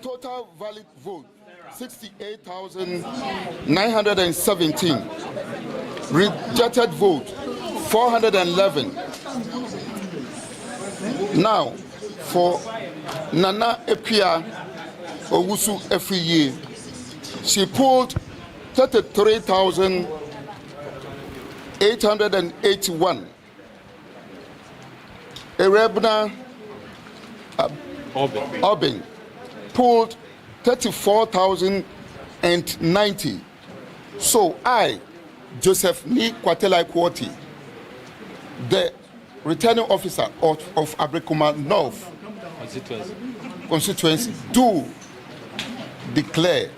Total valid vote 68,917. Rejected vote 411. Now, for Nana Epia Owusu Efiye, she polled 33,881. Erebna Obin polled 34,090. So I, Joseph Ni Kwatelai Kwoti, the returning officer of Abrikuma North constituency, do declare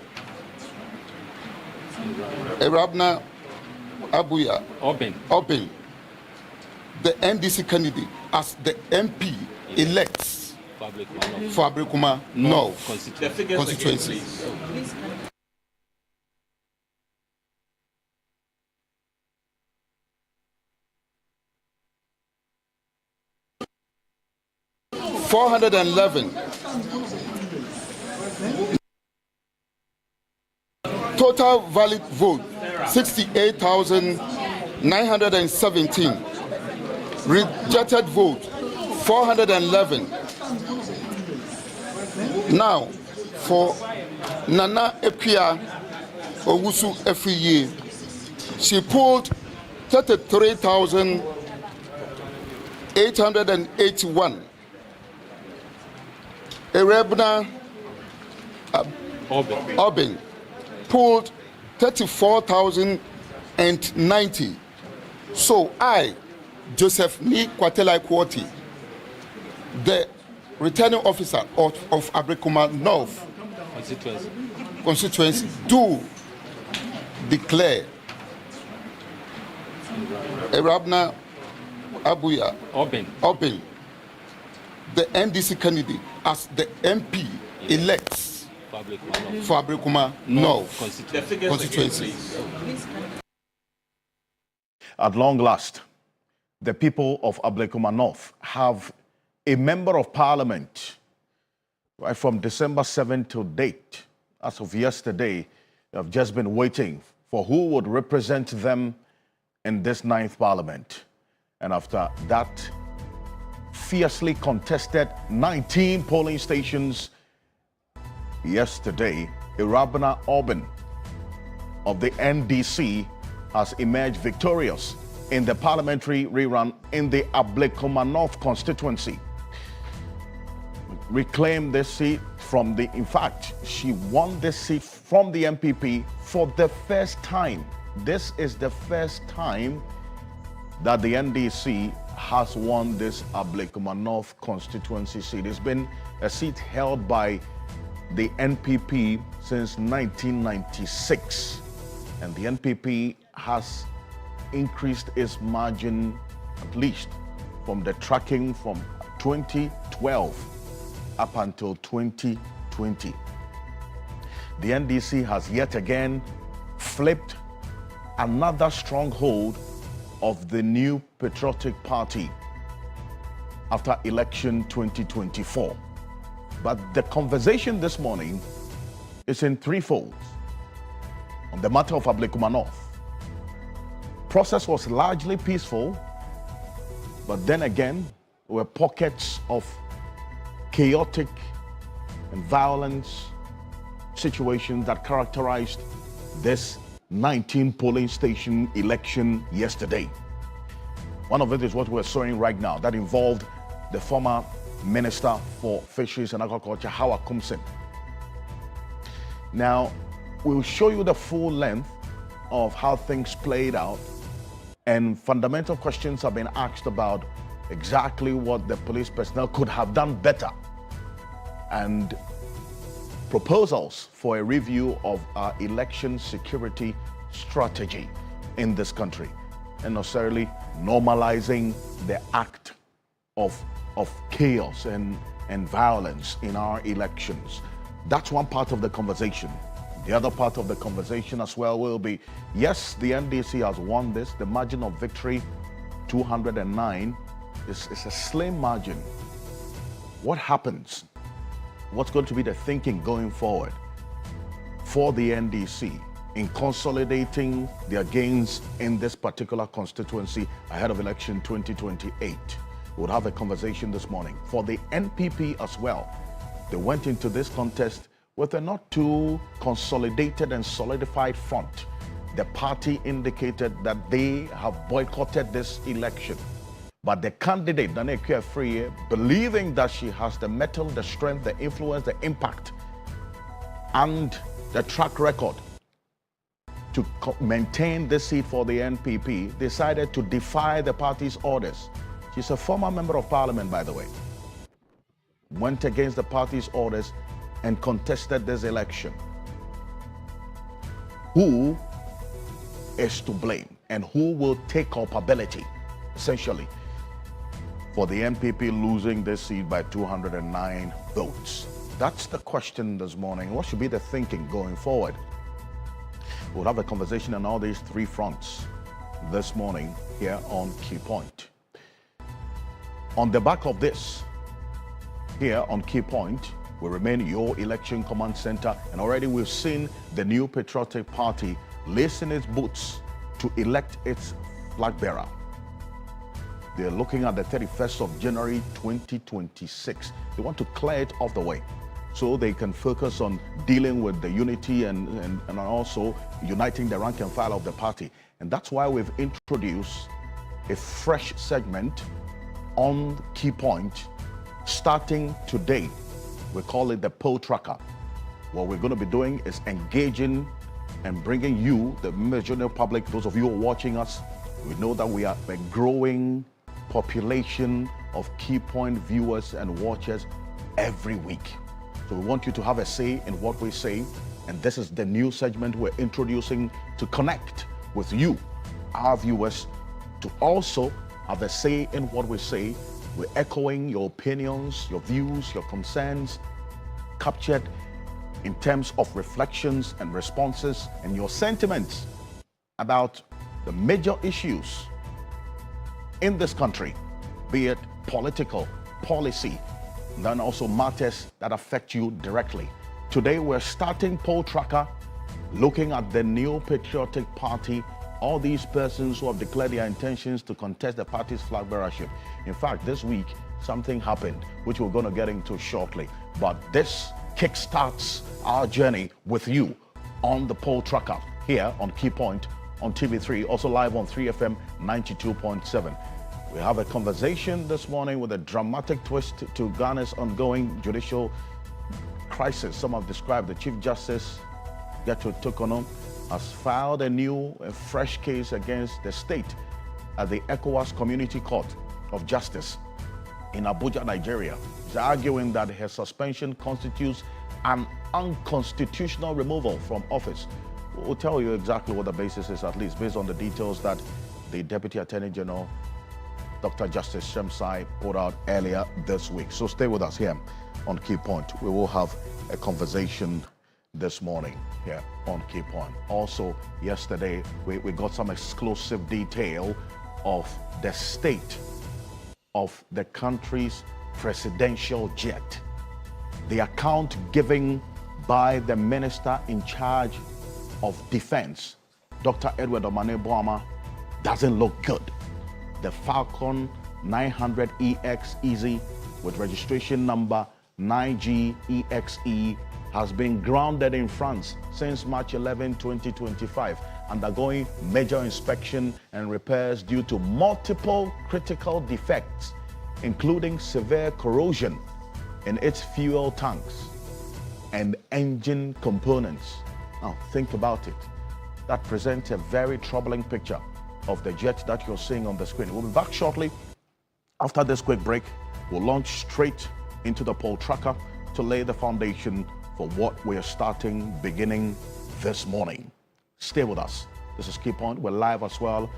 Erabna Abuya Obin, the NDC candidate, as the MP elects for Abrikuma North constituency. 411. Total valid vote 68,917. Rejected vote 411. Now, for Nana Epia Owusu Efiye, she polled 33,881. Erebna Obin polled 34,090. So I, Joseph Ni Kwatelai Kwoti, the returning officer of Abrikuma North constituency, do declare Erabna Abuya Obin, the NDC candidate, as the MP elects for Abrikuma North constituency. At long last, the people of Abrikuma North have a member of parliament, right from December 7th to date. As of yesterday, they have just been waiting for who would represent them in this 9th parliament. And after that fiercely contested 19 polling stations yesterday, Erabna Obin of the NDC has emerged victorious in the parliamentary rerun in the Abrikuma North constituency. Reclaimed this seat from the, in fact, she won this seat from the MPP for the first time. This is the first time that the NDC has won this Abrikuma North constituency seat. It's been a seat held by the NPP since 1996. And the NPP has increased its margin, at least from the tracking from 2012 up until 2020. The NDC has yet again flipped another stronghold of the new patriotic party after election 2024. But the conversation this morning is in threefold on the matter of Abrikuma North. Process was largely peaceful, but then again, there were pockets of chaotic and violence situations that characterized this 19 polling station election yesterday. One of it is what we're showing right now that involved the former Minister for Fisheries and Agriculture, Howard Kumsin. Now, we'll show you the full length of how things played out, and fundamental questions have been asked about exactly what the police personnel could have done better, and proposals for a review of our election security strategy in this country, and necessarily normalizing the act of chaos and violence in our elections. That's one part of the conversation. The other part of the conversation as well will be, yes, the NDC has won this. The margin of victory, 209, is a slim margin. What happens what's going to be the thinking going forward for the NDC in consolidating their gains in this particular constituency ahead of election 2028. We'll have a conversation this morning. For the NPP as well, they went into this contest with a not too consolidated and solidified front. The party indicated that they have boycotted this election. But the candidate, Nane Free, believing that she has the mettle, the strength, the influence, the impact, and the track record to maintain this seat for the NPP, decided to defy the party's orders. She's a former member of parliament, by the way. Went against the party's orders and contested this election. Who is to blame and who will take culpability, essentially, for the NPP losing this seat by 209 votes? That's the question this morning. What should be the thinking going forward? We'll have a conversation on all these three fronts this morning here on Key Point. On the back of this, here on Key Point, we remain your election command center, and already we've seen the new patriotic party lacing its boots to elect its flag bearer. They're looking at the 31st of January 2026. They want to clear it off the way so they can focus on dealing with the unity and also uniting the rank and file of the party. And that's why we've introduced a fresh segment on Key Point starting today. We call it the poll tracker. What we're going to be doing is engaging and bringing you, the general public, those of you who are watching us. We know that we are a growing population of Key Point viewers and watchers every week. So we want you to have a say in what we say. And this is the new segment we're introducing to connect with you, our viewers, to also have a say in what we say. We're echoing your opinions, your views, your concerns, captured in terms of reflections and responses and your sentiments about the major issues in this country, be it political, policy, and then also matters that affect you directly. Today, we're starting poll tracker, looking at the new patriotic party, all these persons who have declared their intentions to contest the party's flag bearership. In fact, this week, something happened, which we're going to get into shortly. But this kickstarts our journey with you on the poll tracker here on Key Point on TV3, also live on 3FM 92.7. We have a conversation this morning with a dramatic twist to Ghana's ongoing judicial crisis. Some have described the Chief Justice, Gato Tokono, has filed a fresh case against the state at the ECOWAS Community Court of Justice in Abuja, Nigeria. He's arguing that her suspension constitutes an unconstitutional removal from office. We'll tell you exactly what the basis is, at least based on the details that the Deputy Attorney General, Dr. Justice Shemsai, put out earlier this week. So stay with us here on Key Point. We will have a conversation this morning here on Key Point. Also, yesterday, we got some exclusive detail of the state of the country's presidential jet. The account given by the minister in charge of defense, Dr. Edward Omane Boama, doesn't look good. The Falcon 900EX Easy with registration number 9GEXE has been grounded in France since March 11, 2025, undergoing major inspection and repairs due to multiple critical defects, including severe corrosion in its fuel tanks and engine components. Now, think about it. That presents a very troubling picture of the jet that you're seeing on the screen. We'll be back shortly. After this quick break, we'll launch straight into the poll tracker to lay the foundation for what we are beginning this morning. Stay with us. This is Key Point. We're live as well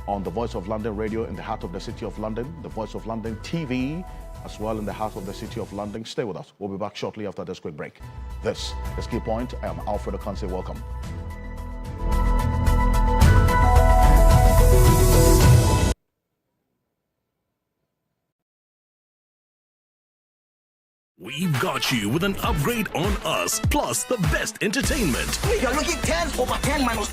on the Voice of London radio in the heart of the City of London, the Voice of London TV as well in the heart of the City of London. Stay with us. We'll be back shortly after this quick break. This is Key Point. I am Alfred Ocansey. Welcome. We've got you with an upgrade on us, plus the best entertainment. You're looking 10 over 10 minus.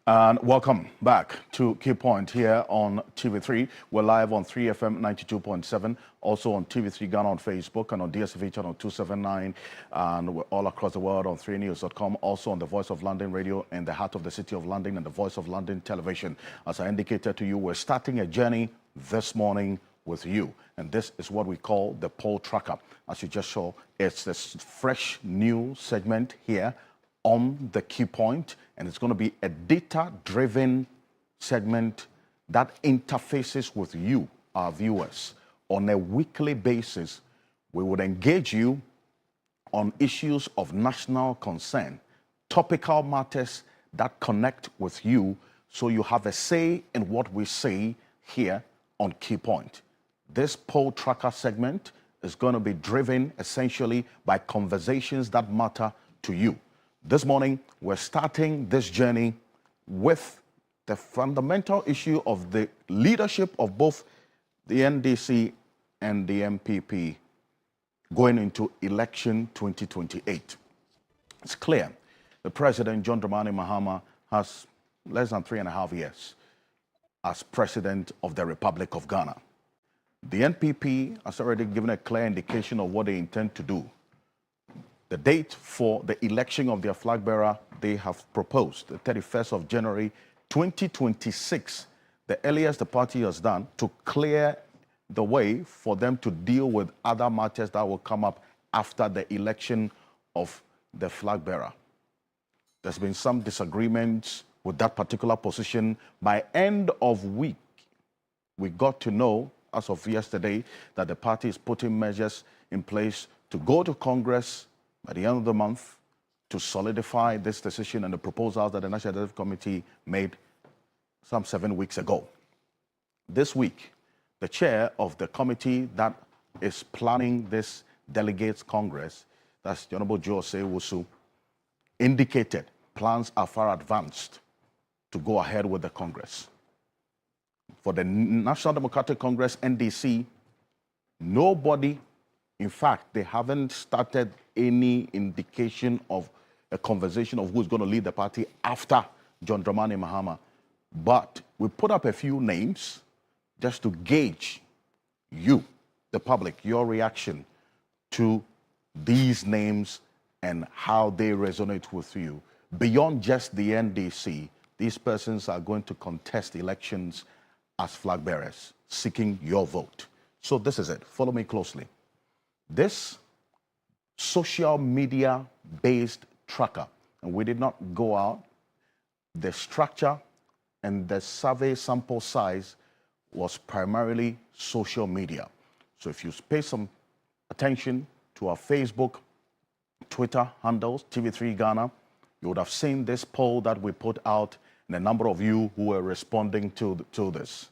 And welcome back to Key Point here on TV3. We're live on 3FM 92.7, also on TV3 Ghana on Facebook and on DSTV channel 279. And we're all across the world on 3news.com, also on the Voice of London radio in the heart of the City of London and the Voice of London television. As I indicated to you, we're starting a journey this morning with you. And this is what we call the poll tracker. As you just saw, it's this fresh new segment here on the Key Point, and it's going to be a data-driven segment that interfaces with you, our viewers. On a weekly basis, we would engage you on issues of national concern, topical matters that connect with you, so you have a say in what we say here on Key Point. This poll tracker segment is going to be driven essentially by conversations that matter to you. This morning, we're starting this journey with the fundamental issue of the leadership of both the NDC and the MPP going into election 2028. It's clear the President, John Dramani Mahama, has less than 3.5 years as President of the Republic of Ghana. The NPP has already given a clear indication of what they intend to do. The date for the election of their flag bearer, they have proposed, the 31st of January 2026, the earliest the party has done to clear the way for them to deal with other matters that will come up after the election of the flag bearer. There's been some disagreements with that particular position. By end of week, we got to know, as of yesterday, that the party is putting measures in place to go to Congress by the end of the month to solidify this decision and the proposals that the National Executive Committee made some 7 weeks ago. This week, the chair of the committee that is planning this Delegates Congress, that's the Honorable Jose Wusu, indicated plans are far advanced to go ahead with the Congress. For the National Democratic Congress, NDC, nobody, in fact, they haven't started any indication of a conversation of who's going to lead the party after John Dramani Mahama. But we put up a few names just to gauge you, the public, your reaction to these names and how they resonate with you. Beyond just the NDC, these persons are going to contest elections as flag bearers, seeking your vote. So this is it. Follow me closely. This social media-based tracker, and we did not go out, the structure and the survey sample size was primarily social media. So if you pay some attention to our Facebook, Twitter handles, TV3 Ghana, you would have seen this poll that we put out and a number of you who were responding to this.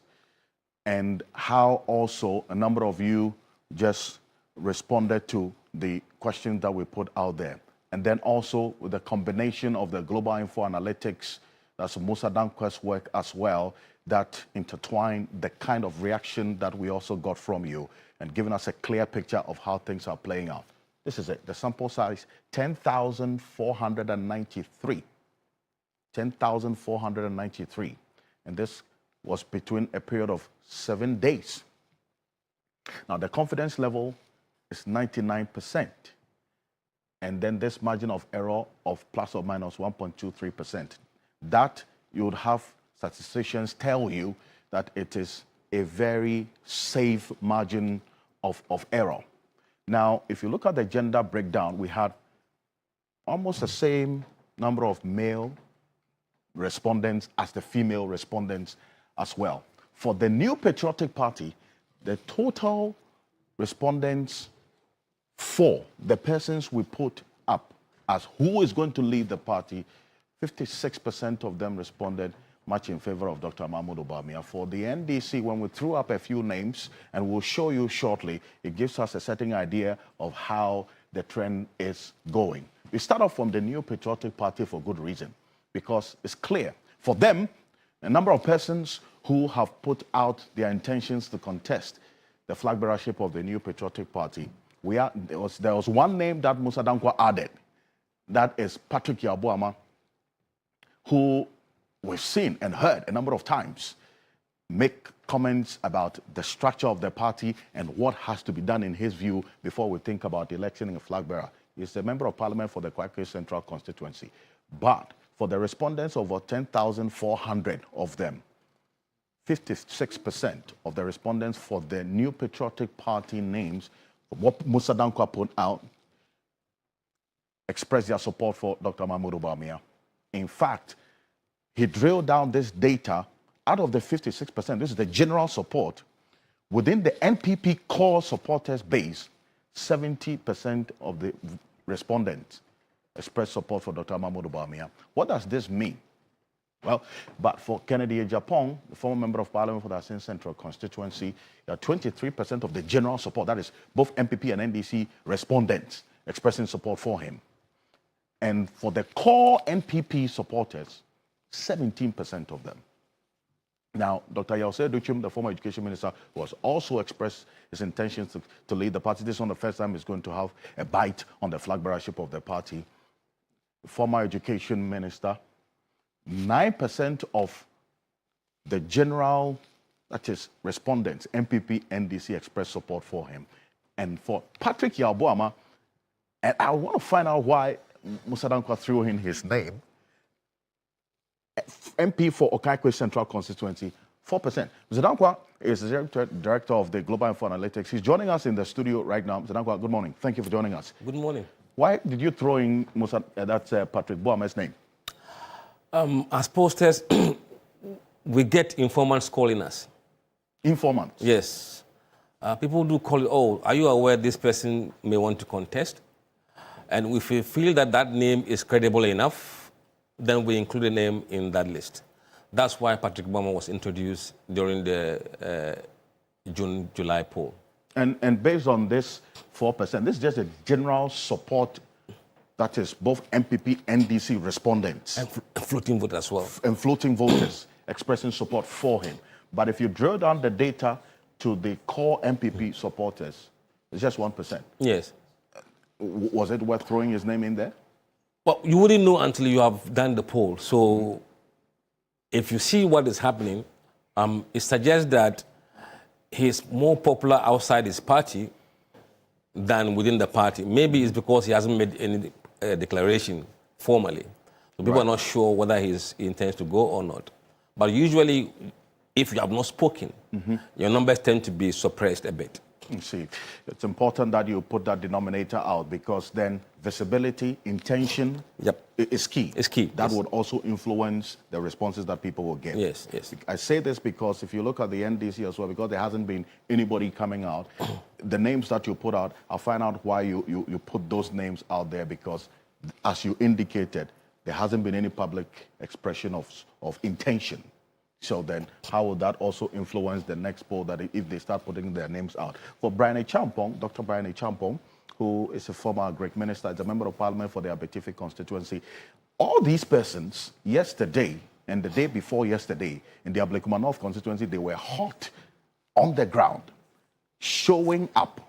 And how also a number of you just responded to the questions that we put out there. And then also with the combination of the global info analytics, that's Musa Danquest's work as well, that intertwined the kind of reaction that we also got from you and giving us a clear picture of how things are playing out. This is it. The sample size, 10,493. 10,493. And this was between a period of 7 days. Now, the confidence level is 99%. And then this margin of error of plus or minus 1.23%. That you would have statisticians tell you that it is a very safe margin of error. Now, if you look at the gender breakdown, we had almost the same number of male respondents as the female respondents as well. For the New Patriotic Party, the total respondents for the persons we put up as who is going to lead the party, 56% of them responded much in favor of Dr. Mahmoud Obamia. For the NDC, when we threw up a few names, and we'll show you shortly, it gives us a certain idea of how the trend is going. We start off from the New Patriotic Party for good reason, because it's clear. For them, a number of persons who have put out their intentions to contest the flag bearership of the New Patriotic Party, there was one name that Musa Dankwa added, that is Patrick Yabuama, who we've seen and heard a number of times make comments about the structure of the party and what has to be done in his view before we think about electing a flag bearer. He's a member of parliament for the Kwakye Central constituency. But for the respondents, over 10,400 of them, 56% of the respondents for the New Patriotic Party names, what Musa Dankwa put out, expressed their support for Dr. Mahmoud Bawumia. In fact, he drilled down this data. Out of the 56%, this is the general support, within the NPP core supporters base, 70% of the respondents expressed support for Dr. Mahmoud Bawumia. What does this mean? Well, but for Kennedy Japan, the former member of parliament for the Asin Central constituency, 23% of the general support, that is both MPP and NDC respondents expressing support for him. And for the core NPP supporters, 17% of them. Now, Dr. Yause Duchim, the former education minister, was also expressed his intentions to lead the party. This is not the first time he's going to have a bite on the flag bearership of the party. The former education minister, 9% of the general, that is, respondents, MPP, NDC, expressed support for him. And for Patrick Yabuama, and I want to find out why Musa Dankwa threw in his name, MP for Kwakye Central constituency, 4%. Mr. Dankwa is the director of the Global Info Analytics. He's joining us in the studio right now. Mr. Dankwa, good morning. Thank you for joining us. Good morning. Why did you throw in Patrick Boama's name? As posters, we get informants calling us. Informants? Yes. People do call it, oh, are you aware this person may want to contest? And if we feel that that name is credible enough, then we include a name in that list. That's why Patrick Bouma was introduced during the June-July poll. And based on this 4%, this is just a general support, that is both MPP and NDC respondents. And floating voters as well. And floating voters expressing support for him. But if you drill down the data to the core MPP supporters, it's just 1%. Yes. Was it worth throwing his name in there? Well, you wouldn't know until you have done the poll. So if you see what is happening, it suggests that he's more popular outside his party than within the party. Maybe it's because he hasn't made any declaration formally. So people are not sure whether he intends to go or not. But usually, if you have not spoken, your numbers tend to be suppressed a bit. You see, it's important that you put that denominator out, because then visibility, intention is key. It's key. That would also influence the responses that people will get. Yes, yes. I say this because if you look at the NDC as well, because there hasn't been anybody coming out, the names that you put out, I'll find out why you put those names out there, because as you indicated, there hasn't been any public expression of intention. So then, how will that also influence the next poll that if they start putting their names out? For Brian Champong, Dr. Brian Champong, who is a former Greek minister, is a member of parliament for the Abetifi constituency. All these persons, yesterday and the day before yesterday, in the Ablekuma North constituency, they were hot on the ground, showing up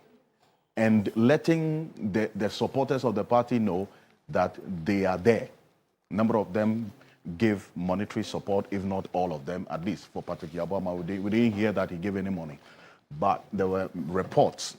and letting the supporters of the party know that they are there. A number of them give monetary support, if not all of them, at least for Patrick Yabuama. We didn't hear that he gave any money. But there were reports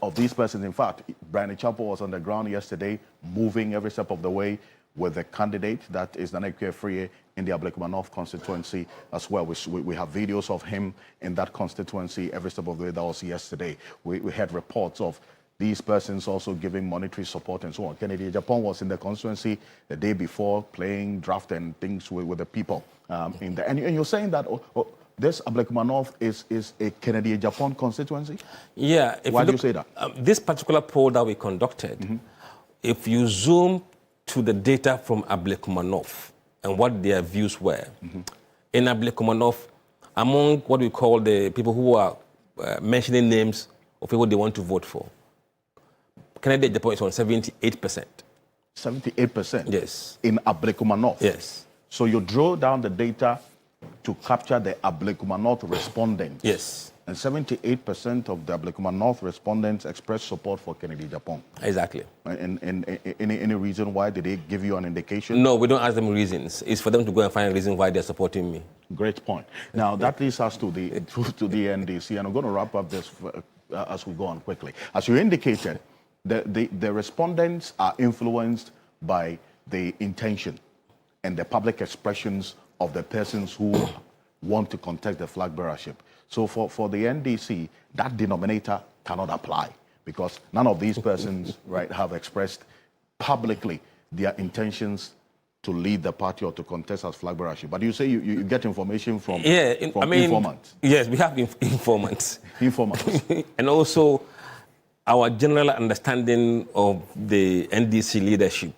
of these persons. In fact, Brian Chapo was on the ground yesterday, moving every step of the way with the candidate that is Nanekwe Free in the Ablekuma North constituency as well. We have videos of him in that constituency every step of the way. That was yesterday. We had reports of these persons also giving monetary support and so on. Kennedy Japan was in the constituency the day before, playing draft and things with the people in there. And you're saying that this Ablekuma North is a Kennedy Japan constituency? Yeah. Why do you say that? This particular poll that we conducted, if you zoom to the data from Ablekuma North and what their views were, in Ablekuma North, among what we call the people who are mentioning names of people they want to vote for, Kennedy Japan is on 78%. 78%? Yes. In Ablekuma North? Yes. So you draw down the data to capture the Ablekuma North respondents? Yes. And 78% of the Ablekuma North respondents expressed support for Kennedy Japan. Exactly. And any reason why? Did they give you an indication? No, we don't ask them reasons. It's for them to go and find a reason why they're supporting me. Great point. Now, that leads us to the NDC, and I'm going to wrap up this as we go on quickly. As you indicated, the respondents are influenced by the intention and the public expressions of the persons who want to contest the flag bearership. So for the NDC, that denominator cannot apply because none of these persons right, have expressed publicly their intentions to lead the party or to contest as flag bearership. But you say you get information from, informants. Yes, we have informants. Informants. And also our general understanding of the NDC leadership.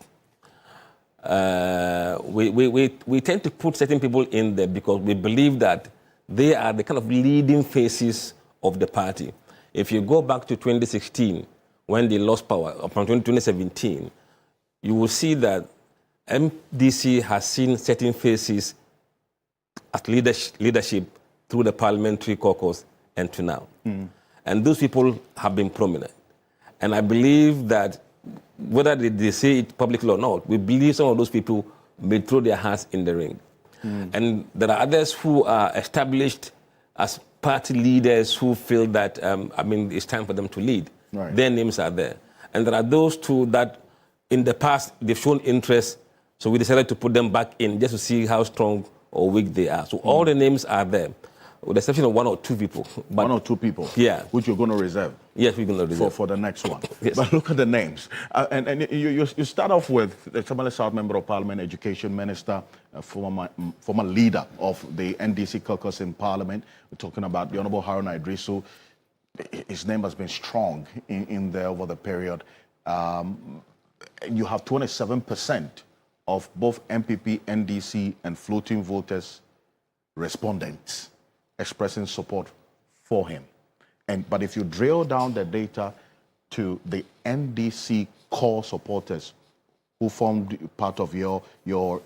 We tend to put certain people in there because we believe that they are the kind of leading faces of the party. If you go back to 2016, when they lost power, upon 2017, you will see that MDC has seen certain faces at leadership through the parliamentary caucus and to now. And those people have been prominent. And I believe that whether they say it publicly or not, we believe some of those people may throw their hands in the ring. And there are others who are established as party leaders who feel that, it's time for them to lead. Right. Their names are there. And there are those two that in the past they've shown interest, so we decided to put them back in just to see how strong or weak they are. So all the names are there, with the exception of one or two people. But, 1 or 2 people? Yeah. Which you're going to reserve? Yes, we're going to reserve. For the next one. Yes. But look at the names. And you start off with the Tamale South Member of Parliament, Education Minister, former leader of the NDC caucus in Parliament. We're talking about the Honorable Haruna Idrisu. His name has been strong in there over the period. You have 27% of both MPP, NDC, and floating voters respondents expressing support for him. But if you drill down the data to the NDC core supporters who formed part of your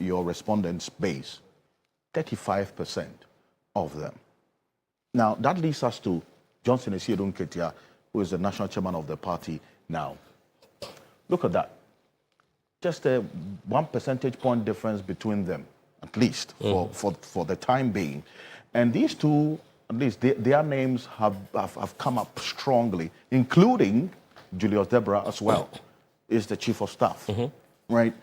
respondents' base, 35% of them. Now, that leads us to Johnson Esiedun Ketia, who is the national chairman of the party now. Look at that. Just a 1 percentage point difference between them, at least, for the time being. And these two, at least their names have come up strongly, including Julius Deborah as well, is the chief of staff, right?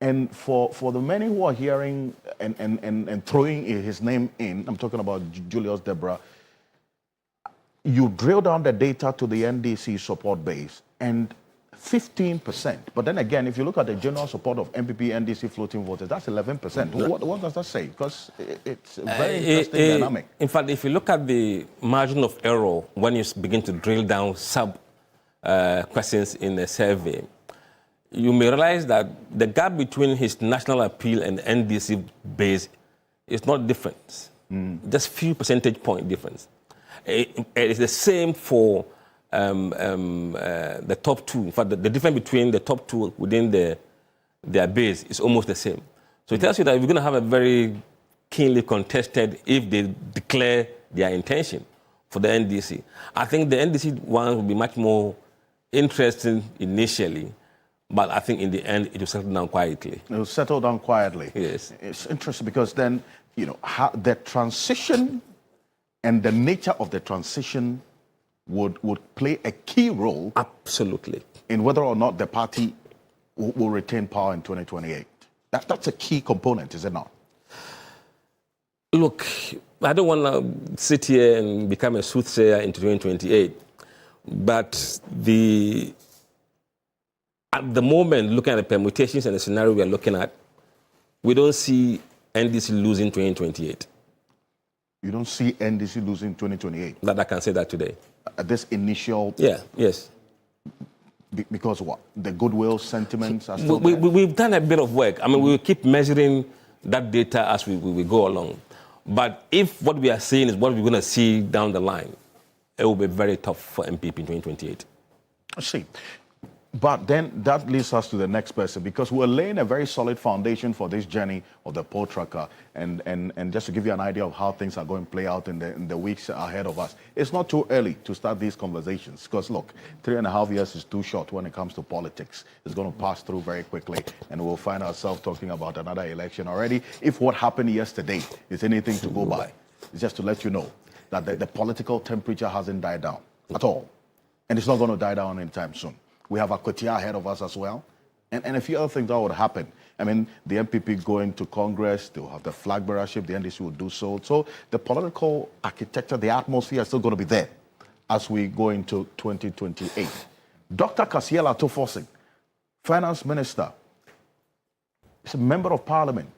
And for the many who are hearing and throwing his name in, I'm talking about Julius Deborah, you drill down the data to the NDC support base, and 15%. But then again, if you look at the general support of MPP, NDC floating voters, that's 11%. What does that say? Because it's a very interesting dynamic. In fact, if you look at the margin of error when you begin to drill down questions in a survey, you may realize that the gap between his national appeal and NDC base is not different. Just few percentage point difference. It's the same for the top two. In fact, the difference between the top two within their base is almost the same. So it tells you that we're going to have a very keenly contested if they declare their intention for the NDC. I think the NDC one will be much more interesting initially, but I think in the end it will settle down quietly. It will settle down quietly. Yes. It's interesting because then, how the transition and the nature of the transition would play a key role. Absolutely. In whether or not the party will retain power in 2028. That's a key component, is it not? Look, I don't want to sit here and become a soothsayer into 2028, but at the moment, looking at the permutations and the scenario we are looking at, we don't see NDC losing 2028. You don't see NDC losing 2028? That I can say that today. At this initial... Yeah, yes. Because what? The goodwill sentiments are still there? We've done a bit of work. I mean, we will keep measuring that data as we go along. But if what we are seeing is what we're going to see down the line, it will be very tough for MPP in 2028. I see. But then that leads us to the next person, because we're laying a very solid foundation for this journey of the poll tracker. And just to give you an idea of how things are going to play out in the weeks ahead of us, it's not too early to start these conversations, because look, 3.5 years is too short when it comes to politics. It's going to pass through very quickly, and we'll find ourselves talking about another election already. If what happened yesterday is anything to go by, it's just to let you know that the political temperature hasn't died down at all. And it's not going to die down anytime soon. We have Akwatia ahead of us as well, and a few other things that would happen. I mean, the MPP going to Congress, they'll have the flag bearership, the NDC will do so. So the political architecture, the atmosphere is still going to be there as we go into 2028. Dr. Kasiela Tofosin, Finance Minister, is a member of Parliament.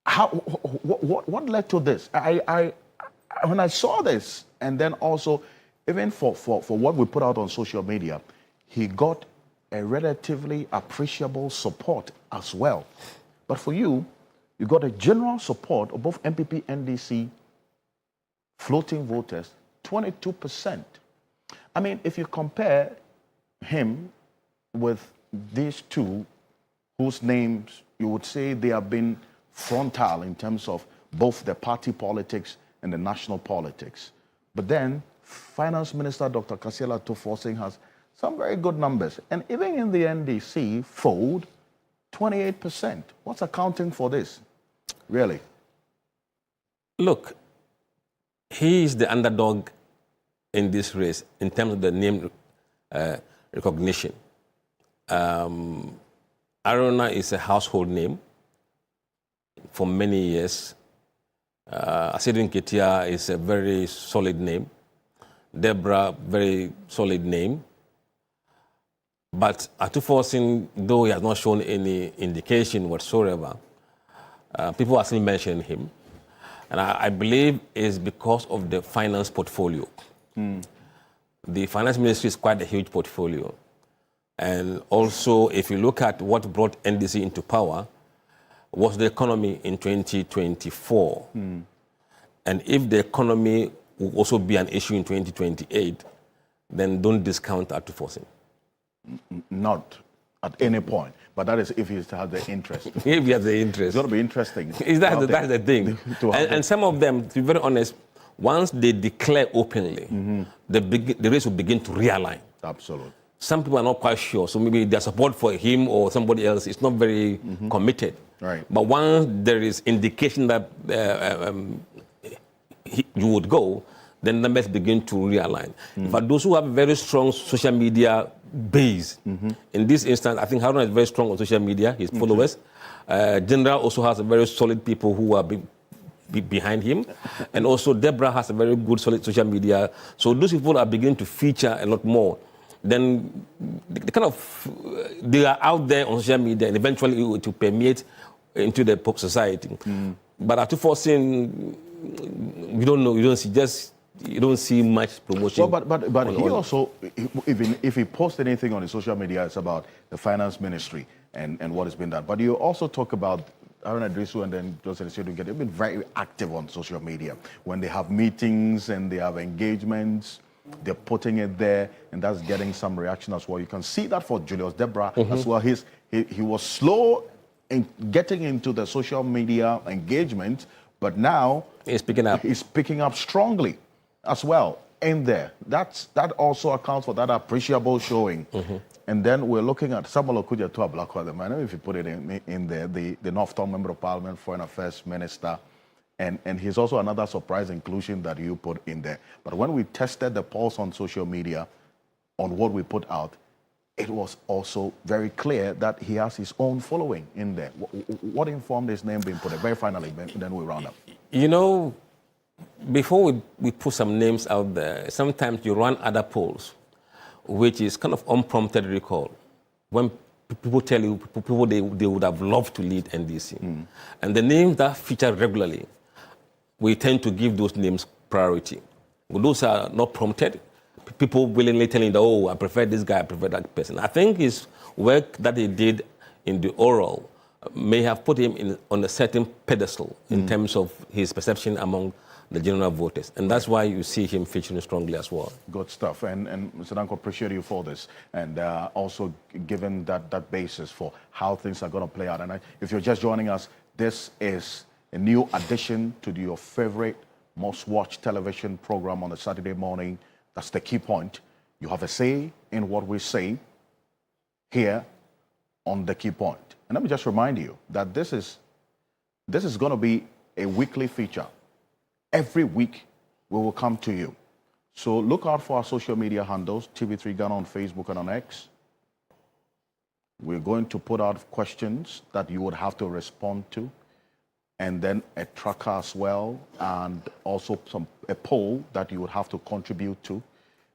What led to this? When I saw this, and then also, even for what we put out on social media, he got a relatively appreciable support as well. But for you, you got a general support of both MPP, NDC, floating voters, 22%. I mean, if you compare him with these two, whose names you would say they have been frontal in terms of both the party politics and the national politics. But then, Finance Minister Dr. Kasiela Tofosin has some very good numbers. And even in the NDC fold, 28%. What's accounting for this, really? Look, he is the underdog in this race in terms of the name recognition. Aruna is a household name for many years. Asidin Ketia is a very solid name. Deborah, very solid name. But Atufosin, though he has not shown any indication whatsoever, people are still mentioning him. And I believe it's because of the finance portfolio. The finance ministry is quite a huge portfolio. And also, if you look at what brought NDC into power, was the economy in 2024. And if the economy will also be an issue in 2028, then don't discount Atufosin. Not at any point, but that is if he has the interest. If he has the interest. It's going to be interesting. That's the thing. And some of them, to be very honest, once they declare openly, the race will begin to realign. Absolutely. Some people are not quite sure, so maybe their support for him or somebody else is not very committed. Right. But once there is indication that you would go, then the numbers begin to realign. But those who have very strong social media base, in this instance, I think Haruna is very strong on social media, his followers. General also has a very solid people who are behind him. And also Deborah has a very good, solid social media. So those people are beginning to feature a lot more. Then they are out there on social media, and eventually it will permeate into the pop society. But Atufosin, you don't know, you don't see much promotion. Well, but he also, if he posts anything on his social media, it's about the finance ministry and what has been done. But you also talk about Haruna Idrisu and then Joseph Nsidu. They've been very active on social media. When they have meetings and they have engagements, they're putting it there, and that's getting some reaction as well. You can see that for Julius Deborah as well. He was slow in getting into the social media engagement, but now he's picking up. He's picking up strongly as well in there. That also accounts for that appreciable showing. And then we're looking at Samuel Okudia to Ablakwa, the man, if you put it in there, the Northtown Member of Parliament, Foreign Affairs Minister. And he's also another surprise inclusion that you put in there. But when we tested the pulse on social media, on what we put out, it was also very clear that he has his own following in there. What informed his name being put there? Very finally, then we round up. You know, before we put some names out there, sometimes you run other polls, which is kind of unprompted recall. When people tell you, people they would have loved to lead NDC. And the names that feature regularly, we tend to give those names priority. But those are not prompted. People willingly telling that, oh, I prefer this guy, I prefer that person. I think his work that he did in the oral may have put him on a certain pedestal in terms of his perception among the general voters. And that's why you see him featuring strongly as well. Good stuff. And Mr. Danko, appreciate you for this. And also given that basis for how things are going to play out. And if you're just joining us, this is a new addition to your favorite most watched television program on a Saturday morning. That's The Key Point. You have a say in what we say here on The Key Point. And let me just remind you that this is going to be a weekly feature. Every week we will come to you. So look out for our social media handles, TV3 Ghana on Facebook and on X. We're going to put out questions that you would have to respond to, and then a tracker as well, and also a poll that you would have to contribute to.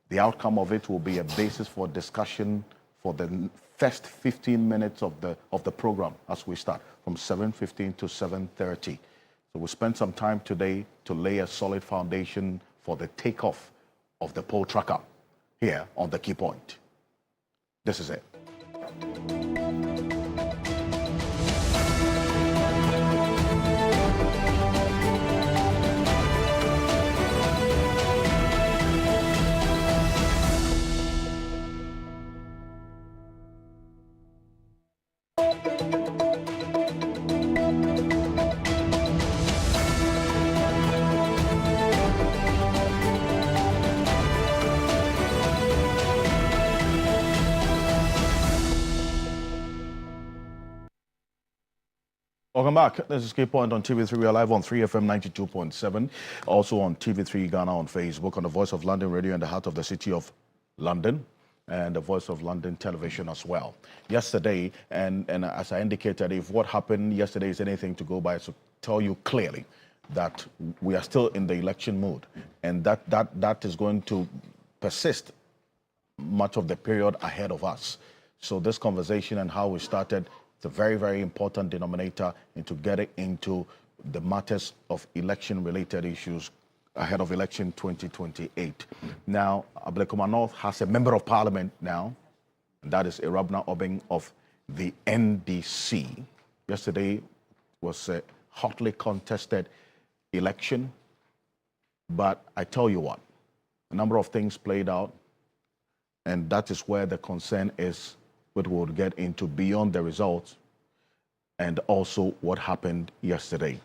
The outcome of it will be a basis for discussion for the first 15 minutes of the program as we start from 7:15 to 7:30. So we'll spend some time today to lay a solid foundation for the takeoff of the poll tracker here on The Key Point. This is it. Welcome back. This is Key Point on TV3. We are live on 3FM 92.7. Also on TV3 Ghana on Facebook, on the Voice of London Radio in the heart of the city of London, and the Voice of London Television as well. Yesterday, and as I indicated, if what happened yesterday is anything to go by, so tell you clearly that we are still in the election mood, and that is going to persist much of the period ahead of us. So this conversation and how we started, it's a very, very important denominator into getting into the matters of election-related issues ahead of election 2028. Now, Ablekuma North has a member of parliament now, and that is Irabna Obeng of the NDC. Yesterday was a hotly contested election, but I tell you what, a number of things played out, and that is where the concern is, what we'll get into beyond the results and also what happened yesterday.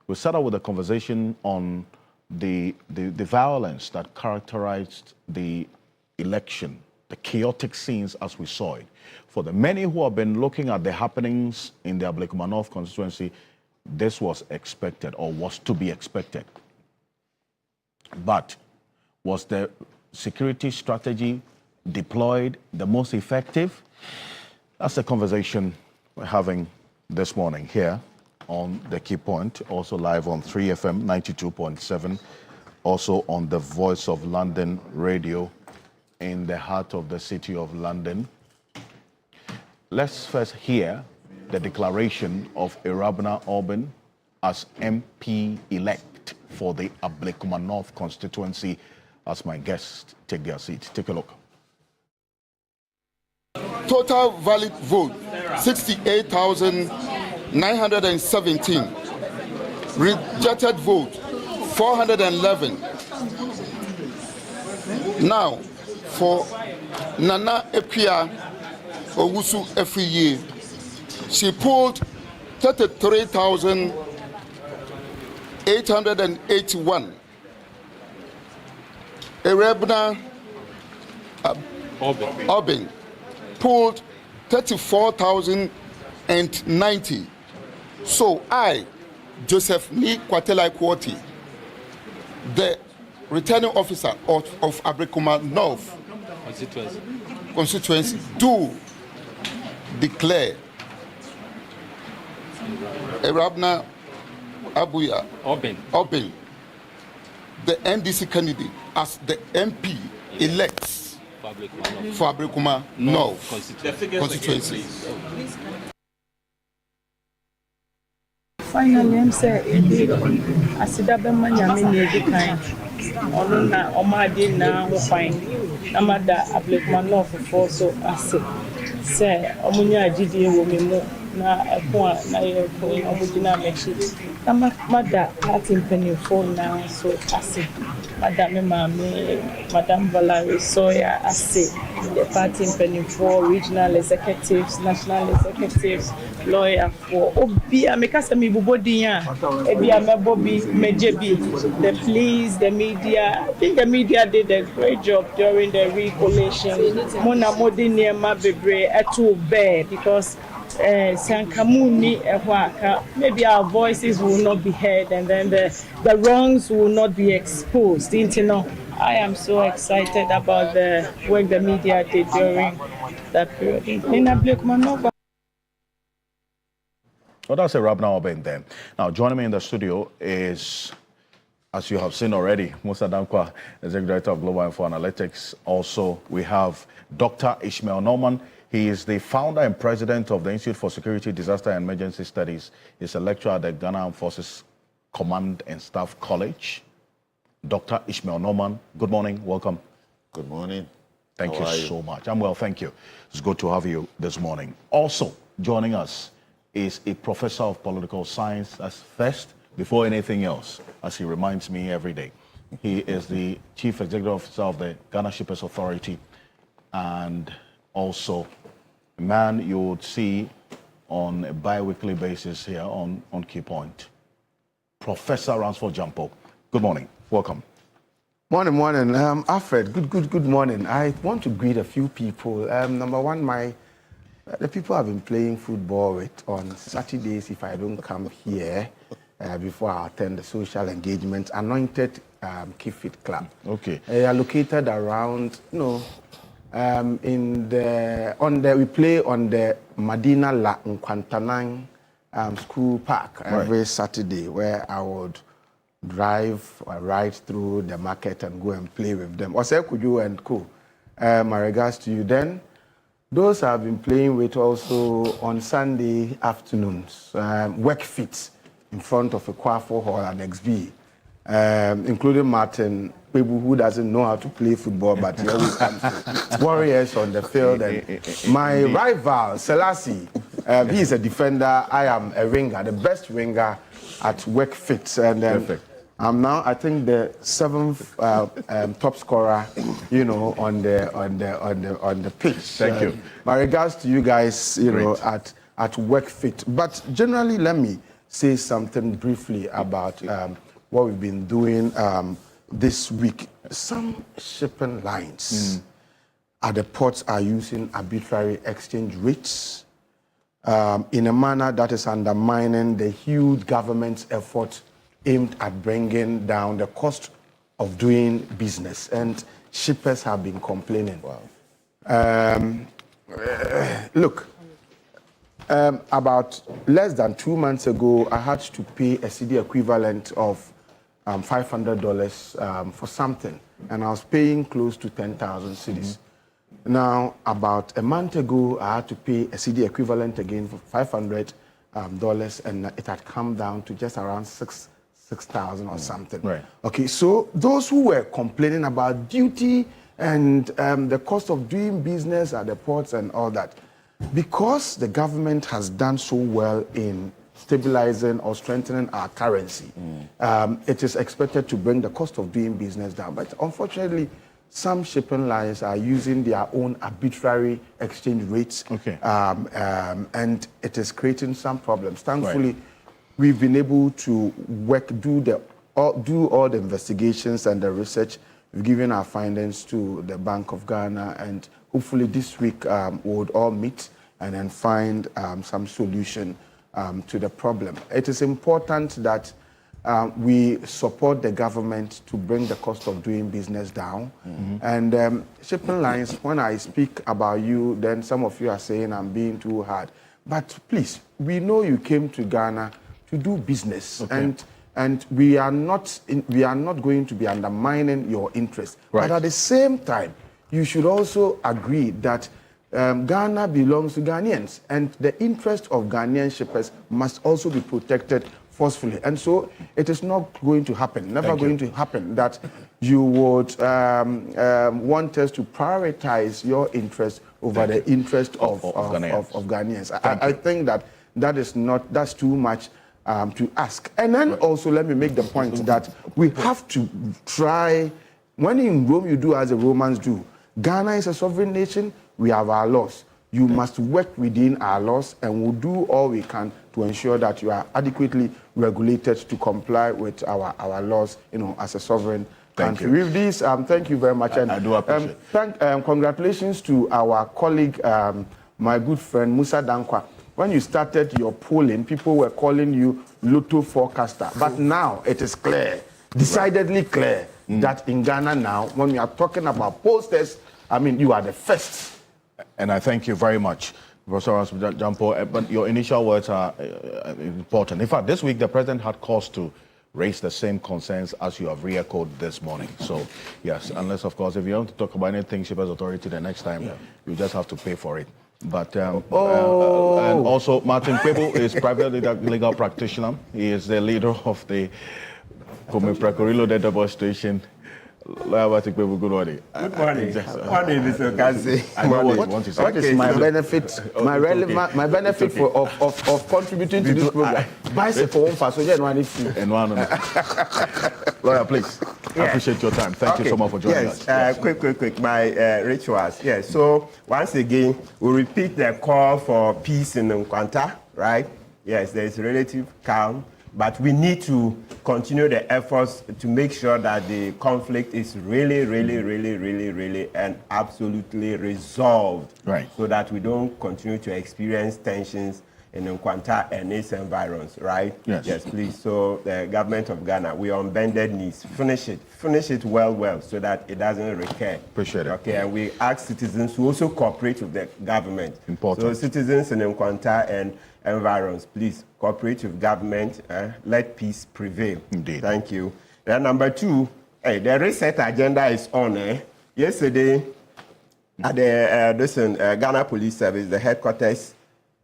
We'll start out with a conversation on the violence that characterized the election, the chaotic scenes as we saw it. For the many who have been looking at the happenings in the Ablekuma North constituency, this was expected or was to be expected. But was the security strategy deployed the most effective? That's the conversation we're having this morning here on The Key Point, also live on 3FM 92.7, also on the Voice of London Radio in the heart of the city of London. Let's first hear the declaration of Irabna Obeng as MP-elect for the Ablekuma North constituency as my guests take their seats. Take a look. Total valid vote 68,917. Rejected vote 411. Now for Nana Epia Owusu Efiye, she pulled 33,881. Irabna Obeng pulled 34,090. So I, Joseph Ni Kwatelai Kwoti, the returning officer of Ablekuma North constituency, do declare Irabna Obeng, the NDC candidate, as the MP elect for Ablekuma North constituency. Finally, I'm saying, I said that the man I mean the kind. Ona Omadi na fine. Namada Ablekuma North for so I say Omunya GD wo me mo na ɛko a na yɛkɔ na ɔmogyina m'akyi na mada party mpanimfoɔ na so ase mada me maame Madam Valerie Sawyer ase the party mpanimfoɔ regional executives national executives lawyer for obi ameka sɛ mebubo din a ebi amebo bi meje bi the police the media I think the media did a great job during the recollation mona modi niema bebre eto bear because Sankamuni maybe our voices will not be heard and then the wrongs will not be exposed. I am so excited about the work the media did during that period. Well, that's a wrap now about them. Now, joining me in the studio is, as you have seen already, Musa Dankwa, Executive Director of Global Info Analytics. Also, we have Dr. Ishmael Norman. He is the founder and president of the Institute for Security, Disaster and Emergency Studies. He's a lecturer at the Ghana Armed Forces Command and Staff College. Dr. Ishmael Norman, good morning. Welcome. Good morning. Thank you so much. I'm well, thank you. It's good to have you this morning. Also joining us is a professor of political science. That's first, before anything else, as he reminds me every day. He is the chief executive officer of the Ghana Shippers Authority and also a man you would see on a bi-weekly basis here on Key Point. Professor Ransford Jampo, good morning. Welcome. Morning. Alfred, good morning. I want to greet a few people. Number one, the people I've been playing football with on Saturdays, if I don't come here before I attend the social engagement, Anointed Kifit Club. Okay. They are located around, we play on the Madina La Nkwantanang school park every Saturday, where I would drive or ride through the market and go and play with them. Ose Kuju and Co. My regards to you. Then, those I've been playing with also on Sunday afternoons, work fit in front of a Kwafo Hall at XB, including Martin, people who doesn't know how to play football, but he always comes to warriors on the field. And my rival, Selassie, he is a defender. I am a winger, the best winger at work fit. And I'm now, I think, the 7th top scorer, on the pitch. Thank you. My regards to you guys, at work fit. But generally, let me say something briefly about what we've been doing this week. Some shipping lines at the ports are using arbitrary exchange rates in a manner that is undermining the huge government's effort aimed at bringing down the cost of doing business. And shippers have been complaining. Wow. Look, about less than 2 months ago, I had to pay a cedi equivalent of $500 for something, and I was paying close to 10,000 cedis. Now, about a month ago, I had to pay a cedi equivalent again for $500, and it had come down to just around 6,000 or something. Right. Okay, so those who were complaining about duty and the cost of doing business at the ports and all that, because the government has done so well in stabilizing or strengthening our currency, it is expected to bring the cost of doing business down. But unfortunately, some shipping lines are using their own arbitrary exchange rates, and it is creating some problems. Thankfully, we've been able to do all the investigations and the research. We've given our findings to the Bank of Ghana, and hopefully this week we would all meet and then find some solution to the problem. It is important that we support the government to bring the cost of doing business down. And shipping lines, when I speak about you, then some of you are saying I'm being too hard. But please, we know you came to Ghana to do business, and we are not going to be undermining your interest. Right. But at the same time, you should also agree that Ghana belongs to Ghanaians, and the interest of Ghanaian shippers must also be protected forcefully. And so it is not going to happen, never going to happen, that you would want us to prioritize your interest over the interest of Ghanaians. I think that that's too much to ask. And then also let me make the point that we have to try, when in Rome you do as the Romans do. Ghana is a sovereign nation, we have our laws. You must work within our laws, and we'll do all we can to ensure that you are adequately regulated to comply with our laws, as a sovereign country. With this, thank you very much. I do appreciate it. Congratulations to our colleague, my good friend Musa Dankwa. When you started your polling, people were calling you Lotto forecaster. But now it is clear, decidedly clear, that in Ghana now, when we are talking about pollsters, you are the first. And I thank you very much, Professor Jampo. But your initial words are important. In fact, this week the president had cause to raise the same concerns as you have re-echoed this morning. So, yes, unless, of course, if you want to talk about anything, Shippers Authority the next time, you just have to pay for it. But and also, Martin Kwebo is private legal practitioner. He is the leader of the Komi-Prekorillo Database Station. Good morning. Good morning, Mr. Ocansey. I know what you want to say. What is my benefit? My relevant, my benefit of contributing to this program. Bicycle one for so and one. Lawyer, please. I appreciate your time. Thank you so much for joining us. Yes. Quick. My rituals. Yes. So once again, we repeat the call for peace in Nkwanta, right? Yes, there is relative calm. But we need to continue the efforts to make sure that the conflict is really and absolutely resolved. Right. So that we don't continue to experience tensions in Nkwanta and its environs, right? Yes, please. So the government of Ghana, we are on bended knees. Finish it well, so that it doesn't recur. Appreciate it. Okay, and we ask citizens to also cooperate with the government. Important. So citizens in Nkwanta and environs, please cooperate with government. Let peace prevail. Indeed. Thank you. Then number 2, the reset agenda is on. Yesterday, at the Ghana Police Service, the headquarters,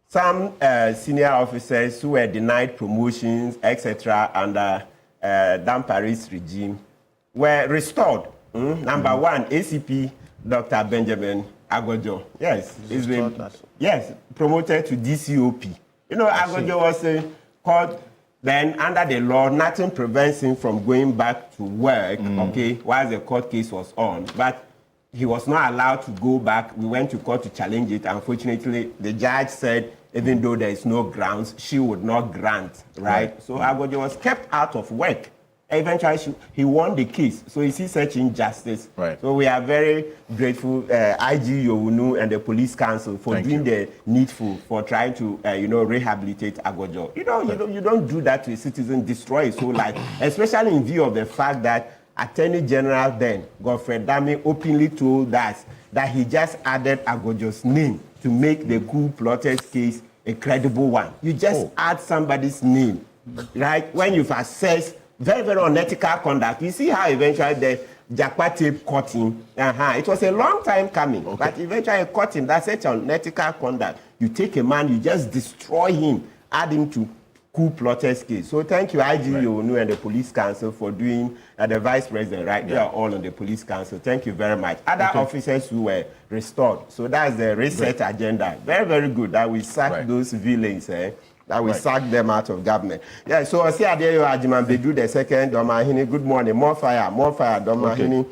some senior officers who were denied promotions, etc., under Dan Paris regime were restored. Number 1, ACP Dr. Benjamin Agojo. Yes, he's been promoted to DCOP. Agojo was called, then under the law, nothing prevents him from going back to work, while the court case was on. But he was not allowed to go back. We went to court to challenge it. Unfortunately, the judge said, even though there is no grounds, she would not grant, right? So Agojo was kept out of work. Eventually, he won the case. So you see such injustice. Right. So we are very grateful, IG Yowunu and the Police Council for doing the needful, for trying to, rehabilitate Agojo. You don't do that to a citizen, destroy his whole life, especially in view of the fact that Attorney General then, Godfrey Dame, openly told us that he just added Agojo's name to make the coup plotters case a credible one. You just add somebody's name, right? When you've assessed very unethical conduct. You see how eventually the Jakpa tape caught him. It was a long time coming, but eventually caught him. That's such unethical conduct. You take a man, you just destroy him, add him to coup plotters case. So thank you, IG Yowunu and the Police Council for doing, the Vice President, right? They are all on the Police Council. Thank you very much. Other officers who were restored. So that's the reset agenda. Very good that we sack those villains, that we sack them out of government. Yeah, so I see Adeyo Ajiman Bedu the second, Domahini. Good morning. More fire, Domahini.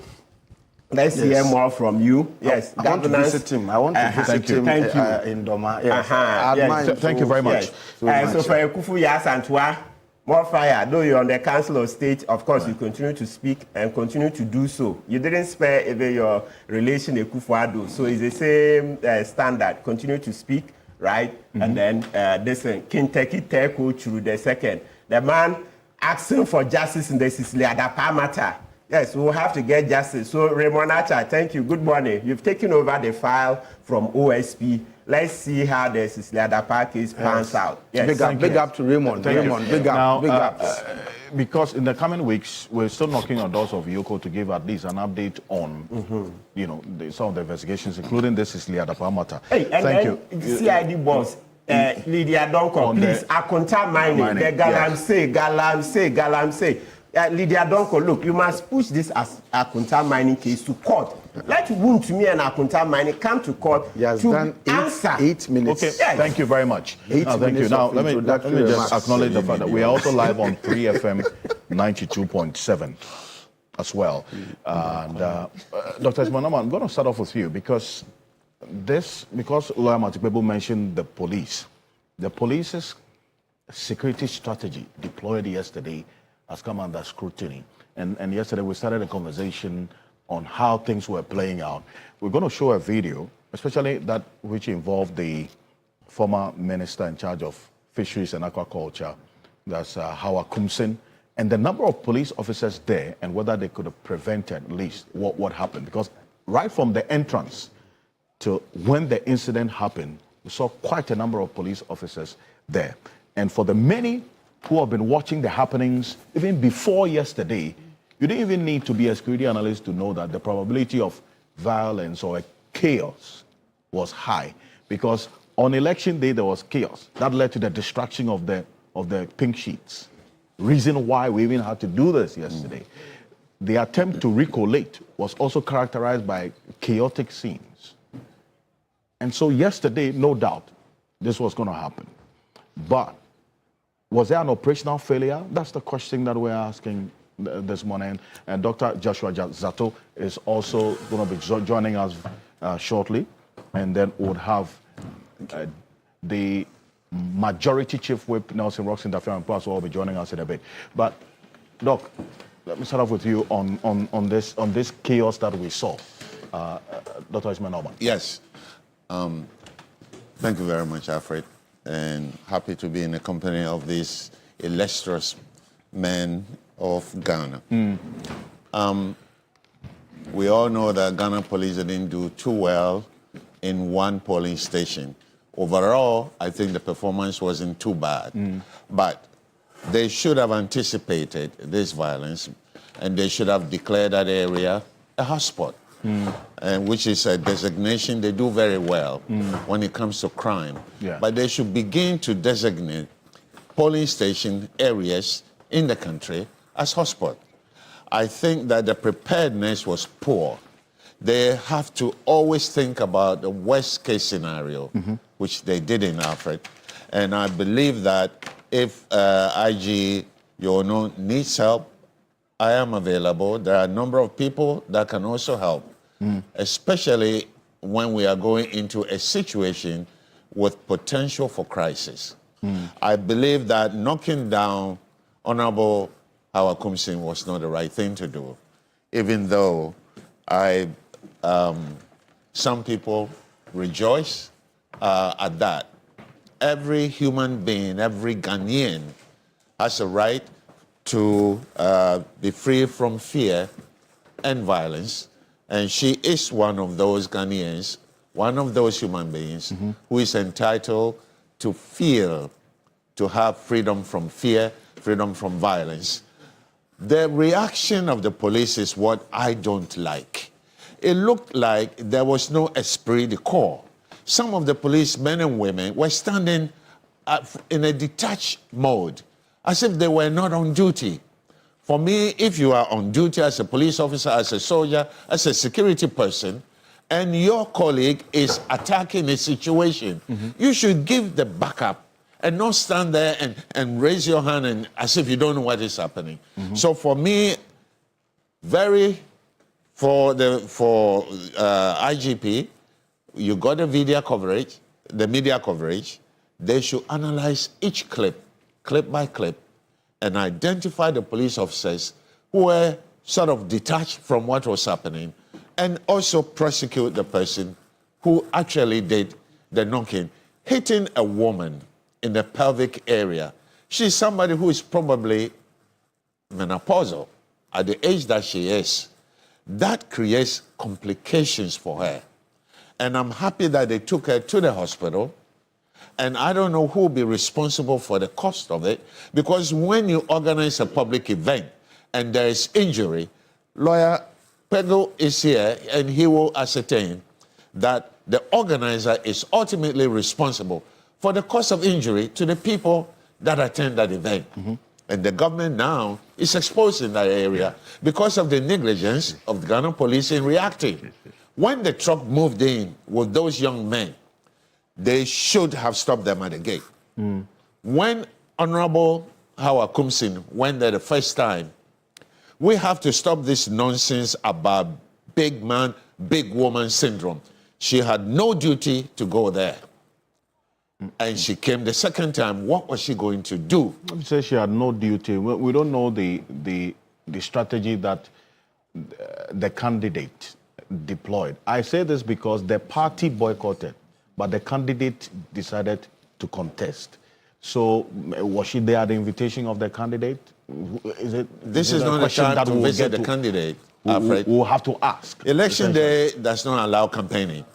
Let's hear more from you. Yes, I want to visit him. I want to visit him in Doma. Yes. Thank you very much. So for Ekufu Yasantwa, more fire. Though you're on the Council of State, of course, you continue to speak and continue to do so. You didn't spare even your relation Ekufu-Addo. So it's the same standard. Continue to speak. Right? And then Kinteki Teko Churu the second. The man asking for justice in the Sicily-Adapa matter. Yes, we'll have to get justice. So Raymond Acha, thank you. Good morning. You've taken over the file from OSP. Let's see how the Sicily-Adapa case pans out. Yes. Big up to Raymond. Big up. Because in the coming weeks, we're still knocking on doors of Yoko to give at least an update on, some of the investigations, including this Sicily-Adapa matter. Thank you. CID boss, Lydia Donko, please, Akonta mining, the Galamsey. Lydia Donko, look, you must push this as a Akunta mining case to court. Let Wuntumi and Akunta mining come to court to answer. 8 minutes. Okay, thank you very much. Thank you. Now, let me just acknowledge the fact that we are also live on 3FM 92.7 as well. And Dr. Ismanama, I'm going to start off with you because Lawyer Matipebo mentioned the police. The police's security strategy deployed yesterday has come under scrutiny. And yesterday we started a conversation on how things were playing out. We're going to show a video, especially that which involved the former minister in charge of fisheries and aquaculture, that's Howard Kumsin, and the number of police officers there and whether they could have prevented at least what happened. Because right from the entrance to when the incident happened, we saw quite a number of police officers there. And for the many who have been watching the happenings even before yesterday, you didn't even need to be a security analyst to know that the probability of violence or chaos was high. Because on election day, there was chaos. That led to the destruction of the pink sheets. Reason why we even had to do this yesterday. The attempt to recollate was also characterized by chaotic scenes. And so yesterday, no doubt, this was going to happen. But was there an operational failure? That's the question that we're asking this morning. And Dr. Joshua Zato is also going to be joining us shortly. And then we'll have the Majority Chief Whip, Nelson Roxon Dafian Plus, will be joining us in a bit. But, Doc, let me start off with you on this chaos that we saw. Dr. Ismanama. Yes. Thank you very much, Alfred. And happy to be in the company of these illustrious men of Ghana. We all know that Ghana police didn't do too well in one polling station. Overall, I think the performance wasn't too bad. But they should have anticipated this violence, and they should have declared that area a hotspot, and which is a designation they do very well when it comes to crime. Yeah. But they should begin to designate polling station areas in the country as hotspot. I think that the preparedness was poor. They have to always think about the worst case scenario, which they did in Alfred. And I believe that if IG Yono needs help, I am available. There are a number of people that can also help, especially when we are going into a situation with potential for crisis. I believe that knocking down Honorable Howard Kumsin was not the right thing to do, even though some people rejoice at that. Every human being, every Ghanaian has a right to be free from fear and violence. And she is one of those Ghanaians, one of those human beings who is entitled to feel, to have freedom from fear, freedom from violence. The reaction of the police is what I don't like. It looked like there was no esprit de corps. Some of the policemen and women were standing in a detached mode, as if they were not on duty. For me, if you are on duty as a police officer, as a soldier, as a security person, and your colleague is attacking a situation, you should give the backup and not stand there and raise your hand and as if you don't know what is happening. So for me, for IGP, you got the media coverage, they should analyze each clip by clip, and identify the police officers who were sort of detached from what was happening, and also prosecute the person who actually did the knocking. Hitting a woman in the pelvic area, she's somebody who is probably menopausal at the age that she is. That creates complications for her. And I'm happy that they took her to the hospital. And I don't know who will be responsible for the cost of it, because when you organize a public event and there is injury, Lawyer Pego is here and he will ascertain that the organizer is ultimately responsible for the cost of injury to the people that attend that event. And the government now is exposed in that area because of the negligence of the Ghana police in reacting. When the truck moved in with those young men, they should have stopped them at the gate. When Honorable Howard Ocansey went there the first time, we have to stop this nonsense about big man, big woman syndrome. She had no duty to go there. And she came the second time. What was she going to do? Let me say she had no duty. We don't know the strategy that the candidate deployed. I say this because the party boycotted, but the candidate decided to contest. So was she there at the invitation of the candidate? This is not a time to visit the candidate, Alfred. We'll have to ask. Election day does not allow campaigning.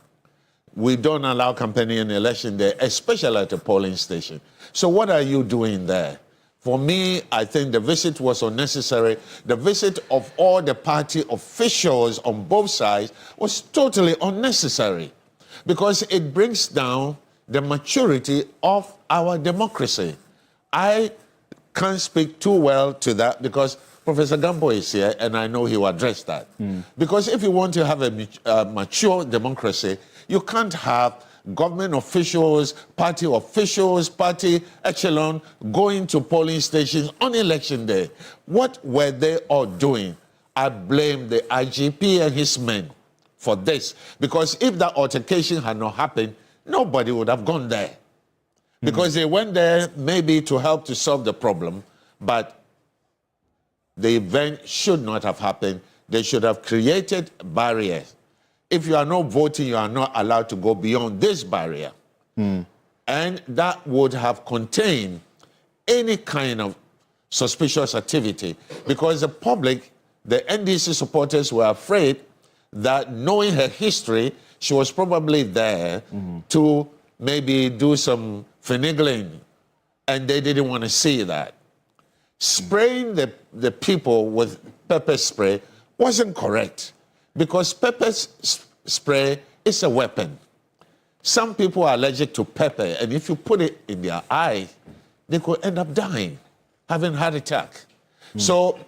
We don't allow campaigning on election day, especially at a polling station. So what are you doing there? For me, I think the visit was unnecessary. The visit of all the party officials on both sides was totally unnecessary because it brings down the maturity of our democracy. I can't speak too well to that because Professor Gambo is here and I know he will address that. Because if you want to have a mature democracy, you can't have government officials, party echelon going to polling stations on election day. What were they all doing? I blame the IGP and his men for this. Because if that altercation had not happened, nobody would have gone there. Because they went there maybe to help to solve the problem, but the event should not have happened. They should have created barriers. If you are not voting, you are not allowed to go beyond this barrier. And that would have contained any kind of suspicious activity because the public, the NDC supporters were afraid that knowing her history, she was probably there to maybe do some finagling, and they didn't want to see that. Spraying the people with pepper spray wasn't correct because pepper spray is a weapon. Some people are allergic to pepper, and if you put it in their eye, they could end up dying, having a heart attack. So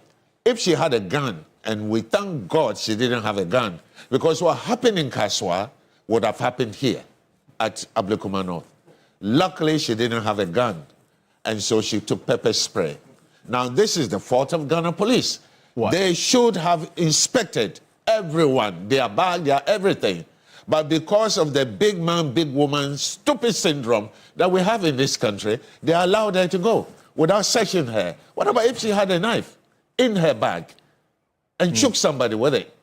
if she had a gun, and we thank God she didn't have a gun, because what happened in Kaswa would have happened here at Ablekuma North. Luckily, she didn't have a gun, and so she took pepper spray. Now, this is the fault of Ghana police. What? They should have inspected everyone, their bag, their everything. But because of the big man, big woman, stupid syndrome that we have in this country, they allowed her to go without searching her. What about if she had a knife in her bag and shook somebody with it?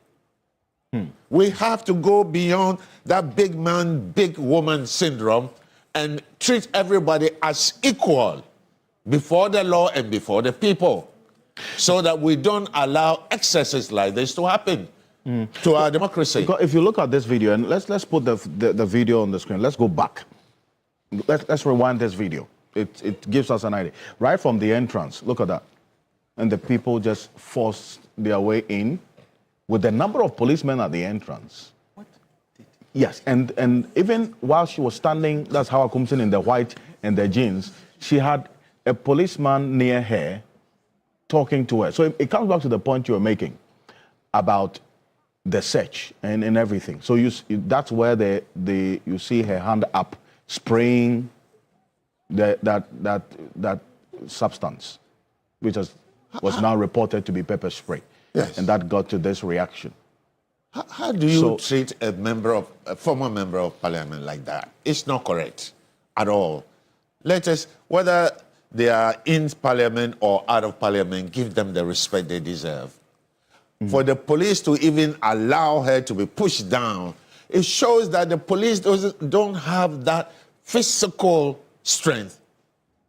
We have to go beyond that big man, big woman syndrome and treat everybody as equal before the law and before the people so that we don't allow excesses like this to happen to our democracy. If you look at this video, and let's put the video on the screen. Let's go back. Let's rewind this video. It gives us an idea. Right from the entrance, look at that. And the people just forced their way in with the number of policemen at the entrance. What? Yes, and even while she was standing, that's how Ocansey in the white and the jeans, she had a policeman near her talking to her. So it comes back to the point you were making about the search and everything. So that's where you see her hand up spraying that substance, which was now reported to be pepper spray. Yes. And that got to this reaction. How do you treat a former member of parliament like that? It's not correct at all. Let us, whether they are in parliament or out of parliament, give them the respect they deserve. For the police to even allow her to be pushed down, it shows that the police don't have that physical strength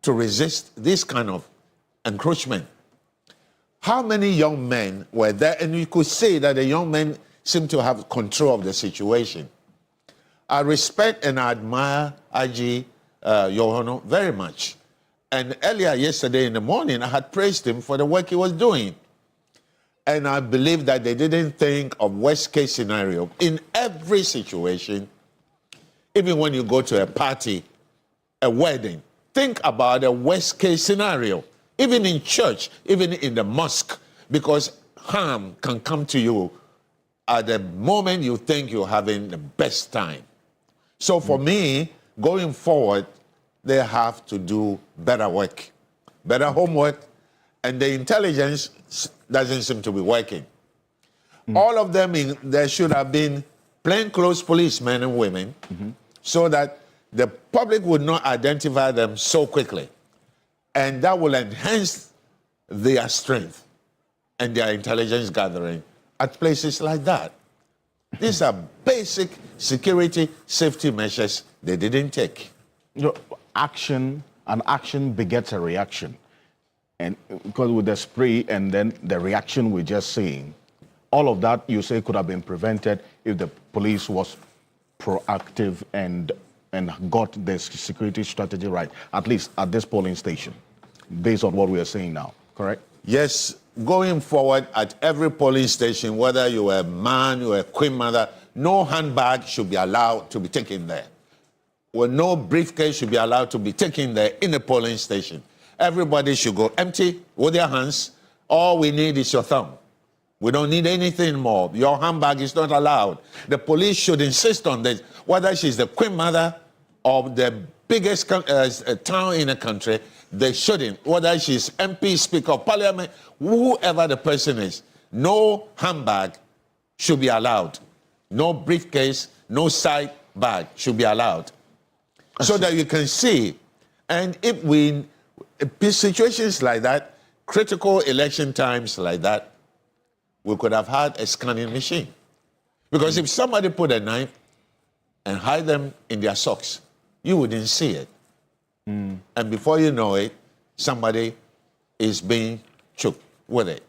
to resist this kind of encroachment. How many young men were there? And you could say that the young men seem to have control of the situation. I respect and I admire IG Yohano very much. And earlier yesterday in the morning, I had praised him for the work he was doing. And I believe that they didn't think of worst case scenario. In every situation, even when you go to a party, a wedding, think about a worst case scenario. even in church, even in the mosque, because harm can come to you at the moment you think you're having the best time. So for me, going forward, they have to do better work, better homework, and the intelligence doesn't seem to be working. All of them, there should have been plainclothes policemen and women so that the public would not identify them so quickly. And that will enhance their strength and their intelligence gathering at places like that. These are basic security safety measures they didn't take. An action begets a reaction. And because with the spree and then the reaction we're just seeing, all of that you say could have been prevented if the police was proactive and got the security strategy right, at least at this polling station, based on what we are saying now, correct? Yes, going forward at every polling station, whether you're a man, you're a queen mother, no handbag should be allowed to be taken there. Well, no briefcase should be allowed to be taken there in a polling station. Everybody should go empty with their hands. All we need is your thumb. We don't need anything more. Your handbag is not allowed. The police should insist on this, whether she's the queen mother or the biggest town in the country, they shouldn't. Whether she's MP, Speaker of Parliament, whoever the person is, no handbag should be allowed. No briefcase, no side bag should be allowed. So that you can see. And if situations like that, critical election times like that, we could have had a scanning machine. Because if somebody put a knife and hide them in their socks, you wouldn't see it. And before you know it, somebody is being choked with it.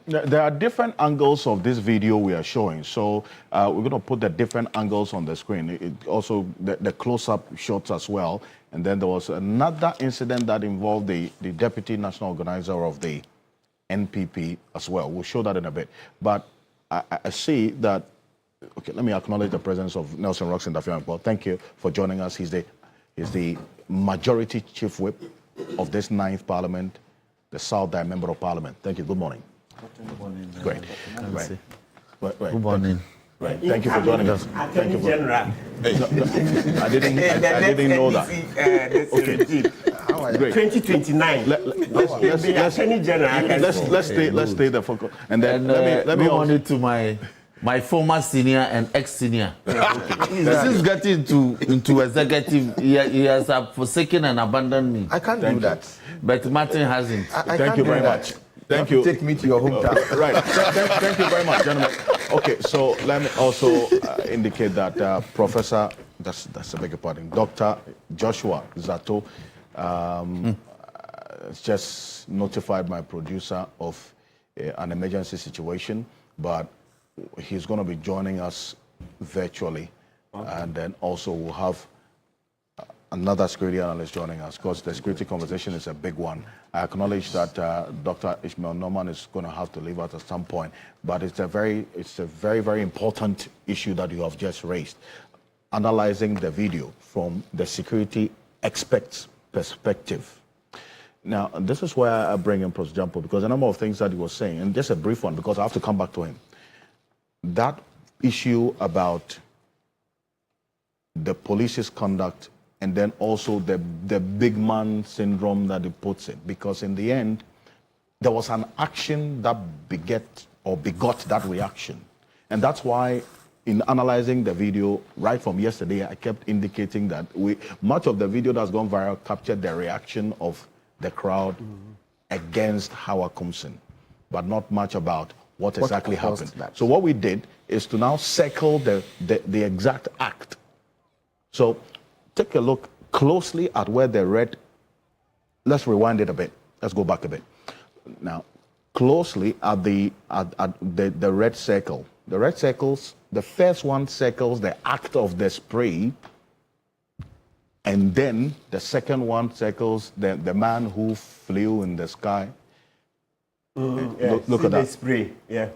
There are different angles of this video we are showing. So we're going to put the different angles on the screen. Also, the close-up shots as well. And then there was another incident that involved the deputy national organizer of the NPP as well. We'll show that in a bit. But I see that, okay, let me acknowledge the presence of Nelson Roxon Dafian. Thank you for joining us. He's the majority chief whip of this 9th Parliament, the South Day Member of Parliament. Thank you. Good morning. Good morning. Great. Right. Good morning. Right. Thank you for joining us. Thank you. General. I didn't know that. Okay. Great. 2029. Let's stay the focus. And then let me good morning to my former senior and ex-senior. Since getting into executive, he has forsaken and abandoned me. I can't do that. But Martin hasn't. Thank you very much. Thank you. Take me to your hometown. Right. Thank you very much, gentlemen. Okay, so let me also indicate that Professor, that's a bigger pardon, Dr. Joshua Zato just notified my producer of an emergency situation, but he's going to be joining us virtually. Okay. And then also we'll have another security analyst joining us, because the security conversation is a big one. I acknowledge that Dr. Ishmael Norman is going to have to leave us at some point, but it's a very, very important issue that you have just raised. Analyzing the video from the security expert's perspective. Now, this is where I bring in Professor Jampo, because a number of things that he was saying, and just a brief one, because I have to come back to him. That issue about the police's conduct, and then also the big man syndrome that he puts it, because in the end, there was an action that begot that reaction. And that's why in analyzing the video right from yesterday, I kept indicating that much of the video that's gone viral captured the reaction of the crowd against Howard Kumsin, but not much about what exactly happened. So what we did is to now circle the exact act. So take a look closely at where the red, let's rewind it a bit. Let's go back a bit. Now, closely at the red circle. The red circles, the first one circles the act of the spray, and then the second one circles the man who flew in the sky. Look at that. Spray. Yeah.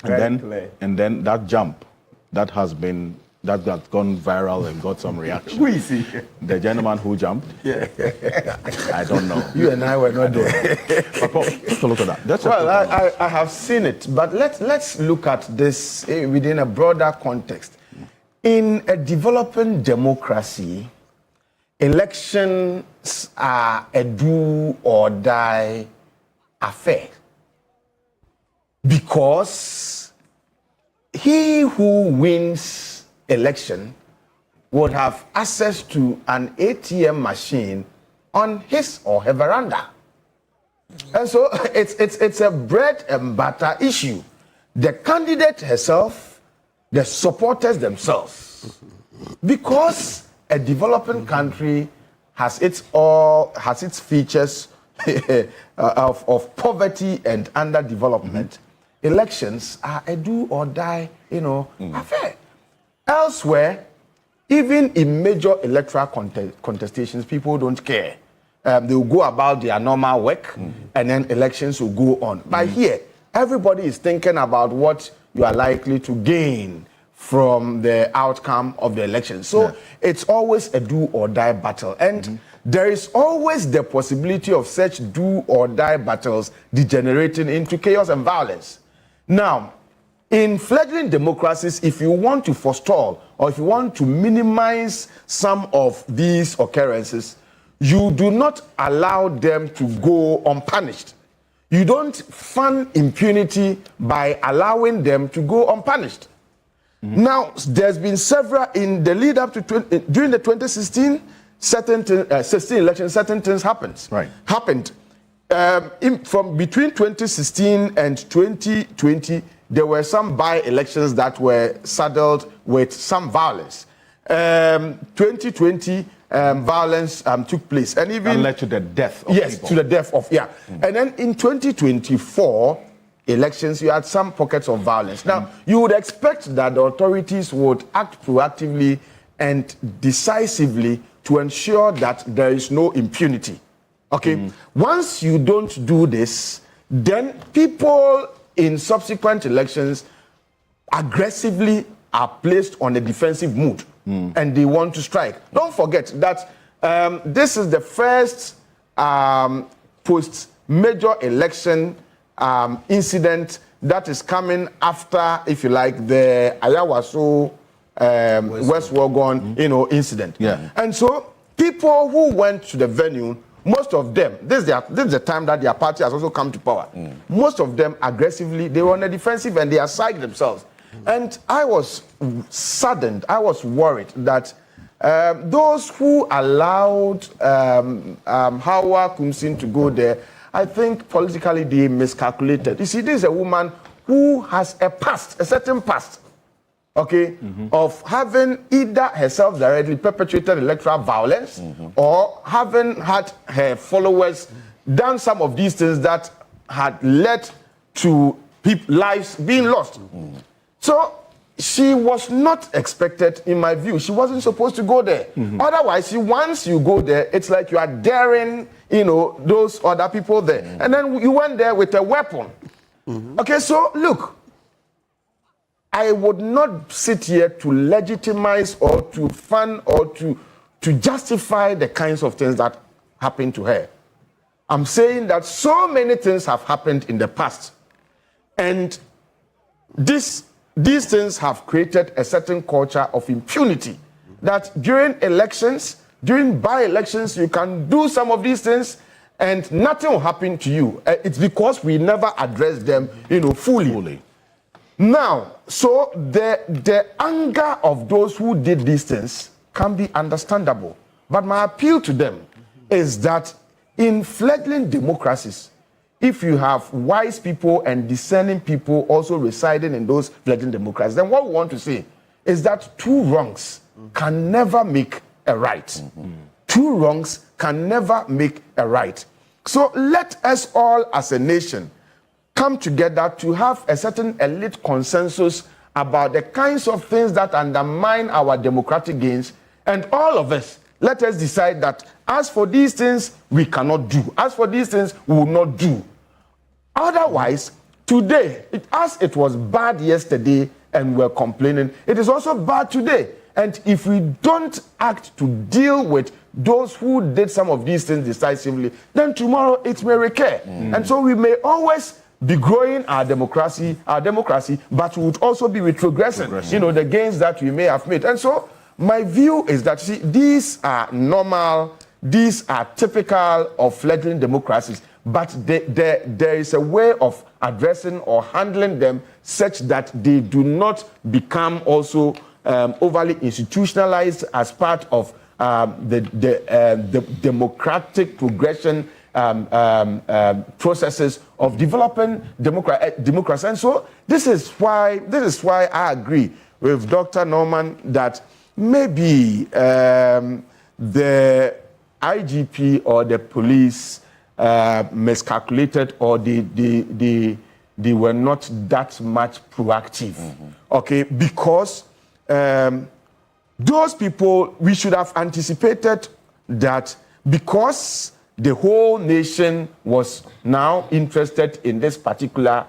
And then that jump that has been that got gone viral and got some reaction. Who is he? The gentleman who jumped? Yeah. I don't know. You and I were not there. But Paul, take a look at that. I have seen it, but let's look at this within a broader context. In a developing democracy, elections are a do or die affair. Because he who wins election would have access to an ATM machine on his or her veranda. And so it's a bread and butter issue. The candidate herself, the supporters themselves. Because a developing country has its features of poverty and underdevelopment. Elections are a do or die, affair. Elsewhere, even in major electoral contestations, people don't care. They will go about their normal work, and then elections will go on. But here, everybody is thinking about what you are likely to gain from the outcome of the election. So it's always a do or die battle. And there is always the possibility of such do or die battles degenerating into chaos and violence. Now, in fledgling democracies, if you want to forestall or if you want to minimize some of these occurrences, you do not allow them to go unpunished. You don't fund impunity by allowing them to go unpunished. Now, there's been several in the lead up to during the 2016 16 election, certain things happened. From between 2016 and 2020, there were some by-elections that were saddled with some violence. 2020, violence took place, and even led to the death of people. To the death of And then in 2024 elections, you had some pockets of violence. Now, you would expect that the authorities would act proactively and decisively to ensure that there is no impunity. Okay? Once you don't do this, then people in subsequent elections aggressively are placed on a defensive mood and they want to strike. Don't forget that this is the first post-major election incident that is coming after, if you like, the Ayawaso West Wagon, incident. And so people who went to the venue, most of them, this is the time that their party has also come to power. Most of them aggressively, they were on the defensive and they assigned themselves. And I was saddened, I was worried that those who allowed Hawa Kumsin to go there, I think politically they miscalculated. You see, this is a woman who has a past, a certain past, of having either herself directly perpetrated electoral violence or having had her followers done some of these things that had led to lives being lost. So she was not expected, in my view. She wasn't supposed to go there. Otherwise, once you go there, it's like you are daring, those other people there. And then you went there with a weapon. Okay, so look, I would not sit here to legitimize or to fund or to justify the kinds of things that happened to her. I'm saying that so many things have happened in the past. And these things have created a certain culture of impunity. That during elections, during by-elections, you can do some of these things and nothing will happen to you. It's because we never address them, fully. Now, so the anger of those who did these things can be understandable. But my appeal to them is that in fledgling democracies, if you have wise people and discerning people also residing in those fledgling democracies, then what we want to say is that two wrongs can never make a right. Two wrongs can never make a right. So let us all as a nation come together to have a certain elite consensus about the kinds of things that undermine our democratic gains, and all of us, let us decide that as for these things, we cannot do. As for these things, we will not do. Otherwise, today, as it was bad yesterday and we're complaining. It is also bad today. And if we don't act to deal with those who did some of these things decisively, then tomorrow it may recur. And so we may always be growing our democracy, but we would also be retrogressing, you know, the gains that we may have made. And so my view is that, see, these are normal, these are typical of fledgling democracies, but there is a way of addressing or handling them such that they do not become also overly institutionalized as part of the democratic progression processes of developing democracy. And so this is why I agree with Dr. Norman that maybe the IGP or the police miscalculated, or they were not that much proactive. Okay, because those people, we should have anticipated that because the whole nation was now interested in this particular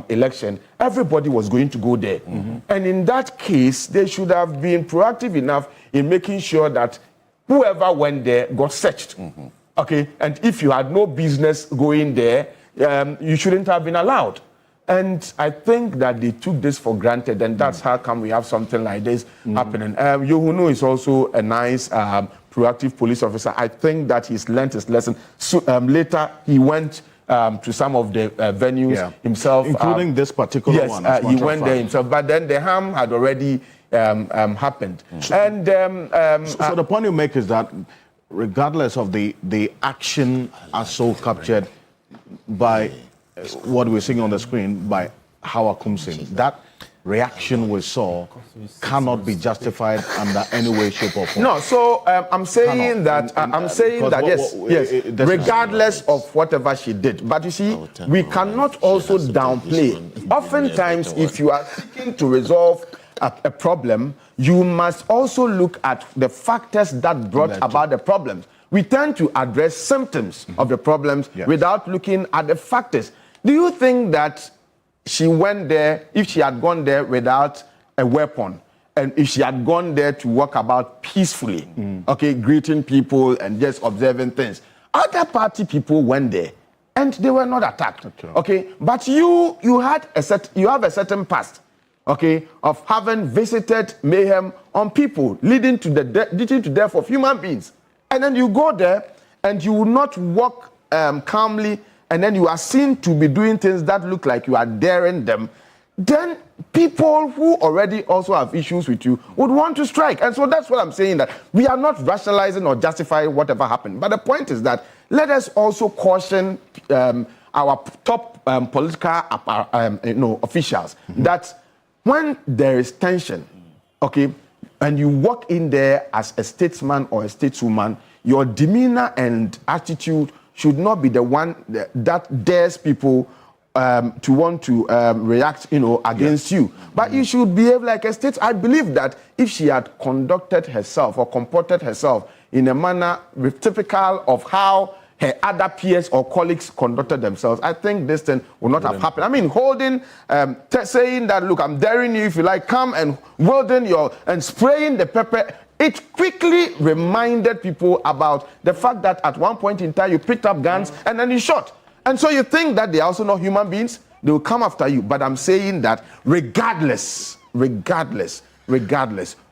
election, everybody was going to go there. And in that case, they should have been proactive enough in making sure that whoever went there got searched. Okay, and if you had no business going there, you shouldn't have been allowed. And I think that they took this for granted, and that's how come we have something like this happening. Yohunu is also a nice, proactive police officer. I think that he's learned his lesson. So, later, he went to some of the venues himself. Including this particular one. Yes, he went there himself. But then the harm had already happened. And so the point you make is that regardless of the action as so captured by what we're seeing on the screen by Howard Kumsin, that reaction we saw cannot be justified under any way, shape, or form. No, so I'm saying that yes, regardless of whatever she did. But you see, we cannot also downplay. Oftentimes, if you are seeking to resolve a problem, you must also look at the factors that brought about the problems. We tend to address symptoms of the problems without looking at the factors. Do you think that she went there, if she had gone there without a weapon, and if she had gone there to walk about peacefully, okay, greeting people and just observing things, other party people went there and they were not attacked, okay? But you have a certain past, okay, of having visited mayhem on people, leading to the death of human beings. And then you go there and you will not walk calmly, and then you are seen to be doing things that look like you are daring them, then people who already also have issues with you would want to strike. And so that's what I'm saying, that we are not rationalizing or justifying whatever happened. But the point is that let us also caution our top political officials that when there is tension, okay, and you walk in there as a statesman or a stateswoman, your demeanor and attitude should not be the one that dares people to want to react, against you. But you should behave like a state. I believe that if she had conducted herself or comported herself in a manner typical of how her other peers or colleagues conducted themselves, I think this thing would not have happened. I mean, holding, saying that, look, I'm daring you, if you like, come and wielding and spraying the pepper. It quickly reminded people about the fact that at one point in time you picked up guns and then you shot. And so you think that they are also not human beings, they will come after you. But I'm saying that regardless,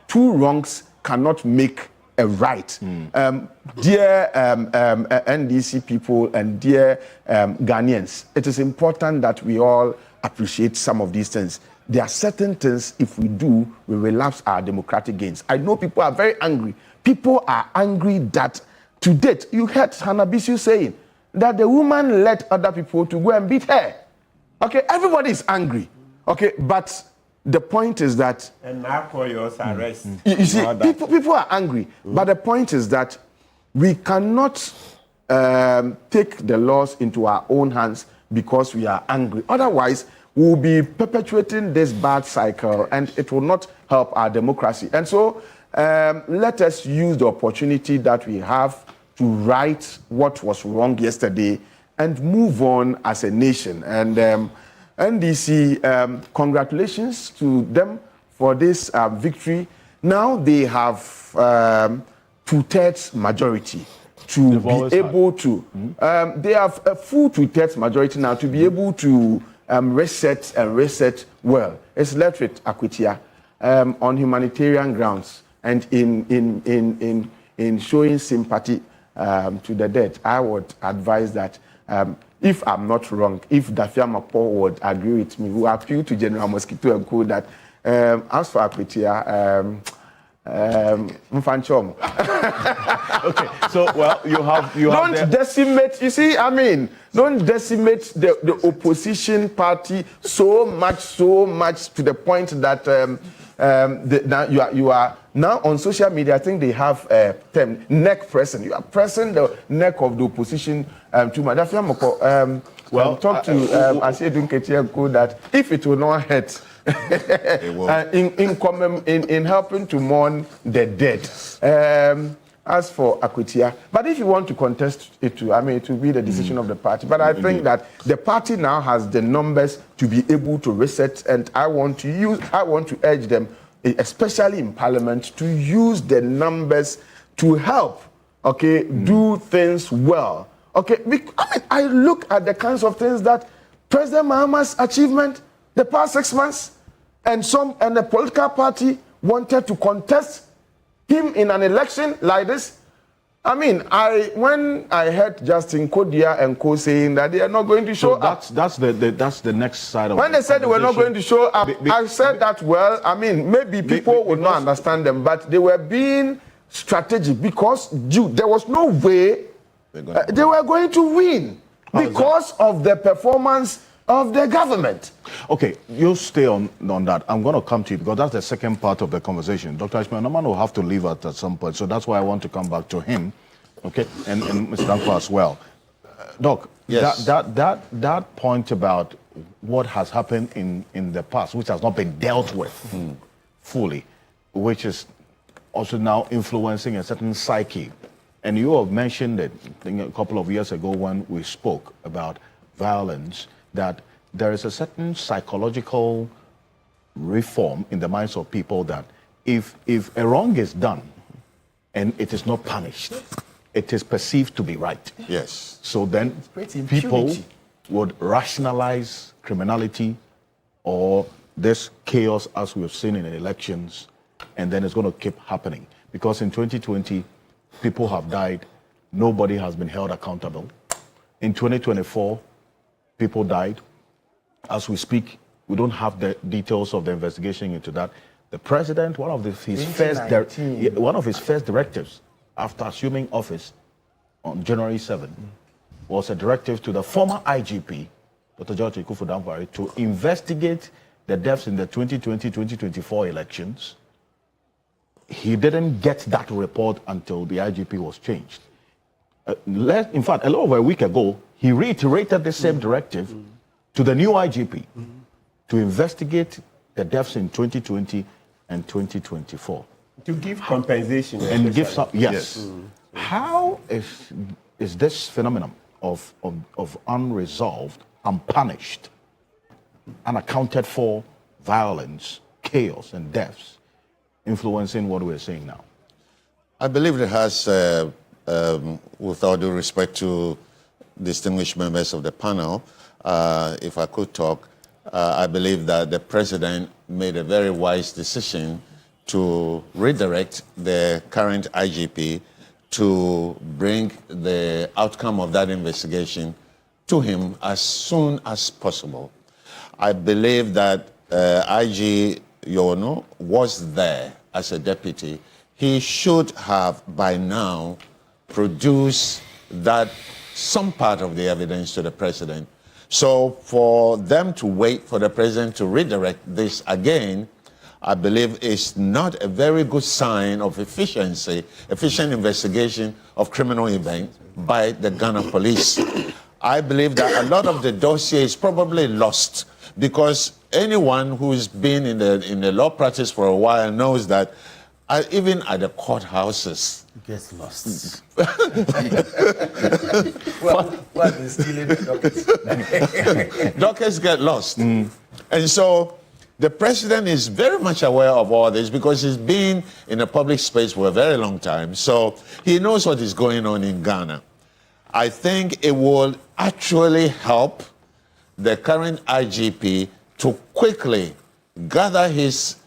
two wrongs cannot make a right. Dear NDC people and dear Ghanaians, it is important that we all appreciate some of these things. There are certain things, if we do, we relapse our democratic gains. I know people are very angry. People are angry that, to date, you heard Hannah Bisu saying that the woman led other people to go and beat her. Okay, everybody is angry. Okay, but the point is that... And now for your arrest. You see, people are angry. But the point is that we cannot take the laws into our own hands because we are angry. Otherwise, we'll be perpetuating this bad cycle and it will not help our democracy. And so let us use the opportunity that we have to right what was wrong yesterday and move on as a nation. And NDC, congratulations to them for this victory. Now they have 2/3 majority to be able to. They have a full 2/3 majority now to be able to reset well. It's left with Akwitia on humanitarian grounds and in showing sympathy to the dead. I would advise that. If I'm not wrong, if Dafia Mapo would agree with me, we appeal to General Mosquito and Co. that as for Akwitia, Mfanchom. Okay, so well, don't decimate. You see, I mean, don't decimate the opposition party so much to the point that now you are now on social media. I think they have a term, neck pressing. You are pressing the neck of the opposition too much. Well, talk to Asiedu Nketia and Co. that if it will not hurt. in helping to mourn the dead. As for Akwitia, but if you want to contest it too, I mean, it will be the decision of the party. But I think that the party now has the numbers to be able to reset, and I want to urge them, especially in Parliament, to use the numbers to help, do things well. Okay, I mean, I look at the kinds of things that President Mahama's achievement the past 6 months, and the political party wanted to contest him in an election like this. I mean, when I heard Justin Kodia and Co saying that they are not going to show up. That's the next side of. When they said they were not going to show up, I said that, well, I mean, maybe people would not understand them, but they were being strategic because there was no way they were going to win because of the performance of the government. Okay, you stay on that. I'm going to come to you because that's the second part of the conversation. Dr. Ishmael Naman will have to leave at some point, so that's why I want to come back to him, okay, and Mr. Danko as well. Doc, yes. that point about what has happened in the past, which has not been dealt with fully, which is also now influencing a certain psyche. And you have mentioned it a couple of years ago when we spoke about violence, that there is a certain psychological reform in the minds of people that if a wrong is done and it is not punished, it is perceived to be right. Yes. So then people would rationalize criminality or this chaos as we have seen in elections, and then it's going to keep happening. Because in 2020, people have died, nobody has been held accountable. In 2024, people died. As we speak, we don't have the details of the investigation into that. The president, one of his first directives after assuming office on January 7 was a directive to the former IGP, Dr. George Ekufu-Dampare, to investigate the deaths in the 2020-2024 elections. He didn't get that report until the IGP was changed. In fact, a little over a week ago, he reiterated the same directive to the new IGP to investigate the deaths in 2020 and 2024. To give compensation. And give some, yes. How is this phenomenon of unresolved, unpunished, unaccounted for violence, chaos, and deaths influencing what we're seeing now? I believe it has, with all due respect to distinguished members of the panel, if I could talk, I believe that the president made a very wise decision to redirect the current IGP to bring the outcome of that investigation to him as soon as possible. I believe that IG Yono was there as a deputy. He should have by now produced some part of the evidence to the president. So for them to wait for the president to redirect this again, I believe is not a very good sign of efficient investigation of criminal events by the Ghana police. I believe that a lot of the dossier is probably lost because anyone who's been in the law practice for a while knows that even at the courthouses. It gets lost. What is stealing the dockets? Dockets get lost. And so the president is very much aware of all this because he's been in the public space for a very long time. So he knows what is going on in Ghana. I think it will actually help the current IGP to quickly gather his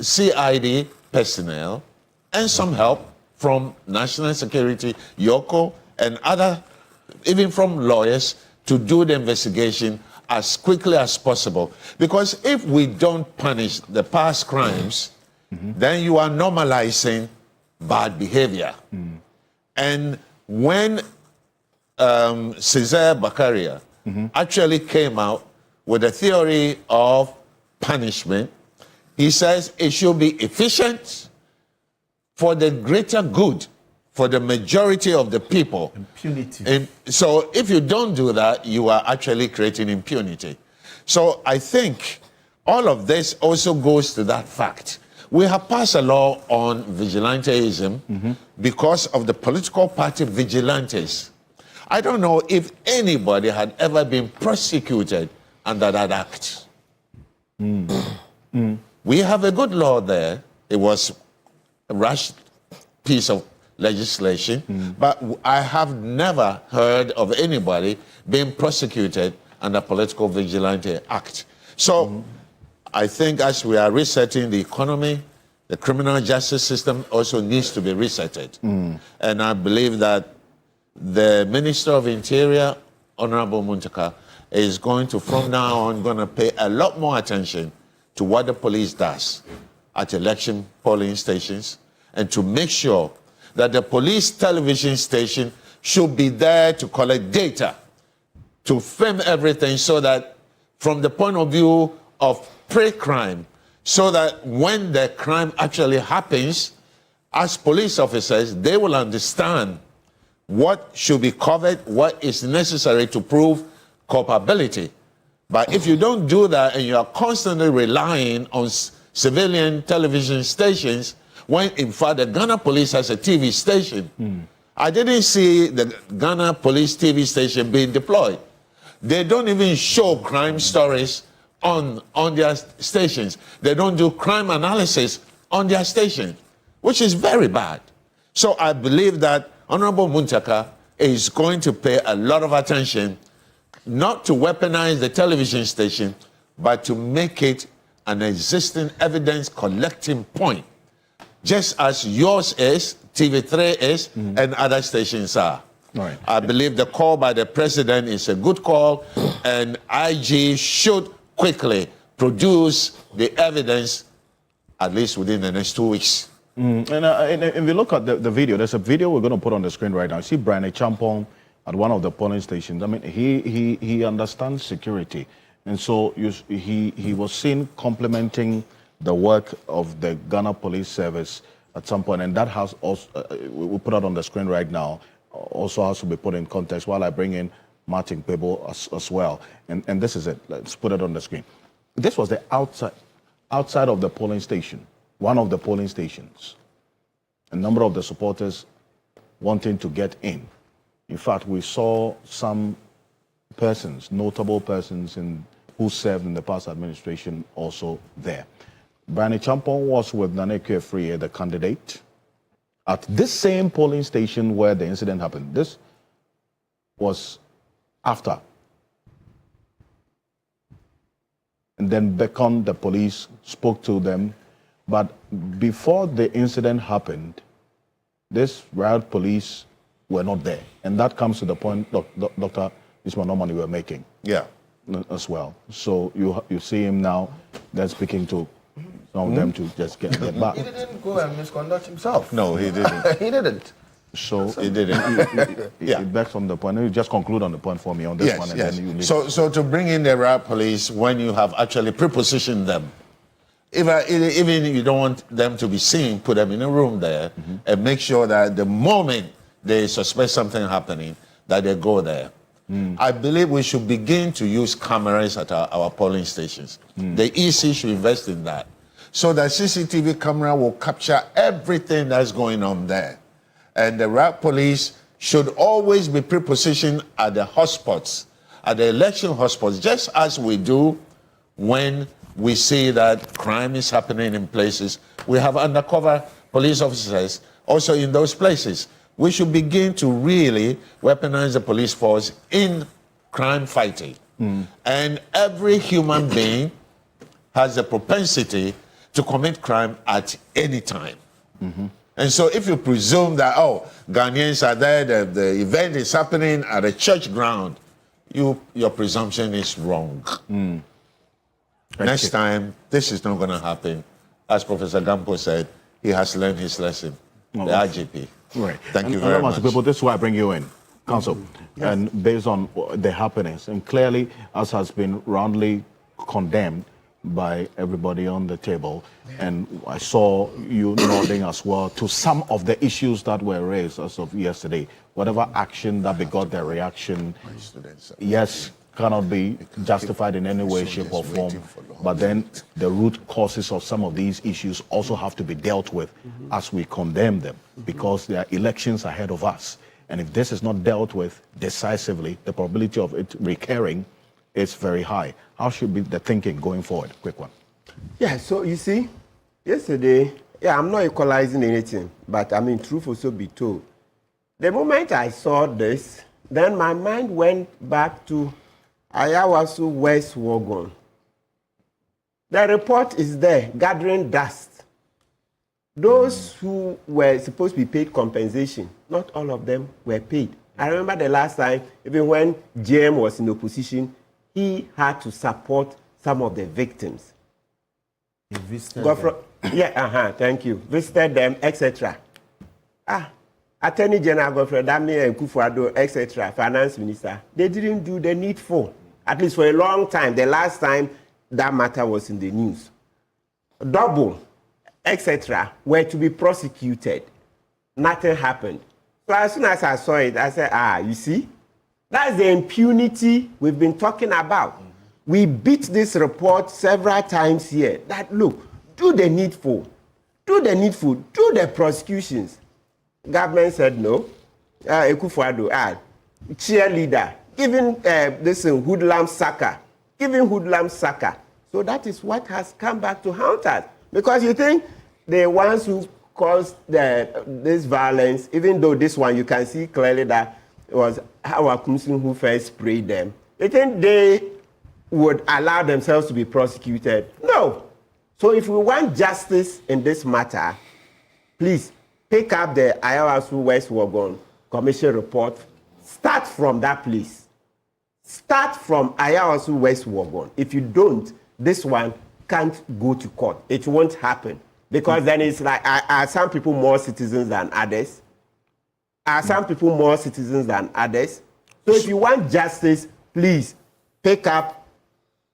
CID personnel and some help from National Security, Yoko, and other, even from lawyers, to do the investigation as quickly as possible. Because if we don't punish the past crimes, then you are normalizing bad behavior. And when Cesar Bakaria actually came out with a theory of punishment, he says it should be efficient for the greater good, for the majority of the people. Impunity. And so if you don't do that, you are actually creating impunity. So I think all of this also goes to that fact. We have passed a law on vigilantism because of the political party vigilantes. I don't know if anybody had ever been prosecuted under that act. We have a good law there. It was a rushed piece of legislation, but I have never heard of anybody being prosecuted under Political Vigilante Act. So I think as we are resetting the economy, the criminal justice system also needs to be resetted. And I believe that the Minister of Interior, Honorable Muntaka, is going to, from now on, going to pay a lot more attention to what the police does at election polling stations, and to make sure that the police television station should be there to collect data, to film everything so that from the point of view of pre-crime, so that when the crime actually happens, as police officers, they will understand what should be covered, what is necessary to prove culpability. But if you don't do that and you are constantly relying on civilian television stations, when in fact the Ghana police has a TV station, I didn't see the Ghana police TV station being deployed. They don't even show crime stories on their stations. They don't do crime analysis on their station, which is very bad. So I believe that Honorable Muntaka is going to pay a lot of attention not to weaponize the television station, but to make it an existing evidence collecting point, just as yours is, TV3 is, and other stations are. Right. I believe the call by the president is a good call, and IG should quickly produce the evidence, at least within the next 2 weeks. And if you look at the video, there's a video we're going to put on the screen right now. You see Brian Champong at one of the polling stations. I mean, he understands security. And so he was seen complimenting the work of the Ghana Police Service at some point, and that has also, we'll put it on the screen right now, also has to be put in context while I bring in Martin Pebo as well. And this is it. Let's put it on the screen. This was the outside of the polling station, one of the polling stations. A number of the supporters wanting to get in. In fact, we saw some persons, notable persons who served in the past administration also there. Brian Champong was with Nana Akua-Addo, the candidate, at this same polling station where the incident happened. This was after. And then beckoned the police, spoke to them. But before the incident happened, this riot police were not there. And that comes to the point Dr. Ismail Norman you were making. Yeah. As well. So you see him now, they're speaking to some of them to just get back. He didn't go and misconduct himself. No, he didn't. He didn't. So He didn't. yeah. It backs on the point. You just conclude on the point for me on this one, and then you leave. So to bring in the riot police when you have actually prepositioned them, even if you don't want them to be seen, put them in a room there and make sure that the moment they suspect something happening, that they go there. I believe we should begin to use cameras at our polling stations. The EC should invest in that, so that CCTV camera will capture everything that's going on there. And the RAP police should always be pre-positioned at the hotspots, at the election hotspots, just as we do when we see that crime is happening in places. We have undercover police officers also in those places. We should begin to really weaponize the police force in crime fighting. And every human being has a propensity to commit crime at any time. And so if you presume that, oh, Ghanaians are there, the event is happening at a church ground, your presumption is wrong. Next time, this is not going to happen. As Professor Gampo said, he has learned his lesson. The IGP. Right. Thank you very much. People, this is why I bring you in, Counsel. And based on the happenings, and clearly, as has been roundly condemned by everybody on the table, and I saw you nodding as well to some of the issues that were raised as of yesterday. Whatever action that begot their reaction, yes, cannot be justified in any way, shape, or form. But then the root causes of some of these issues also have to be dealt with as we condemn them, because there are elections ahead of us. And if this is not dealt with decisively, the probability of it recurring is very high. How should be the thinking going forward? Quick one. Yeah, so you see, yesterday, I'm not equalizing anything, but I mean, truth also be told. The moment I saw this, then my mind went back to Ayawaso West Wagon. The report is there, gathering dust. Those who were supposed to be paid compensation, not all of them were paid. I remember the last time, even when JM was in opposition, he had to support some of the victims. He visited them. Thank you. Visited them, etc. Attorney General Godfrey Damier and Kufuado, etc., Finance Minister, they didn't do the needful. At least for a long time, the last time that matter was in the news. Double, etc., were to be prosecuted. Nothing happened. So as soon as I saw it, I said, you see? That's the impunity we've been talking about. We beat this report several times here. That, look, do the needful. Do the needful. Do the prosecutions. Government said no. Ekufuado, cheerleader, giving this hoodlum sucker, giving hoodlum sucker. So that is what has come back to haunt us. Because you think the ones who caused this violence, even though this one you can see clearly that it was Howard Kumsin who first sprayed them, you think they would allow themselves to be prosecuted? No. So if we want justice in this matter, please pick up the Ayawaso West Wagon Commission report. Start from that place. Start from Ayawaso West Wagon. If you don't, this one can't go to court. It won't happen. Because then it's like, are some people more citizens than others? Are some people more citizens than others? So if you want justice, please pick up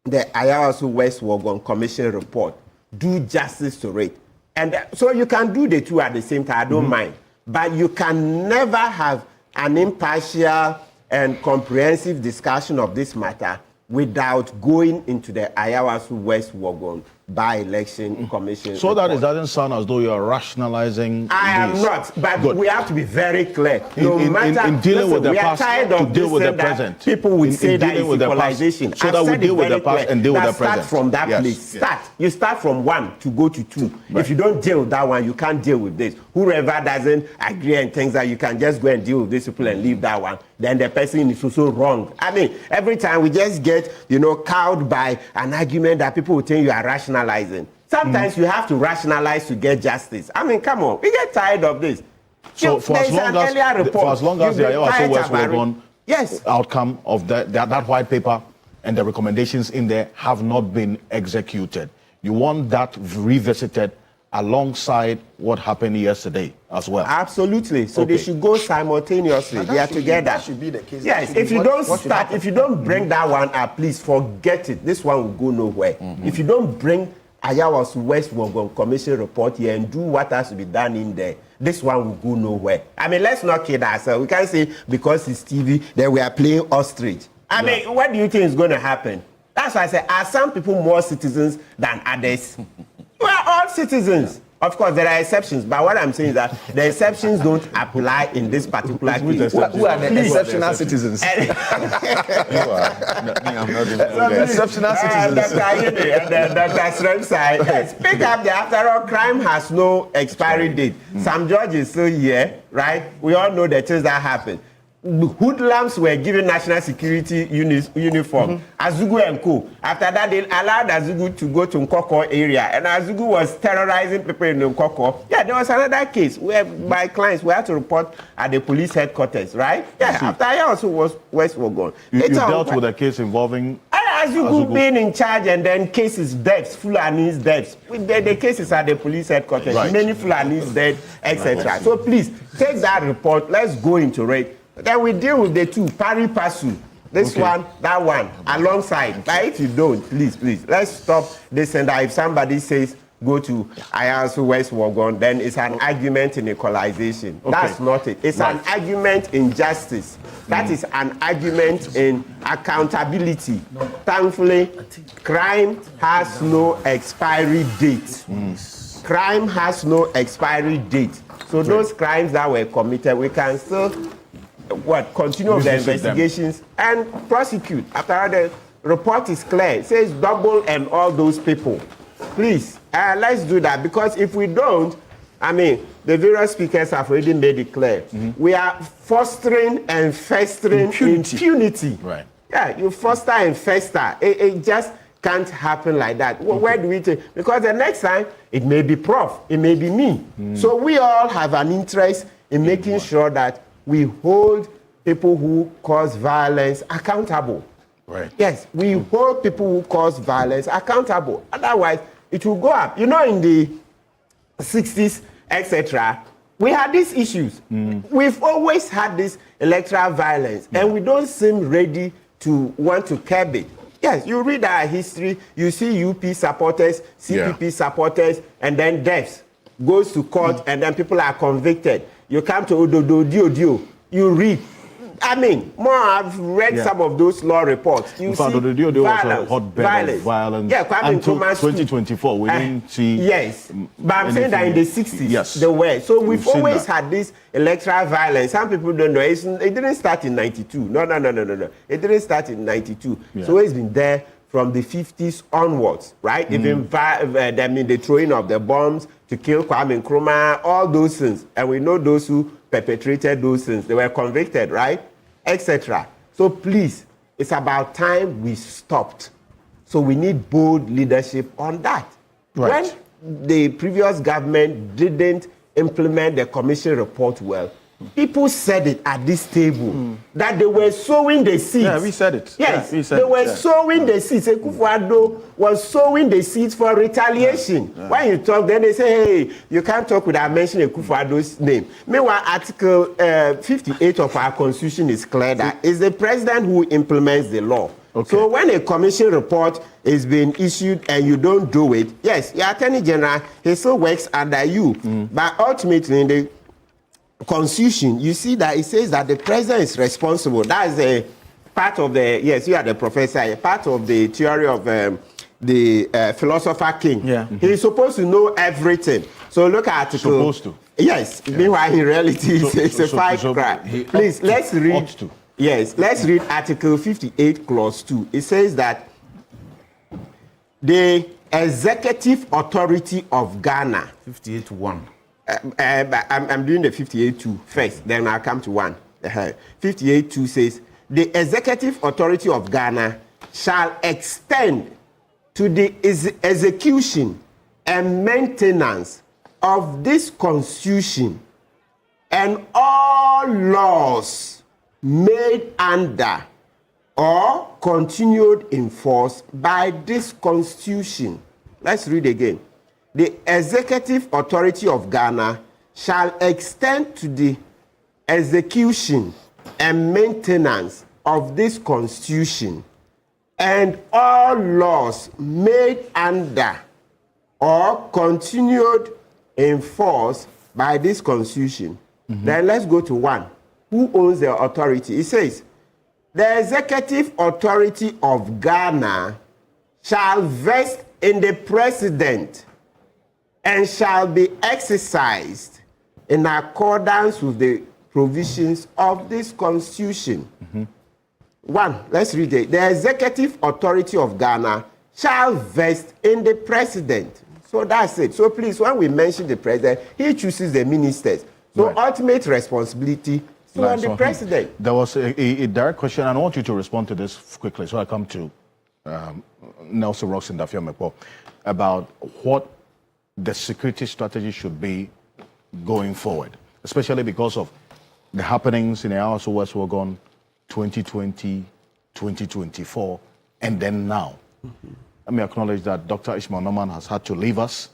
the Ayawaso West Wagon Commission report. Do justice to it. And so you can do the two at the same time, I don't mind. But you can never have an impartial and comprehensive discussion of this matter without going into the Ayawaso West Wagon by-election commission. So report. that it doesn't sound as though you are rationalizing I this. am not, but Good. we have to be very clear. No in matter, dealing with the we are past tired to of deal with the that present. People would say in that dealing it's with the past, equalization. so I've that we said deal it with the very past clear. and deal with Now the present. Start from that Yes. place. Start. You start from 1 to go to 2. Right. If you don't deal with that one, you can't deal with this. Whoever doesn't agree and thinks that you can just go and deal with this people and leave that one, then the person is also wrong. I mean, every time we just get, cowed by an argument that people will think you are rationalizing. Sometimes you have to rationalize to get justice. I mean, come on, we get tired of this. So for as long as the Ayawaso West Wagon outcome of that white paper and the recommendations in there have not been executed, you want that revisited alongside what happened yesterday as well? Absolutely. So they should go simultaneously. They are together. That should be the case. Yes, if you if you don't bring that one up, please forget it. This one will go nowhere. If you don't bring Ayawaso West Wagon Commission report here and do what has to be done in there, this one will go nowhere. I mean, let's not kid ourselves. We can't say because it's TV that we are playing ostrich. I mean, what do you think is going to happen? That's why I say, are some people more citizens than others? We are all citizens. Of course, there are exceptions, but what I'm saying is that the exceptions don't apply in this particular case. Who are the exceptional citizens? I'm not even Exceptional citizens. Dr. Ayede and Dr. Sremsai, yes, pick up the after all, crime has no expiry date. Some judges still here, right? We all know the things that happen. Hoodlums were given national security uniform. Azugu and co. After that, they allowed Azugu to go to Nkoko area, and Azugu was terrorizing people in Nkoko. Yeah, there was another case where my clients were to report at the police headquarters, right? Yeah, after I also was West Wogon. You dealt with a case involving Azugu being in charge, and then cases, deaths, Fulani's deaths. The cases at the police headquarters, many Fulani's dead, etc. So please, take that report, let's go into it. Then we deal with the two, pari passu. This one, that one, alongside. But if you don't, please, let's stop this and that. If somebody says, go to Ayasu West Wogon, then it's an argument in equalization. That's not it. It's an argument in justice. That is an argument in accountability. Thankfully, crime has no expiry date. Crime has no expiry date. So those crimes that were committed, we can still continue the investigations and prosecute. After all, the report is clear. It says double and all those people. Please, let's do that, because if we don't, I mean, the various speakers have already made it clear. We are fostering and festering impunity. Right. Yeah, you foster and fester. It just can't happen like that. Where do we take? Because the next time, it may be Prof, it may be me. So we all have an interest in making sure that we hold people who cause violence accountable. Right. Yes, we hold people who cause violence accountable. Otherwise, it will go up. You know, in the 60s, etc., we had these issues. We've always had this electoral violence, and we don't seem ready to want to curb it. Yes, you read our history, you see UP supporters, CPP supporters, and then deaths. Goes to court, and then people are convicted. You come to Ododo, you read. I mean, I've read some of those law reports. You see violence, violence. Yeah, until 2024, we didn't see. Yes, but I'm saying that in the 60s, there were. So we've always had this electoral violence. Some people don't know. It didn't start in 92. No. It didn't start in 92. So it's been there from the 50s onwards, right? Even the throwing of the bombs to kill Kwame Nkrumah, all those things. And we know those who perpetrated those things. They were convicted, right? Etc. So please, it's about time we stopped. So we need bold leadership on that. Right. When the previous government didn't implement the commission report well, people said it at this table that they were sowing the seeds. Yeah, we said it. Yes, we said they were sowing the seeds. Akufo-Addo was sowing the seeds for retaliation. When you talk, then they say, hey, you can't talk without mentioning Akufo-Addo's name. Meanwhile, Article 58 of our Constitution is clear that it's the president who implements the law. Okay. So when a commission report is being issued and you don't do it, yes, your Attorney General, he still works under you. But ultimately, in the Constitution, you see that it says that the president is responsible. That is a part of the, yes, you are the professor, a part of the theory of the philosopher king. Yeah. He's supposed to know everything. So look at Article. Supposed to. Yes. Yeah. Meanwhile, in reality, it's a fight crime. Please, let's read. Yes, let's read Article 58, Clause 2. It says that the executive authority of Ghana. 58-1. I'm doing the 58-2 first, then I'll come to 1. 58-2 says, the executive authority of Ghana shall extend to the execution and maintenance of this Constitution and all laws made under or continued in force by this Constitution. Let's read again. The executive authority of Ghana shall extend to the execution and maintenance of this Constitution and all laws made under or continued in force by this Constitution. Then let's go to 1. Who owns the authority? It says, the executive authority of Ghana shall vest in the president and shall be exercised in accordance with the provisions of this Constitution. 1, let's read it. The executive authority of Ghana shall vest in the president. So that's it. So please, when we mention the president, he chooses the ministers. So ultimate responsibility is on the president. There was a direct question, and I want you to respond to this quickly. So I come to Nelson Rox and Dafia Mepo about what the security strategy should be going forward, especially because of the happenings in the House of West Wagon 2020, 2024, and then now. Let me acknowledge that Dr. Ishmael Norman has had to leave us.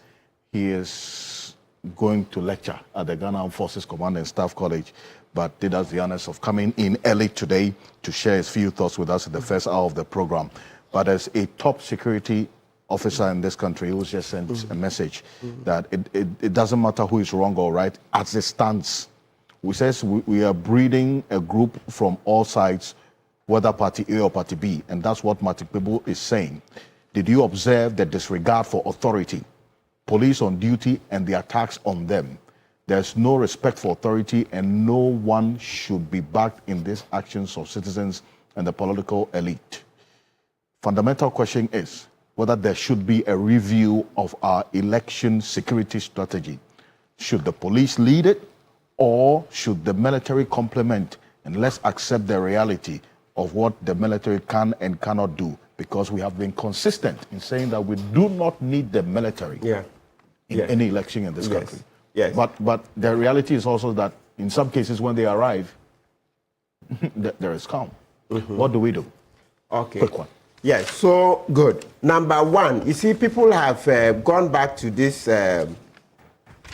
He is going to lecture at the Ghana Armed Forces Command and Staff College, but did us the honors of coming in early today to share his few thoughts with us in the first hour of the program. But as a top security officer in this country who's just sent a message that it doesn't matter who is wrong or right, as it stands, we are breeding a group from all sides, whether party A or party B, and that's what Martin People is saying. Did you observe the disregard for authority, police on duty, and the attacks on them? There's no respect for authority, and no one should be backed in these actions of citizens and the political elite. Fundamental question is whether there should be a review of our election security strategy. Should the police lead it, or should the military complement? And let's accept the reality of what the military can and cannot do, because we have been consistent in saying that we do not need the military in any election in this country. But the reality is also that in some cases when they arrive, there is calm. What do we do? Okay. Quick one. Yes, so good. Number one, you see, people have gone back to this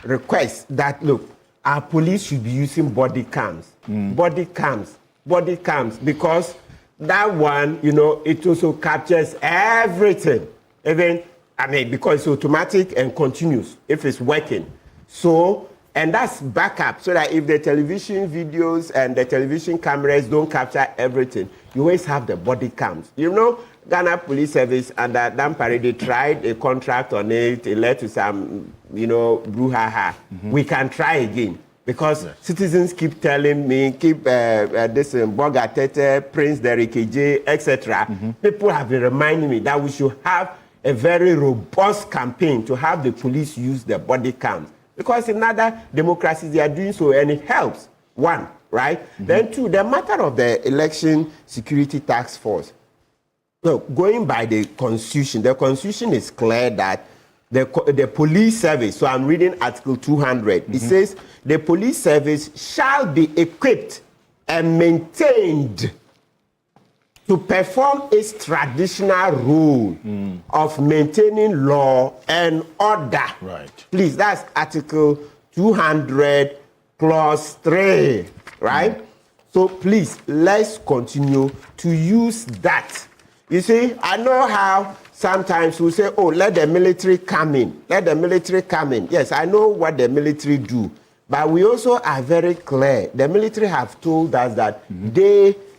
request that, look, our police should be using body cams. Body cams, because that one, you know, it also captures everything. Even, I mean, because it's automatic and continuous if it's working. So, and that's backup, so that if the television videos and the television cameras don't capture everything, you always have the body cams. You know, Ghana Police Service under Dampare, they tried a contract on it. It led to some, you know, brouhaha. We can try again. Because citizens keep telling me, this Bogatete, Prince Derek J, etc. People have been reminding me that we should have a very robust campaign to have the police use the body cams. Because in other democracies, they are doing so, and it helps. 1, right? Then 2, the matter of the election security task force. So going by the Constitution is clear that the police service, so I'm reading Article 200, it says, the police service shall be equipped and maintained to perform its traditional role of maintaining law and order. Right. Please, that's Article 200, Clause 3, right? So please, let's continue to use that. You see, I know how sometimes we say, oh, let the military come in. Let the military come in. Yes, I know what the military do. But we also are very clear. The military have told us that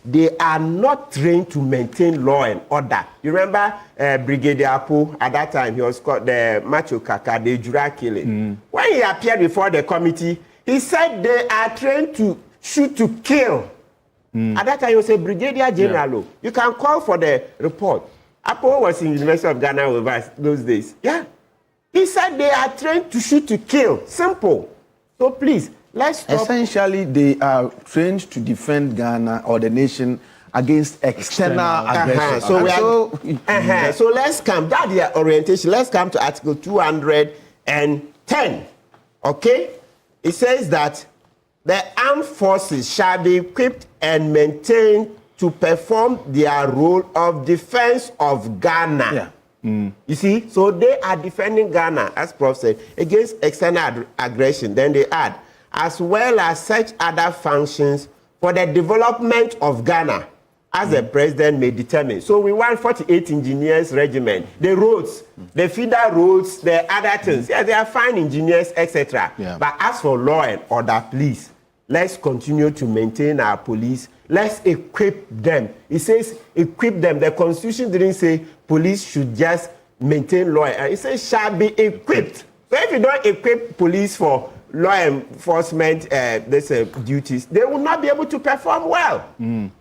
they are not trained to maintain law and order. You remember Brigadier Apo, at that time, he was called the Macho Kaka, the Jura killing. When he appeared before the committee, he said they are trained to shoot to kill. At that time, he was a Brigadier General. You can call for the report. Apo was in the University of Ghana with us those days. Yeah. He said they are trained to shoot to kill. Simple. So please, let's stop. Essentially, they are trained to defend Ghana or the nation against external aggression. So let's come. That's their orientation. Let's come to Article 210. Okay? It says that the armed forces shall be equipped and maintained to perform their role of defense of Ghana. You see, so they are defending Ghana, as Prof said, against external aggression. Then they add, as well as such other functions for the development of Ghana, as the president may determine. So we want 48 engineers regiment, the roads, the feeder roads, the other things. Yeah, they are fine engineers, etc. But as for law and order, please, let's continue to maintain our police. Let's equip them. It says equip them. The Constitution didn't say police should just maintain law. It says shall be equipped. So if you don't equip police for law enforcement duties, they will not be able to perform well.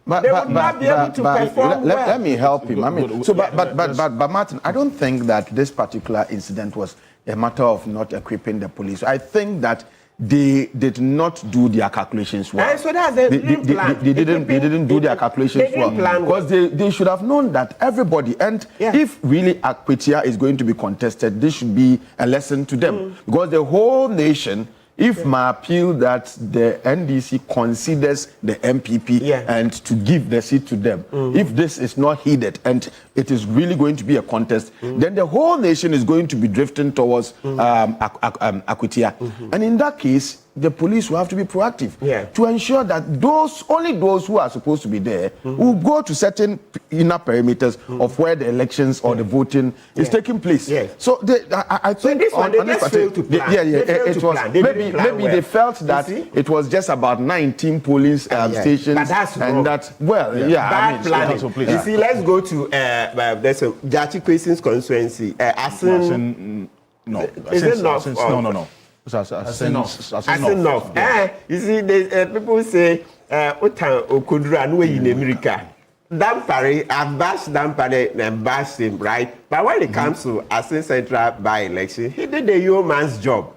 But, They would not be able to perform well. Let me help him. I mean, so, but Martin, I don't think that this particular incident was a matter of not equipping the police. I think that they did not do their calculations well. So that's the plan. They didn't do their calculations well. Because they should have known that everybody, and if really Akwetia is going to be contested, this should be a lesson to them. Because the whole nation, if my appeal that the NDC considers the MPP and to give the seat to them, if this is not heeded and it is really going to be a contest, then the whole nation is going to be drifting towards Akwetia. And in that case, the police will have to be proactive to ensure that only those who are supposed to be there will go to certain inner perimeters of where the elections or the voting is taking place. So I think this one, they just failed to plan. Maybe they felt that it was just about 19 polling stations. But that's wrong. And that, bad planning. You see, let's go to there's a Jachi Questions constituency. No. Is it not? No. Enough. You see, people say, Okudra, no way in America. Dampare, I've bashed Dampare and bashed him, right? But when it comes to Asin Central by-election, he did the yeoman's job.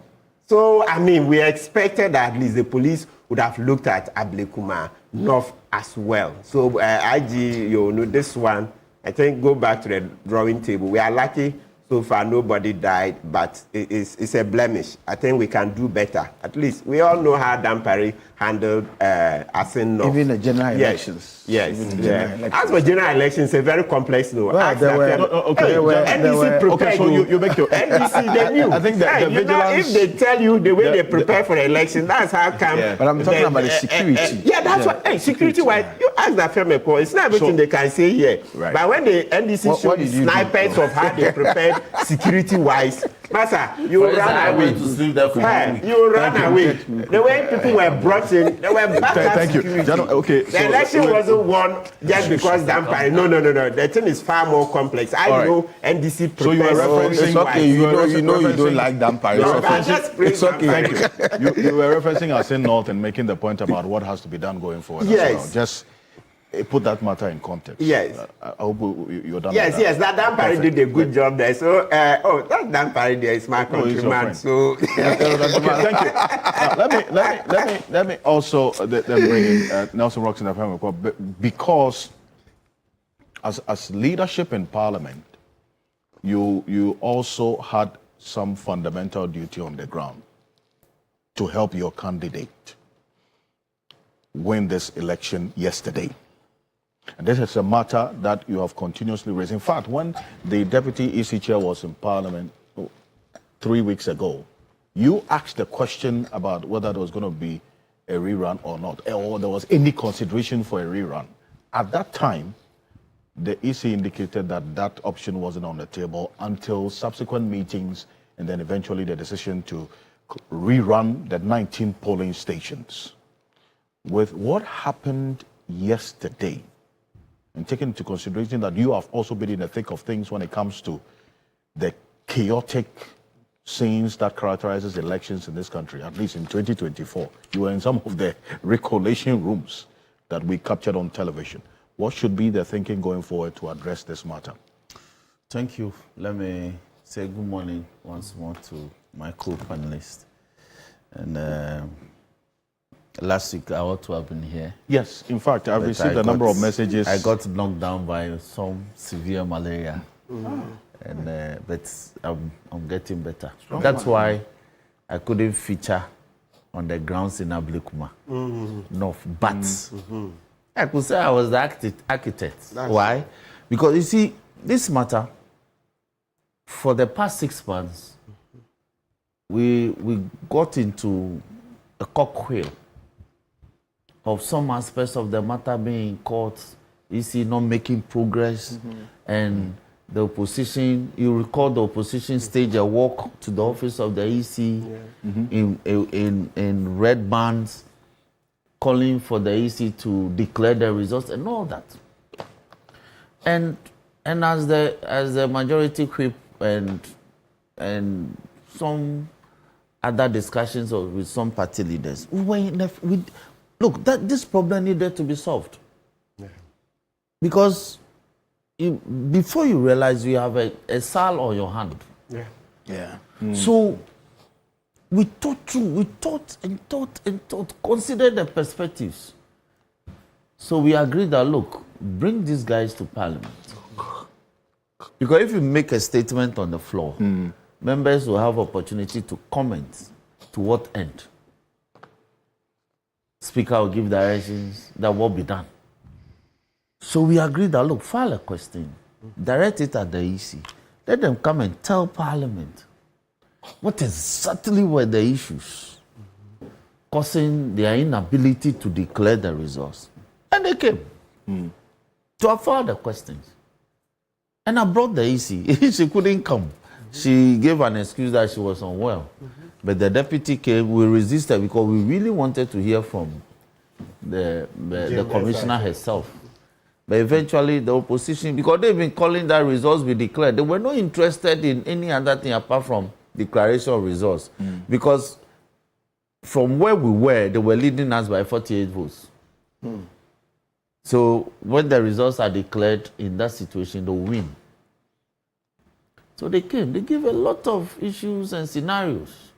So, I mean, we expected that at least the police would have looked at Ablekuma North as well. So, this one, I think, go back to the drawing table. We are lucky. So far, nobody died, but it's a blemish. I think we can do better. At least we all know how Dampare handled Asin North. Even the general elections. Yes. As for general elections, it's a very complex law. NDC prepared. So you make your NDC, they knew. I think that the vigilance. If they tell you the way they prepare for the election, that's how come. But I'm talking about the security. That's what. Security-wise, you ask that firm report. It's not everything they can say here. But when the NDC showed the snipers of how they prepared security-wise, Master, you ran away. You ran away. The way people were brought in, they were back at security. The election wasn't won just because Dampare. No. The thing is far more complex. I know NDC prepares. So you are referencing. You know you don't like Dampare. It's okay. Thank you. You were referencing Asin North and making the point about what has to be done going forward. Yes. Just put that matter in context. Yes. I hope you're done. Yes. That Dampare did a good job there. So, that Dampare there is my countryman. So, thank you. Let me also then bring in Nelson Rocks in the family report, because as leadership in Parliament, you also had some fundamental duty on the ground to help your candidate win this election yesterday. And this is a matter that you have continuously raised. In fact, when the deputy EC chair was in Parliament 3 weeks ago, you asked the question about whether there was going to be a rerun or not, or there was any consideration for a rerun. At that time, the EC indicated that that option wasn't on the table until subsequent meetings, and then eventually the decision to rerun the 19 polling stations. With what happened yesterday, and taking into consideration that you have also been in the thick of things when it comes to the chaotic scenes that characterizes elections in this country, at least in 2024, you were in some of the recollation rooms that we captured on television. What should be the thinking going forward to address this matter? Thank you. Let me say good morning once more to my co-panelists. And last week I ought to have been here. Yes, in fact, I've received a number of messages. I got knocked down by some severe malaria, and but I'm getting better. That's why I couldn't feature on the grounds in Ablekuma North. But I could say I was the architect. Why? Because you see, this matter, for the past 6 months, we got into a cockwheel of some aspects of the matter being in court, EC not making progress, and the opposition, you recall the opposition staged a walk to the office of the EC in red bands, calling for the EC to declare the results and all that. And as the majority whip and some other discussions with some party leaders. Look, this problem needed to be solved. Yeah. Because before you realize you have a SAL on your hand. Yeah. Yeah. So we thought, considered the perspectives. So we agreed that, look, bring these guys to Parliament. Because if you make a statement on the floor, members will have opportunity to comment to what end. Speaker will give directions that will be done. So we agreed that, look, file a question, direct it at the EC. Let them come and tell Parliament what exactly were the issues causing their inability to declare the results. And they came to file the questions. And I brought the EC. She couldn't come. She gave an excuse that she was unwell. But the deputy came. We resisted because we really wanted to hear from the commissioner herself. But eventually the opposition, because they've been calling that results be declared, they were not interested in any other thing apart from declaration of results. Because from where we were, they were leading us by 48 votes. So when the results are declared in that situation, they'll win. So they came. They gave a lot of issues and scenarios.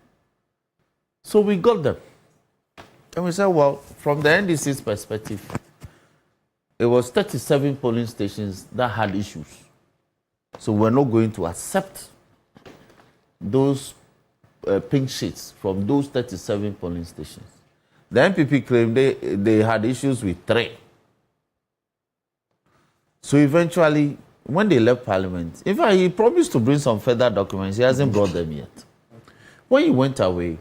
So we got them. And we said, well, from the NDC's perspective, it was 37 polling stations that had issues. So we're not going to accept those pink sheets from those 37 polling stations. The MPP claimed they had issues with 3. So eventually, when they left Parliament, in fact, he promised to bring some further documents. He hasn't brought them yet. When he went away,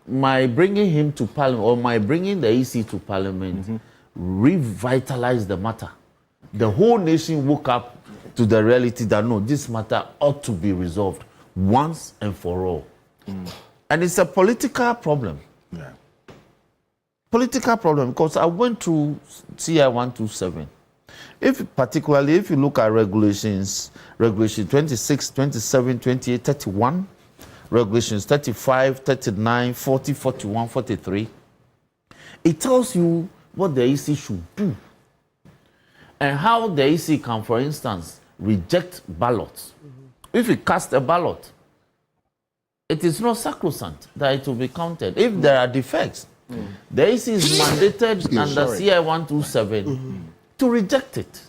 my bringing him to Parliament, or my bringing the EC to Parliament, revitalized the matter. The whole nation woke up to the reality that, no, this matter ought to be resolved once and for all. And it's a political problem. Yeah. Political problem, because I went through CI 127. Particularly if you look at regulations 26, 27, 28, 31, regulations 35, 39, 40, 41, 43, it tells you what the EC should do and how the EC can, for instance, reject ballots. If you cast a ballot, it is not sacrosanct that it will be counted. If there are defects, the EC is mandated under CI 127 to reject it.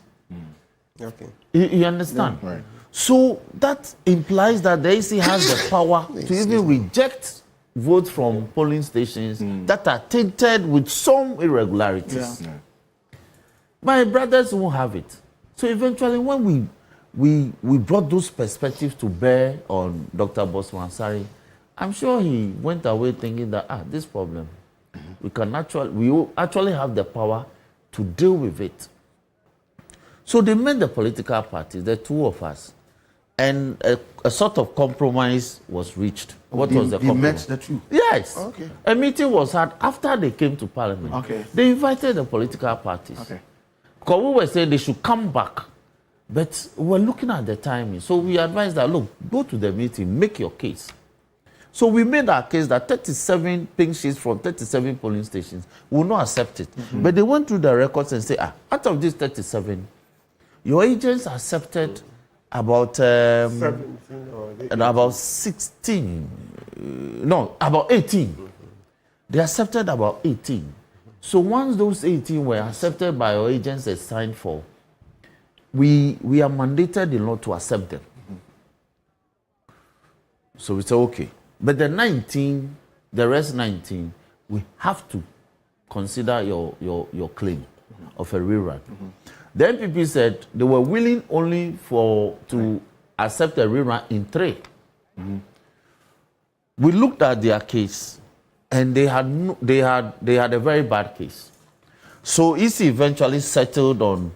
Okay. You understand? Right. So that implies that the EC has the power to even reject votes from polling stations that are tainted with some irregularities. Yeah. My brothers won't have it. So eventually, when we brought those perspectives to bear on Dr. Bosman Ansari, I'm sure he went away thinking that this problem, we will actually have the power to deal with it. So they met the political parties, the two of us, and a sort of compromise was reached. What was the compromise? Met the two? Yes. Okay. A meeting was had after they came to Parliament. Okay. They invited the political parties. Okay. Because we were saying they should come back. But we're looking at the timing. So we advised that, look, go to the meeting, make your case. So we made our case that 37 pink sheets from 37 polling stations will not accept it. But they went through the records and said, out of these 37, your agents accepted about 16. About 18. They accepted about 18. So once those 18 were accepted by your agents and signed for, we are mandated in law to accept them. So we said, okay. But the rest 19, we have to consider your claim of a rerun. The MPP said they were willing only to accept a rerun in 3. We looked at their case, and they had a very bad case. So EC eventually settled on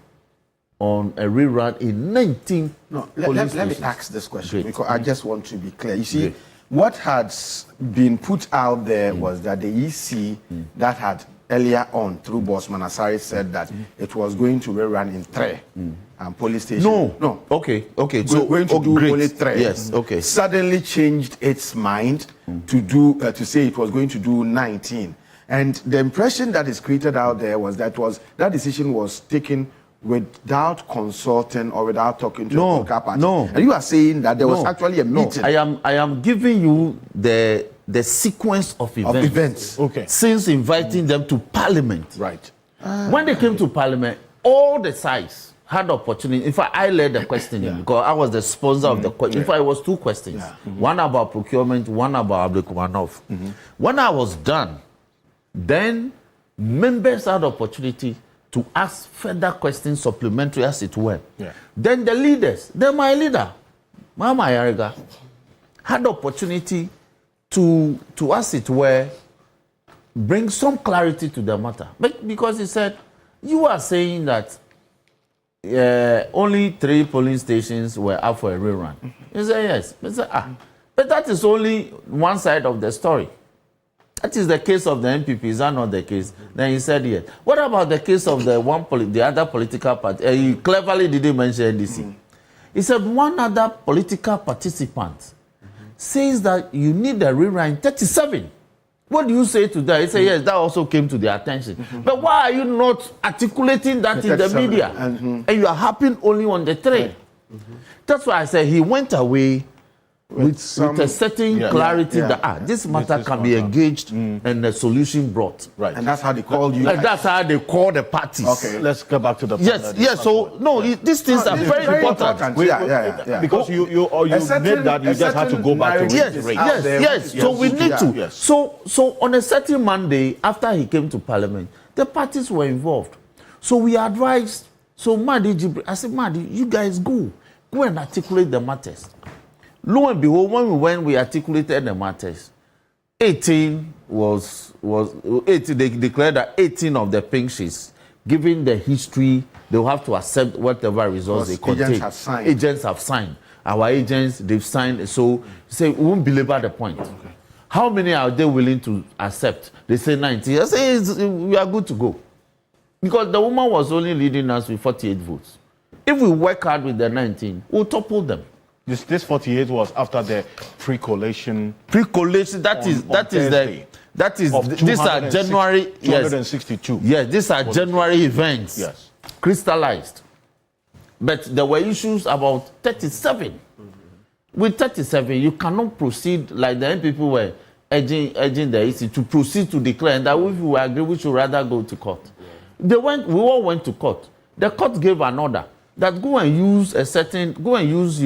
a rerun in 19. Let me ask this question because I just want to be clear. You see, what had been put out there was that the EC that had earlier on through Bossman Asari said that it was going to be run in Tre and police station. No. Okay. So going to do great. only Tre. Yes. Okay. Suddenly changed its mind to say it was going to do 19. And the impression that is created out there was that decision was taken without consulting or without talking to the political party. And you are saying that there was actually a meeting. I am giving you the sequence of events. Okay. Since inviting them to Parliament. Right. When they came to Parliament, all the sides had opportunity. In fact, I led the questioning because I was the sponsor of the question. In fact, it was 2 questions. One about procurement, one about Abdulkumanov. When I was done, then members had opportunity to ask further questions, supplementary as it were. Then the leaders, then my leader, Mama Yariga, had opportunity to as it were, bring some clarity to the matter. But because he said, you are saying that only 3 polling stations were up for a rerun. He said, yes. He said, but that is only one side of the story. That is the case of the MPP. Is that not the case? Then he said, yes. What about the case of the other political party? He cleverly didn't mention NDC. He said one other political participant says that you need a rerun 37. What do you say to that? He said, yes, that also came to their attention. But why are you not articulating that in the media? And you are harping only on the 3. That's why I said he went away with a certain clarity that this matter can be engaged and a solution brought. Right. And that's how they called you. That's how they call the parties. Okay, let's go back to the Yes. So these things are very important. Because you made that you just had to go back to Yes. So we need to. So on a certain Monday after he came to Parliament, the parties were involved. So we advised. So I said, Madi, you guys go and articulate the matters. Lo and behold, when we articulated the matters, 18 they declared that 18 of the pink sheets, given the history, they will have to accept whatever results they contain. Agents have signed. Our agents, they've signed. So say we won't belabor the point. Okay. How many are they willing to accept? They say 90. I say we are good to go. Because the woman was only leading us with 48 votes. If we work hard with the 19, we'll topple them. This 48 was after the pre-collation. Pre-collation. These are January. 262. Yes, these are January events. Yes. Crystallized. But there were issues about 37. With 37, you cannot proceed like the NPP were urging the EC to proceed to declare, and that if we agree, we should rather go to court. We all went to court. The court gave an order that go and use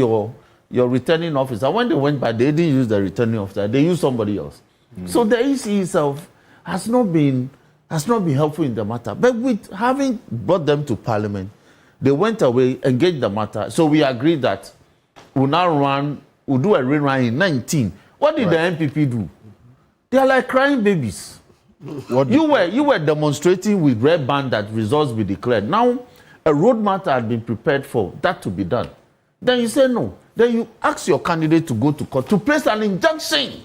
your returning officer. When they went back, they didn't use the returning officer. They used somebody else. So the EC itself has not been helpful in the matter. But with having brought them to Parliament, they went away, engaged the matter. So we agreed that we'll do a rerun in 19. What did the NPP do? They are like crying babies. You were demonstrating with red band that results be declared. Now, a roadmap had been prepared for that to be done. Then you say no. Then you ask your candidate to go to court to place an injunction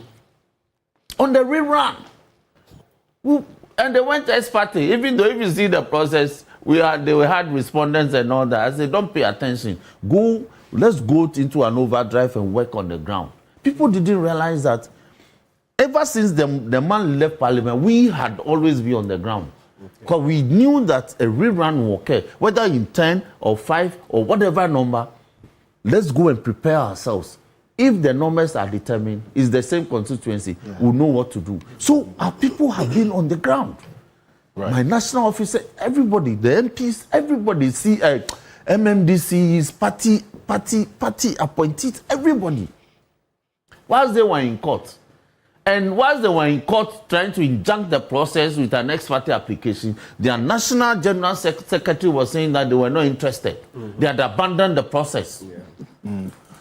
on the rerun. And they went ex parte, even though if you see the process, they had respondents and all that. I said, don't pay attention. Let's go into an overdrive and work on the ground. People didn't realize that ever since the man left Parliament, we had always been on the ground. Because we knew that a rerun will occur, whether in 10 or 5 or whatever number. Let's go and prepare ourselves. If the numbers are determined, it's the same constituency, we'll know what to do. So our people have been on the ground. Right. My national officer, everybody, the MPs, everybody, MMDCs, party appointees, everybody. Whilst they were in court, and whilst they were in court trying to injunct the process with an ex parte application, their national general secretary was saying that they were not interested. They had abandoned the process.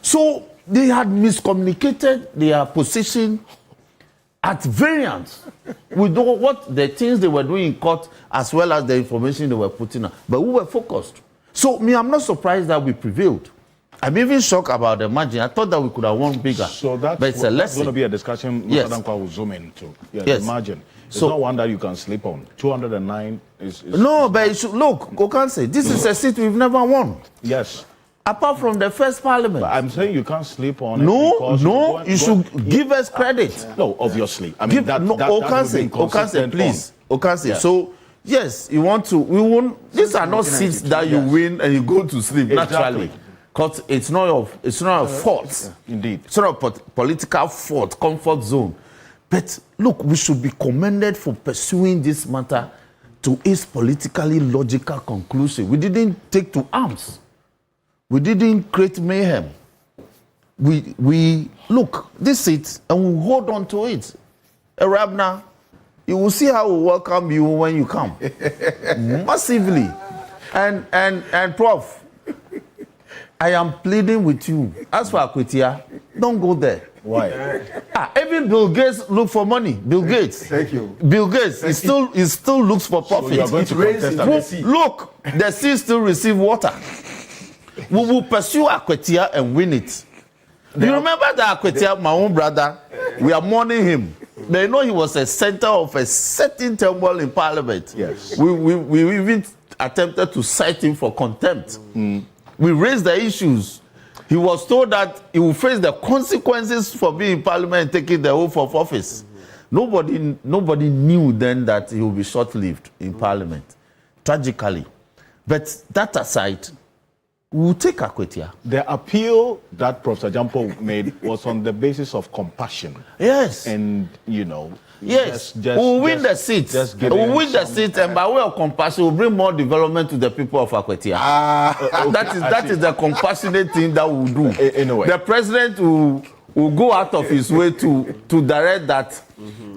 So they had miscommunicated their position at variance with what the things they were doing in court as well as the information they were putting out. But we were focused. So I'm not surprised that we prevailed. I'm even shocked about the margin. I thought that we could have won bigger. So that's going to be a discussion Mr. Dankwa will zoom into. The margin. It's not one that you can sleep on. 209 is no, but look, Ocansey, this is a seat we've never won. Yes. Apart from the first parliament. But I'm saying you can't sleep on it. No, you should give us credit. No, obviously. I mean, Ocansey, please. Ocansey. Yes. So, yes, you want to, we won't, these are not seats that you win and you go to sleep naturally. Because it's not a fault. Indeed. It's not a political fault, comfort zone. But look, we should be commended for pursuing this matter to its politically logical conclusion. We didn't take to arms. We didn't create mayhem. We look, this seat, and we hold on to it. Rabna, you will see how we welcome you when you come. Massively. And Prof, I am pleading with you. As for Akwetia, don't go there. Why? Even Bill Gates look for money. Bill Gates. Thank you. Bill Gates, he still looks for profit. So you are going to contest Look, the sea still receive water. We will pursue Akwetia and win it. Do you remember that Akwetia, my own brother? We are mourning him. They know he was a center of a certain turmoil in Parliament. Yes. We even attempted to cite him for contempt. We raised the issues. He was told that he will face the consequences for being in Parliament and taking the oath of office. Nobody knew then that he would be short-lived in Parliament, tragically. But that aside, we will take Akwetia. The appeal that Professor Jampo made was on the basis of compassion. Yes. And, you know, yes, we'll win the seat. We'll win the seat, and by way of compassion, we'll bring more development to the people of Akwetia. That is the compassionate thing that we'll do. Anyway. The president will go out of his way to direct that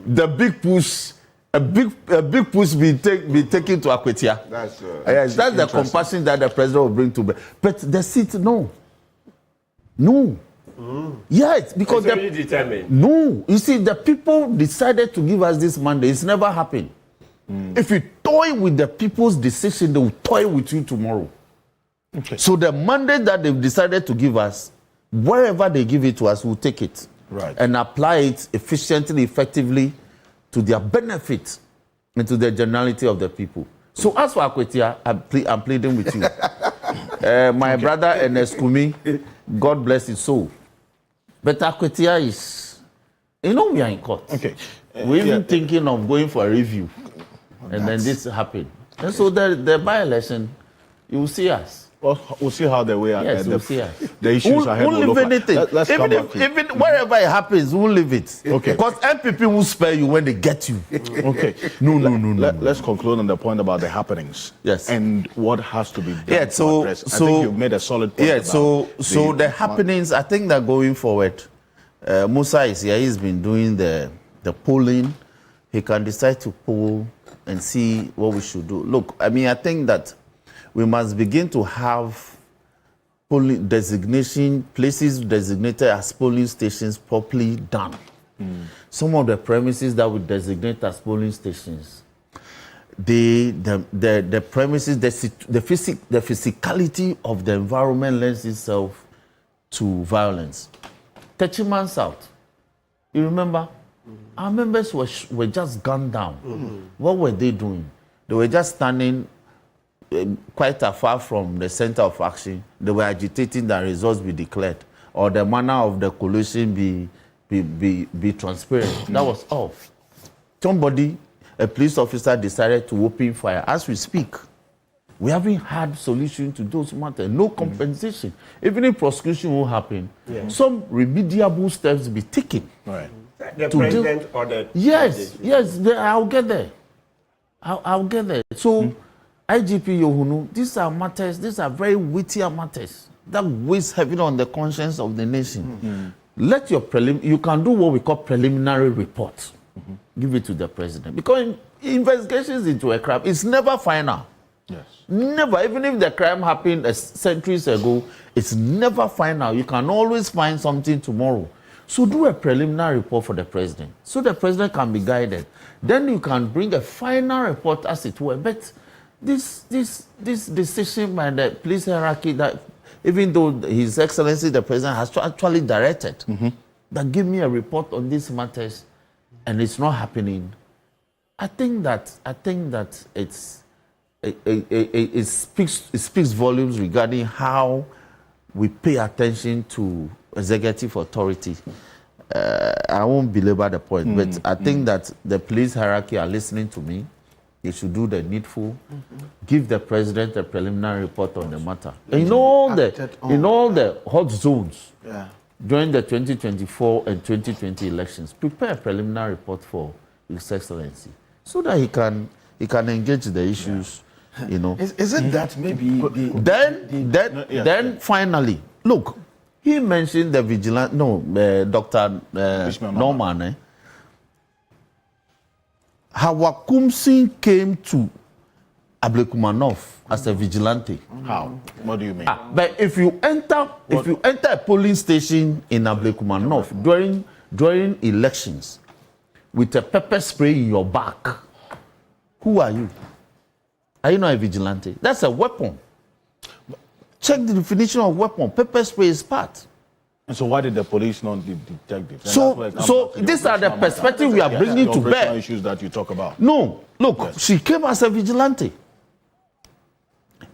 the big push, a big push be taken to Akwetia. That's the compassion that the president will bring to bear. But the seat, no. Yes, because it's already determined. No, you see, the people decided to give us this mandate. It's never happened. If you toy with the people's decision, they will toy with you tomorrow. Okay. So the mandate that they've decided to give us, wherever they give it to us, we'll take it and apply it efficiently, effectively to their benefit and to the generality of the people. So as for Akwetia, I'm pleading with you. My brother Ernest, God bless his soul. But Akwetia is, we are in court. Okay. We're even thinking of going for a review. And then this happened. And so the by-election, you will see us. Well, we'll see how the way yes, we'll see us. The issues ahead we'll will leave look anything. Let's even wherever it happens, we'll leave it. Okay. Because MPP will spare you when they get you. Okay. No. Let's conclude on the point about the happenings. Yes. And what has to be done. Yeah. So I think you've made a solid point. Yeah. So the happenings. I think that going forward, Musa is here. He's been doing the polling. He can decide to poll and see what we should do. Look, I mean, I think that we must begin to have polling designation, places designated as polling stations properly done. Some of the premises that we designate as polling stations, the premises, the physicality of the environment lends itself to violence. Techiman South, you remember? Our members were just gunned down. What were they doing? They were just standing quite afar from the center of action. They were agitating that results be declared or the manner of the collation be transparent. That was all. Somebody, a police officer, decided to open fire. As we speak, we haven't had solution to those matters. No compensation. Even if prosecution will happen, some remediable steps be taken. Right. The president ordered. Yes, I'll get there. I'll get there. So, IGP Yohunu, these are matters, these are very weightier matters that weighs heavily on the conscience of the nation. Let your you can do what we call preliminary report. Give it to the president. Because investigations into a crime, it's never final. Yes. Never. Even if the crime happened centuries ago, it's never final. You can always find something tomorrow. So do a preliminary report for the president, so the president can be guided. Then you can bring a final report as it were. But this decision by the police hierarchy, that even though His Excellency the President has actually directed that give me a report on these matters, and it's not happening, I think that it speaks volumes regarding how we pay attention to executive authority. I won't belabor the point, but I think that the police hierarchy are listening to me. They should do the needful, give the president a preliminary report on the matter. In all the hot zones during the 2024 and 2020 elections, prepare a preliminary report for His Excellency so that he can engage the issues. You know. Is it that maybe then finally, look, he mentioned the vigilante. No, Dr. Norman. Hawakumsin came to Ablekumanov as a vigilante. How? What do you mean? But if you enter a polling station in Ablekumanov during elections with a pepper spray in your back, who are you? Are you not a vigilante? That's a weapon. Check the definition of weapon. Pepper spray is part. And so why did the police not detect it? So these are the perspectives we are bringing to bear. Issues that you talk about. No, look, she came as a vigilante.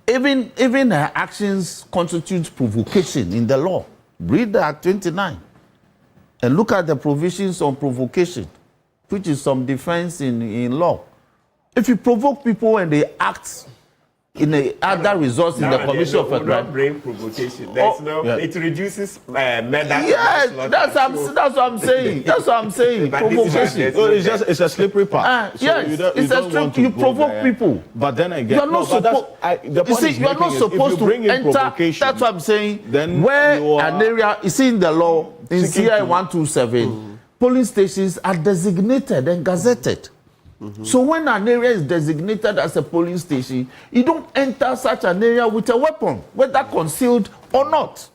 Even her actions constitute provocation in the law. Read the Act 29 and look at the provisions on provocation, which is some defense in law. If you provoke people and they act in the other results in the commission of a crime. Brain provocation. It reduces murder. Yes, that's what I'm saying. That's what I'm saying. Provocation. It's a slippery path. Yes, you provoke people. But then again, you're not supposed to enter. That's what I'm saying. Then where an area is in the law in CI 127, polling stations are designated and gazetted. So when an area is designated as a polling station, you don't enter such an area with a weapon, whether concealed or not.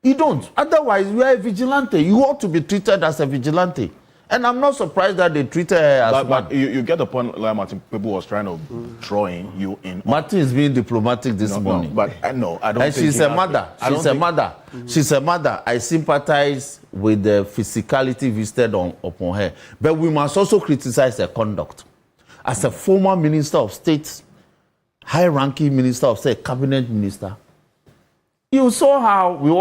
You don't. Otherwise, you are a vigilante. You ought to be treated as a vigilante. And I'm not surprised that they treated her as one. But you get the point, like Martin, people was trying to drawing you in. Martin is being diplomatic this morning. But I don't and think she's a mother. She's a mother. She's a mother. I sympathize with the physicality visited upon her. But we must also criticize her conduct. As a former minister of state, high-ranking minister of state, cabinet minister, you saw how you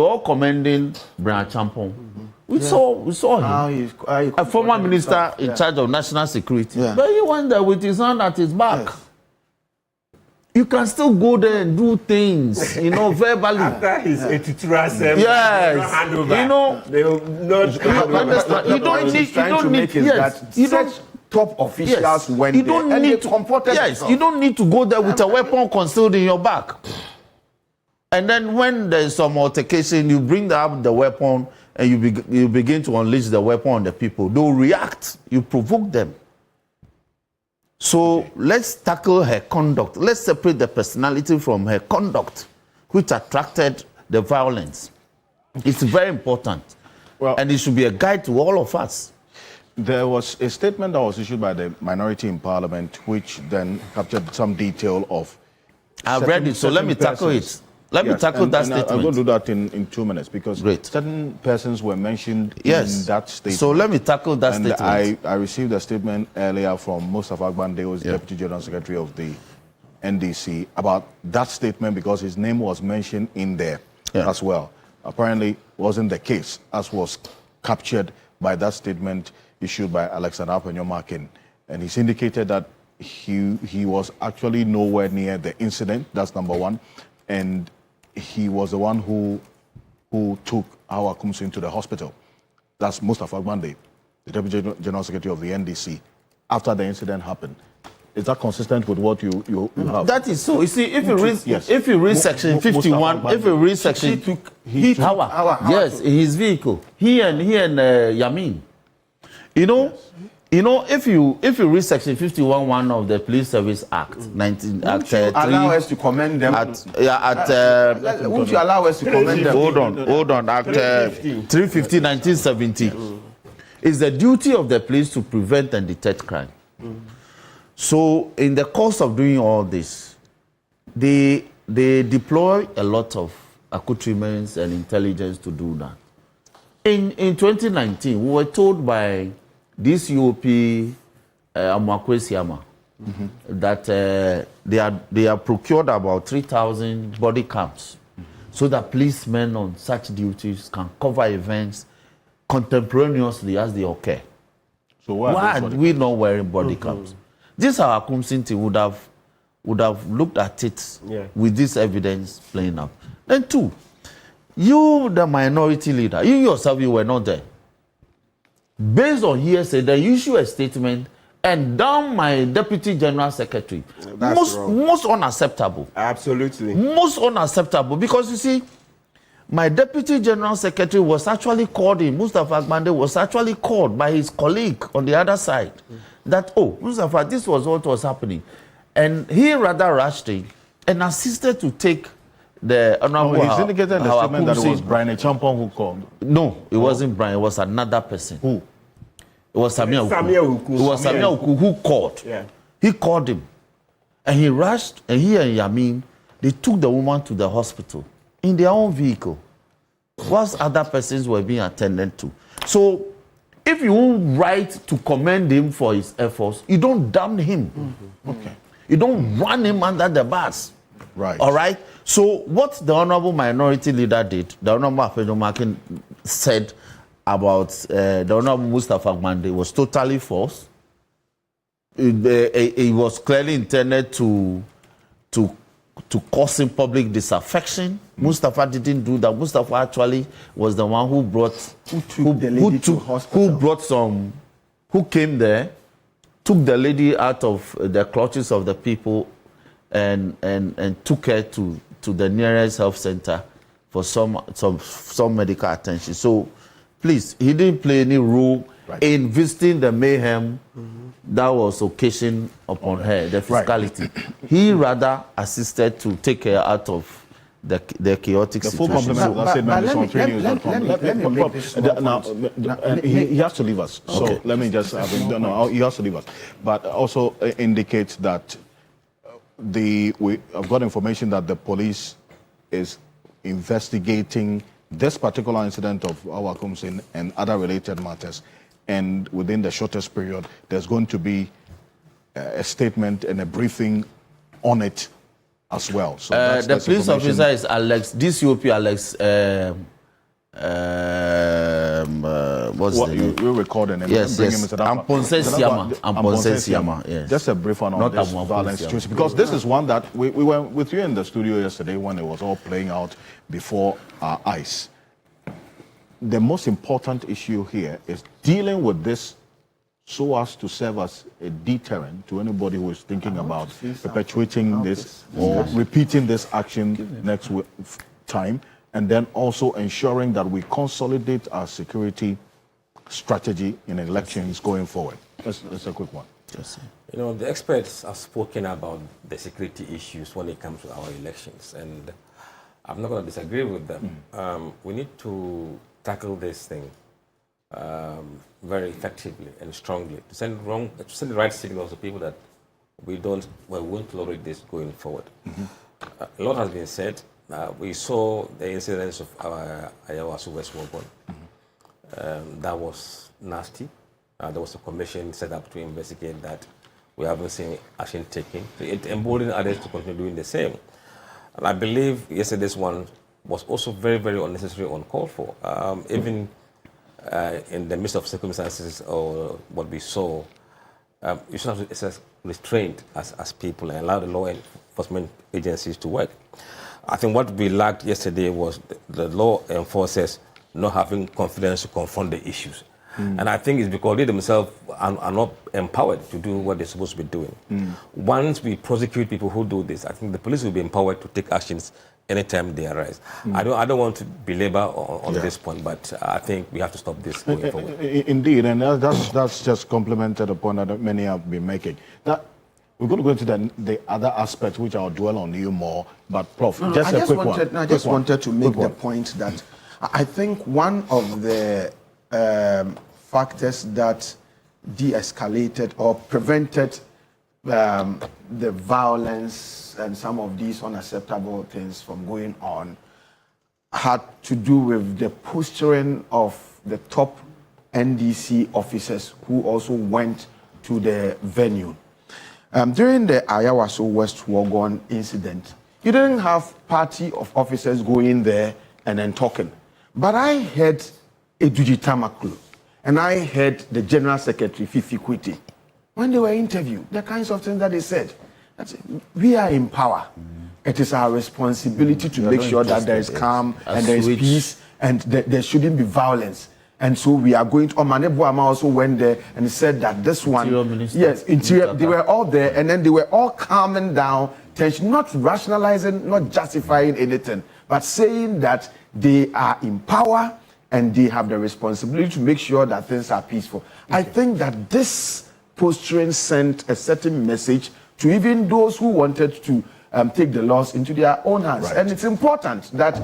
all commending Brian Champon. We saw him, a former minister in charge of national security. But he went there with his hand at his back. Yes. You can still go there and do things, verbally. After his editorial yes, they will not. You don't need top officials went there and they comported themselves. You don't need to go there with a weapon concealed in your back. And then when there's some altercation, you bring up the weapon and you begin to unleash the weapon on the people. They'll react. You provoke them. So let's tackle her conduct. Let's separate the personality from her conduct, which attracted the violence. It's very important. Well, and it should be a guide to all of us. There was a statement that was issued by the minority in Parliament, which then captured some detail of... I've read it, so let me tackle it. Let me tackle that statement. I'm going to do that in 2 minutes because certain persons were mentioned in that statement. So let me tackle that statement. I received a statement earlier from Mustafa Agbandeo's Deputy General Secretary of the NDC about that statement because his name was mentioned in there as well. Apparently wasn't the case, as was captured by that statement issued by Alexander Apenyomakin. And he's indicated that he was actually nowhere near the incident. That's number one. And he was the one who took Hawa Kumsin to the hospital. That's Mustafa Agbande, the Deputy General Secretary of the NDC, after the incident happened. Is that consistent with what you have? That is so. You see, if you read section 51, if you read section... He took Hawa. Yes, in his vehicle. He and Yamin. If you read section 51(1) of the Police Service Act, 19 Act 3, allow us to commend them. Won't you allow us to commend them? Hold on. Act 350, 1970. It's the duty of the police to prevent and detect crime. So, in the course of doing all this, they deploy a lot of accoutrements and intelligence to do that. In 2019, we were told by this UOP Amakwesiama, that they are procured about 3,000 body cams so that policemen on such duties can cover events contemporaneously as they occur. So why are we not wearing body cams? This our Kumsinti would have looked at it with this evidence playing out. Then two, you the minority leader, you yourself, you were not there. Based on hearsay, they issue a statement and down my deputy general secretary. Most unacceptable. Absolutely. Most unacceptable, because you see, my deputy general secretary was actually called in. Mustafa Agbande was actually called by his colleague on the other side. That, oh, Mustafa, this was what was happening. And he rather rushed in and assisted to take the honorable. He's indicated in the statement that it was Brian Champon who called. No, it wasn't Brian, it was another person. Who? It was Samia Uku. It was Samia Uku who called. Yeah. He called him. And he rushed, and he and Yamin, they took the woman to the hospital in their own vehicle, whilst other persons were being attended to. So, if you write to commend him for his efforts, you don't damn him. Okay. You don't run him under the bus. Right. All right? So, what the Honorable Minority Leader did, the Honorable Alfred Ocansey said about the Honorable Mustafa Agbande was totally false. It was clearly intended to cause him public disaffection. Mustafa didn't do that. Mustafa actually was the one who came there, took the lady out of the clutches of the people and took her to the nearest health center for some medical attention. So please, he didn't play any role in visiting the mayhem that was occasioned upon her, the physicality. He rather assisted to take her out of the chaotic situation. The full complement of that statement is on TVNews.com. He has to leave us. So Okay. let me just he has to leave us. But also indicates that I've got information that the police is investigating this particular incident of our Akumsin and other related matters. And within the shortest period, there's going to be a statement and a briefing on it as well. So the police officer is DCOP Alex. What's the name? We're recording and yes, bring yes. him into that. Amponse Siama. Yes. Just a brief on this violent situation, because this is one that we were with you in the studio yesterday when it was all playing out before our eyes. The most important issue here is dealing with this so as to serve as a deterrent to anybody who is thinking about perpetuating this or repeating this action next time, and then also ensuring that we consolidate our security strategy in elections going forward. That's a quick one. Yes. You know, the experts have spoken about the security issues when it comes to our elections, and I'm not going to disagree with them. We need to tackle this thing very effectively and strongly to send the right signals to people that we won't tolerate this going forward. A lot has been said. We saw the incidents of our Ayawasu West Wobon. That was nasty. There was a commission set up to investigate that. We haven't seen action taken. It emboldened others to continue doing the same. And I believe yesterday's one was also very, very unnecessary, uncalled for. Even in the midst of circumstances or what we saw, you should have to restraint as people and allow the law enforcement agencies to work. I think what we lacked yesterday was the law enforcers not having confidence to confront the issues. And I think it's because they themselves are not empowered to do what they're supposed to be doing. Once we prosecute people who do this, I think the police will be empowered to take actions anytime they arise. I don't want to belabor on this point, but I think we have to stop this going forward. Indeed, and that's just complemented a point that many have been making. That we're going to go into the other aspects, which I'll dwell on you more. But Prof, I just wanted to make the point that I think one of the factors that de-escalated or prevented the violence and some of these unacceptable things from going on had to do with the posturing of the top NDC officers who also went to the venue. During the Ayawaso West Wogon incident, you didn't have party of officers going there and then talking. But I heard Eduji Tamaklu and I heard the General Secretary, Fifi Kwiti, when they were interviewed, the kinds of things that they said. We are in power. It is our responsibility to make sure that there is calm and there is peace and there shouldn't be violence. And so we are going to, Omane Boama also went there and said that this one, Interior, they were all there and then they were all calming down tension, not rationalizing, not justifying anything, but saying that they are in power and they have the responsibility to make sure that things are peaceful. Okay. I think that this posturing sent a certain message to even those who wanted to take the laws into their own hands. Right. And it's important that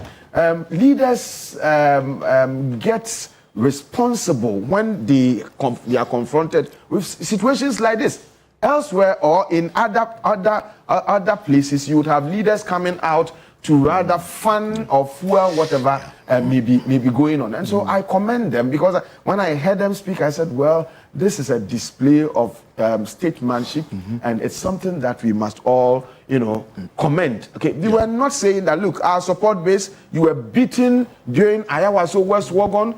leaders get responsible when they are confronted with situations like this. Elsewhere or in other places, you would have leaders coming out to rather fun or fuel whatever may be going on. And so I commend them, because when I heard them speak, I said, well, this is a display of statesmanship, and it's something that we must all, commend. Okay, they were not saying that, look, our support base, you were beaten during Ayawaso West Wogon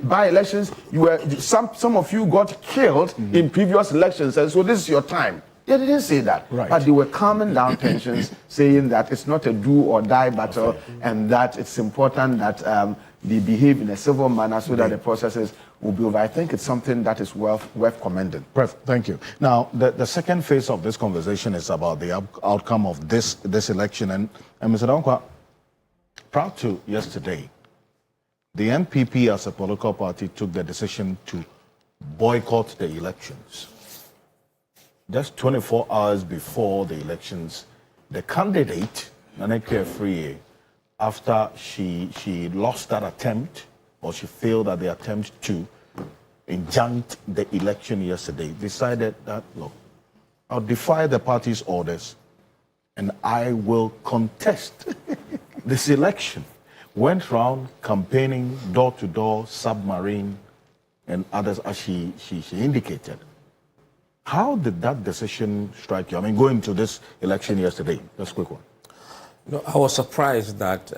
by-elections. You were some of you got killed in previous elections, and so this is your time. They didn't say that, but they were calming down tensions, saying that it's not a do or die battle, and that it's important that they behave in a civil manner so that the processes will be over. I think it's something that is worth commending. Perfect. Thank you. Now, the second phase of this conversation is about the outcome of this election. And Mr. Dankwa, prior to yesterday, the NPP as a political party took the decision to boycott the elections. Just 24 hours before the elections, the candidate, Naneke Friye, after she lost that attempt, or she failed at the attempt to injunct the election yesterday, decided that, look, I'll defy the party's orders and I will contest this election. Went around campaigning door-to-door, submarine, and others, as she indicated. How did that decision strike you? I mean, going to this election yesterday, just a quick one. No, I was surprised that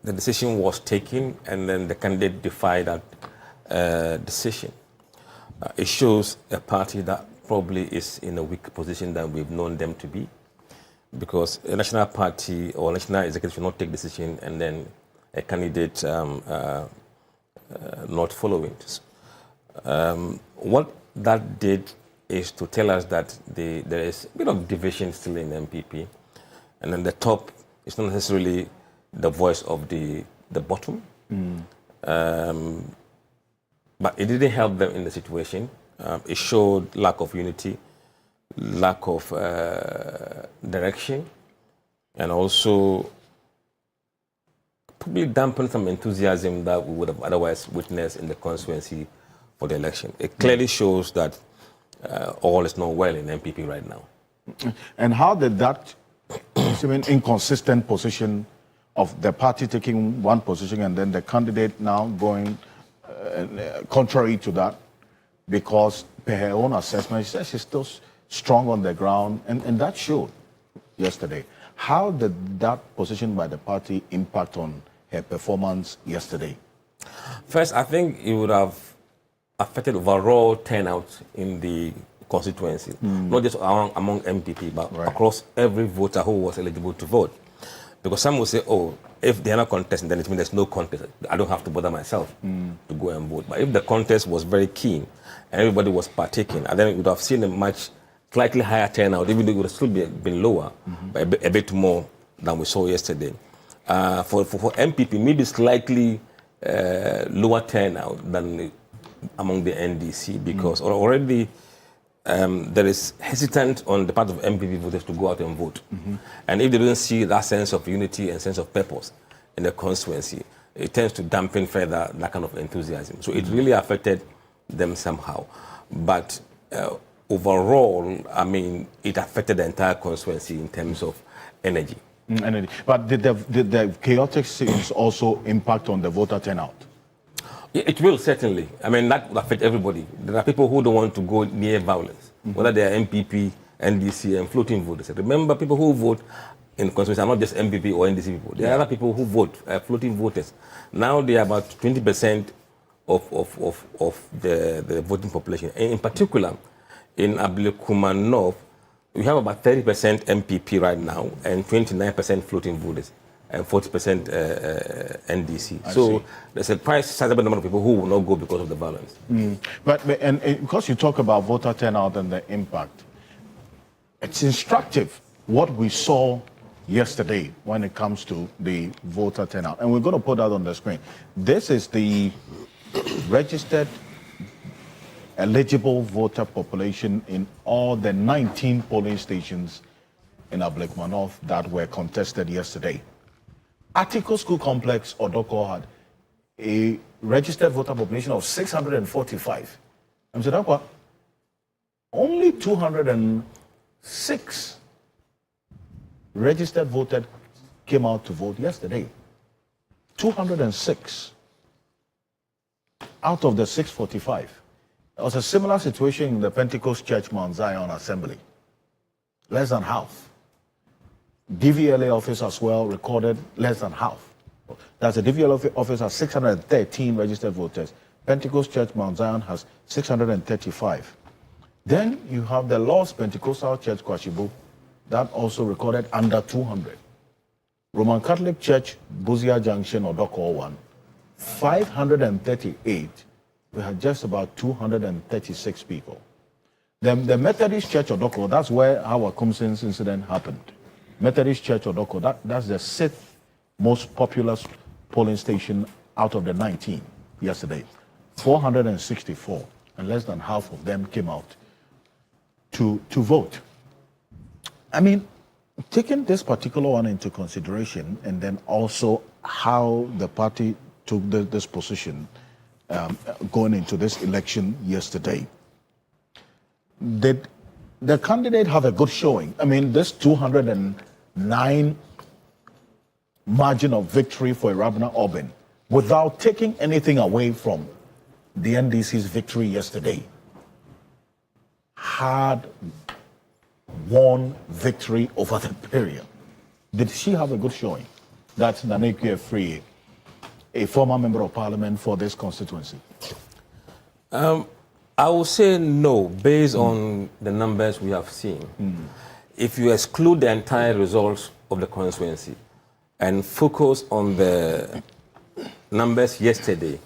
the decision was taken and then the candidate defied that decision. It shows a party that probably is in a weak position than we've known them to be, because a national party or national executive should not take decision and then a candidate not following. What that did is to tell us that there is a bit of division still in MPP, and then the top is not necessarily the voice of the bottom. But it didn't help them in the situation. It showed lack of unity, lack of direction, and also probably dampened some enthusiasm that we would have otherwise witnessed in the constituency for the election. It clearly shows that all is not well in MPP right now. And how did that inconsistent position of the party taking one position and then the candidate now going contrary to that, because per her own assessment, she says she's still strong on the ground, and that showed yesterday. How did that position by the party impact on her performance yesterday? First, I think it would have affected overall turnout in the constituency, not just among MPP, but across every voter who was eligible to vote. Because some will say, oh, if they're not contesting, then it means there's no contest. I don't have to bother myself to go and vote. But if the contest was very keen and everybody was partaking, and then we would have seen a much slightly higher turnout, even though it would have still been lower, but a bit more than we saw yesterday. For MPP, maybe slightly lower turnout than among the NDC, because already there is hesitant on the part of MPP voters to go out and vote. And if they don't see that sense of unity and sense of purpose in the constituency, it tends to dampen further that kind of enthusiasm. So it really affected them somehow. But overall, I mean, it affected the entire constituency in terms of energy. Energy. But did the chaotic scenes also impact on the voter turnout? It will, certainly. I mean, that will affect everybody. There are people who don't want to go near violence, whether they are MPP, NDC, and floating voters. Remember, people who vote in constituency are not just MPP or NDC people. There are other people who vote, floating voters. Now they are about 20% of the voting population. And in particular, in Ablekuma North, we have about 30% MPP right now and 29% floating voters and 40% NDC. So there's a quite sizable number of people who will not go because of the violence. But because you talk about voter turnout and the impact, it's instructive what we saw yesterday when it comes to the voter turnout. And we're going to put that on the screen. This is the registered eligible voter population in all the 19 polling stations in Ablekuma North that were contested yesterday. Article School Complex, Odoko, had a registered voter population of 645. And so only 206 registered voters came out to vote yesterday. 206 out of the 645. There was a similar situation in the Pentecost Church Mount Zion Assembly. Less than half. DVLA office as well recorded less than half. That's a DVLA office has 613 registered voters. Pentecost Church Mount Zion has 635. Then you have the Lost Pentecostal Church Kwashibu that also recorded under 200. Roman Catholic Church Buzia Junction or Doko 1, 538. We had just about 236 people. The Methodist Church of Doko, that's where our Kumsins incident happened. Methodist Church of Doko, that's the 6th most popular polling station out of the 19 yesterday. 464, and less than half of them came out to vote. I mean, taking this particular one into consideration, and then also how the party took this position going into this election yesterday, did the candidate have a good showing? I mean, this 209 margin of victory for Irabna Oben, without taking anything away from the NDC's victory yesterday, had won victory over the period. Did she have a good showing? That's Nanekwe Free, a former member of parliament for this constituency. I will say no, based on the numbers we have seen. If you exclude the entire results of the constituency and focus on the numbers yesterday,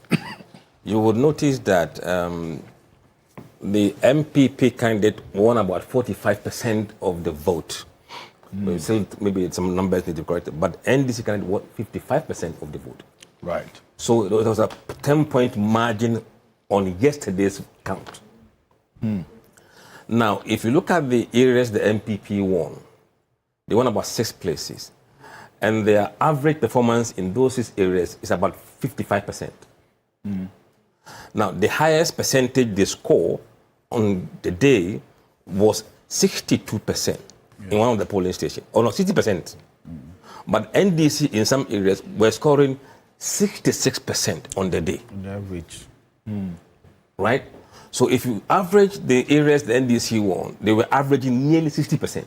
you would notice that the MPP candidate won about 45% of the vote. Maybe some numbers need to be corrected, but NDC candidate won 55% of the vote. Right. So there was a 10-point margin on yesterday's count. Now, if you look at the areas the MPP won, they won about 6 places. And their average performance in those 6 areas is about 55%. Now, the highest percentage they score on the day was 62% in one of the polling stations, or no, 60%. But NDC in some areas were scoring 66% on the day. On average. Right? So if you average the areas the NDC won, they were averaging nearly 60%.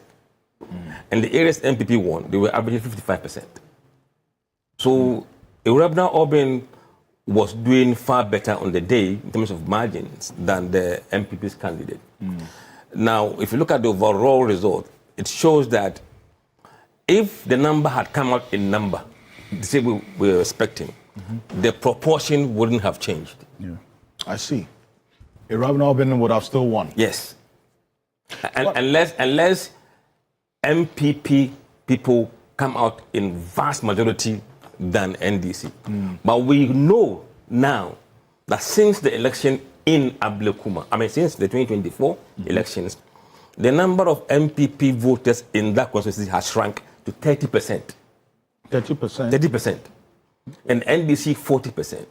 And the areas MPP won, they were averaging 55%. So Irabna Oben was doing far better on the day in terms of margins than the MPP's candidate. Now, if you look at the overall result, it shows that if the number had come out in number, the same we were expecting, the proportion wouldn't have changed. Yeah. I see. Irabna Oben would have still won. Yes. And unless MPP people come out in vast majority than NDC. But we know now that since the election in Ablekuma, since the 2024 elections, the number of MPP voters in that constituency has shrunk to 30%. 30%? 30%. And NDC 40%.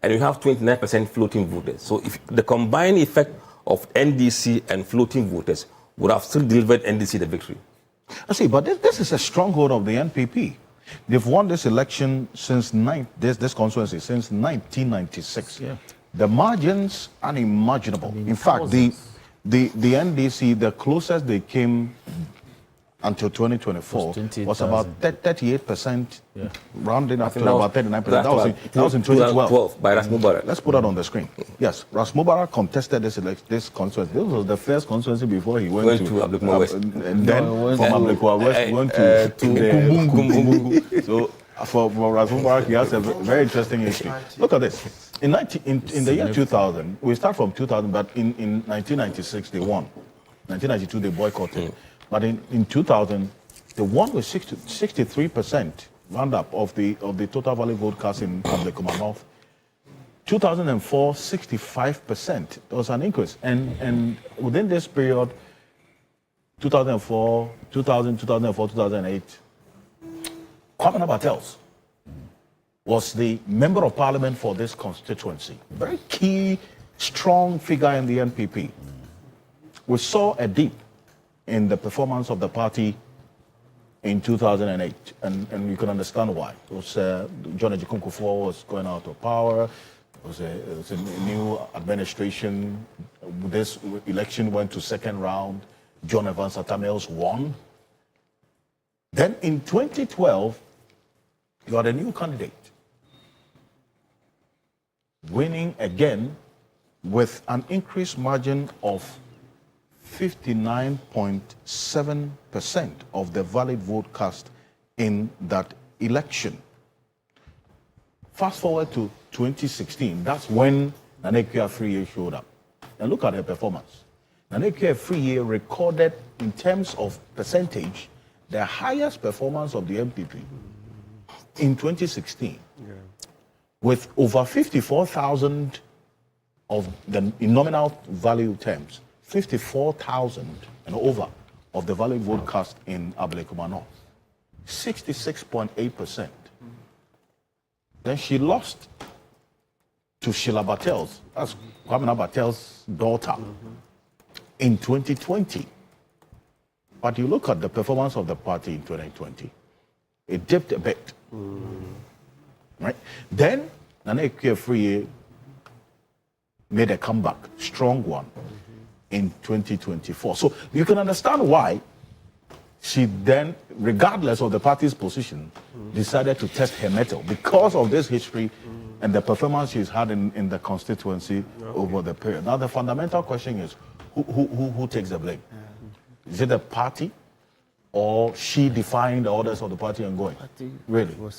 And you have 29% floating voters. So if the combined effect of NDC and floating voters would have still delivered NDC the victory. I see, but this is a stronghold of the NPP. They've won this election since this constituency since 1996. Yeah. The margins unimaginable. In fact, the NDC, the closest they came until 2024 was about 38%, rounding up to about 39%. That was in 2012. By Ras Mubarak. Let's put that on the screen. Yes, Ras Mubarak contested this constituency. This was the first constituency before he went to Ablekuma West. And then from Ablekuma West, went to Kumbungu. So for Ras Mubarak, he has a very interesting history. Look at this. In the year 2000, we start from 2000, but in 1996 they won. 1992 they boycotted. But in 2000, they won with 63% roundup of the total valid vote cast in Ablekuma North. 2004, 65%. There was an increase. And within this period, 2004, 2008, Kwame Bartels was the member of parliament for this constituency. Very key, strong figure in the NPP. We saw a dip in the performance of the party in 2008, and you can understand why. It was John Ejikun Kufuor was going out of power. It was a new administration. This election went to second round. John Evans Atamels won. Then in 2012, you had a new candidate winning again with an increased margin of 59.7% of the valid vote cast in that election. Fast forward to 2016, that's when Nana Akua-Addo showed up. And look at her performance. Nana Akua-Addo recorded, in terms of percentage, the highest performance of the MPP in 2016, with over 54,000 of the, in nominal value terms, 54,000 and over of the valid vote cast in Ablekuma North, 66.8%. Then she lost to Sheila Bartels, that's Kwame Bartels' daughter, in 2020. But you look at the performance of the party in 2020, it dipped a bit. Right? Then Nana Akua-Addo made a comeback, strong one, in 2024. So you can understand why she then, regardless of the party's position, decided to test her mettle because of this history and the performance she's had in the constituency over the period. Now the fundamental question is, who takes the blame? Is it the party, or she defying the orders of the party and going? Really? Who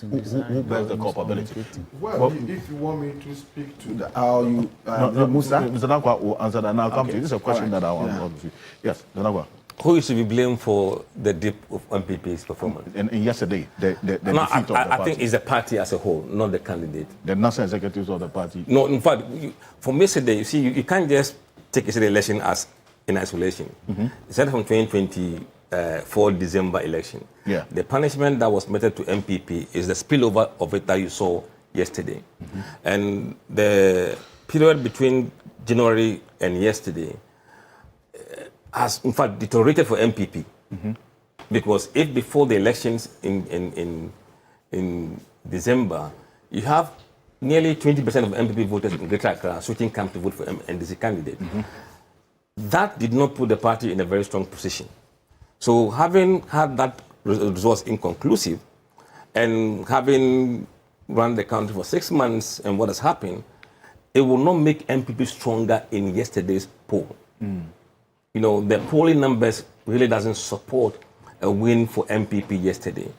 bears the culpability? Well, if you want me to speak to the Musa? Mr. Nakwa will answer that. Now come to you. This is a question that I want to ask you. Yes, Mr. Nakwa. Who is to be blamed for the dip of MPP's performance? And yesterday, the defeat of the party. I think it's the party as a whole, not the candidate. The national executives of the party. No, in fact, from yesterday, you see, you can't just take yesterday's election as in isolation. It started from 2024 December election. Yeah. The punishment that was meted to MPP is the spillover of it that you saw yesterday. And the period between January and yesterday has, in fact, deteriorated for MPP. Because if before the elections in December, you have nearly 20% of MPP voters in Greater Accra switching camp to vote for NDC candidate. That did not put the party in a very strong position. So having had that results inconclusive and having run the country for 6 months and what has happened, it will not make MPP stronger in yesterday's poll. You know, the polling numbers really doesn't support a win for MPP yesterday.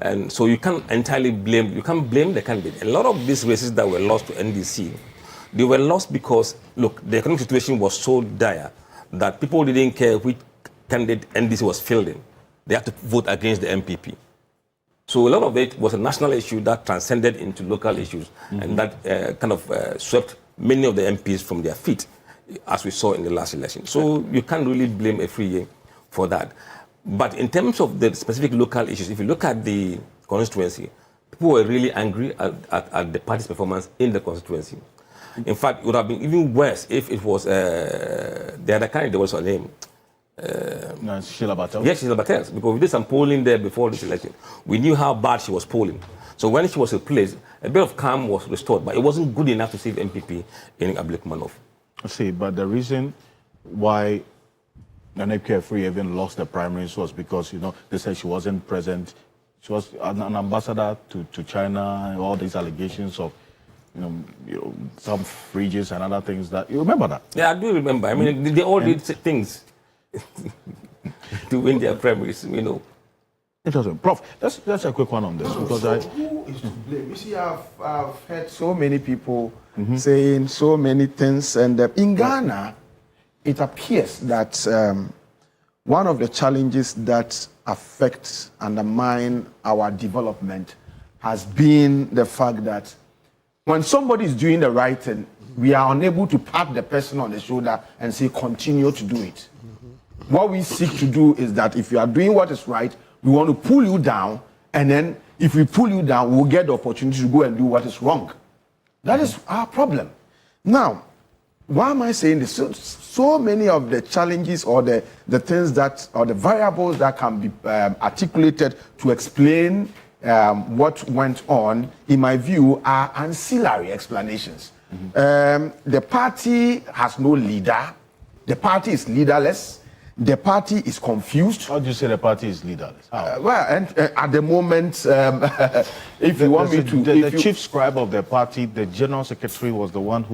And so you can't entirely blame, you can't blame the candidate. A lot of these races that were lost to NDC, they were lost because, look, the economic situation was so dire that people didn't care which candidate NDC was fielding. They had to vote against the MPP. So a lot of it was a national issue that transcended into local issues, and that kind of swept many of the MPs from their feet, as we saw in the last election. So you can't really blame Afriye for that. But in terms of the specific local issues, if you look at the constituency, people were really angry at the party's performance in the constituency. In fact, it would have been even worse if it was the other candidate, was her name, Sheila Battles? Yes, Sheila Battles, because we did some polling there before this election. We knew how bad she was polling. So when she was replaced, a bit of calm was restored, but it wasn't good enough to save MPP in Ablekumanov. See, but the reason why Nana Carefree even lost the primaries was because, they said she wasn't present. She was an ambassador to China, and all these allegations of, some fridges and other things that, you remember that? Yeah, I do remember. I mean, they all did things to win their primaries, Interesting. Prof, let's a quick one on this. Because who is to blame? You see, I've heard so many people saying so many things, and in Ghana, it appears that one of the challenges that affect, undermine our development has been the fact that when somebody is doing the right thing, we are unable to pat the person on the shoulder and say, continue to do it. What we seek to do is that if you are doing what is right, we want to pull you down, and then if we pull you down, we'll get the opportunity to go and do what is wrong. That is our problem. Now, why am I saying this? So many of the challenges or the things that, or the variables that can be articulated to explain what went on, in my view, are ancillary explanations. The party has no leader. The party is leaderless. The party is confused. How do you say the party is leaderless? At the moment, if you want me to... The chief scribe of the party, the general secretary, was the one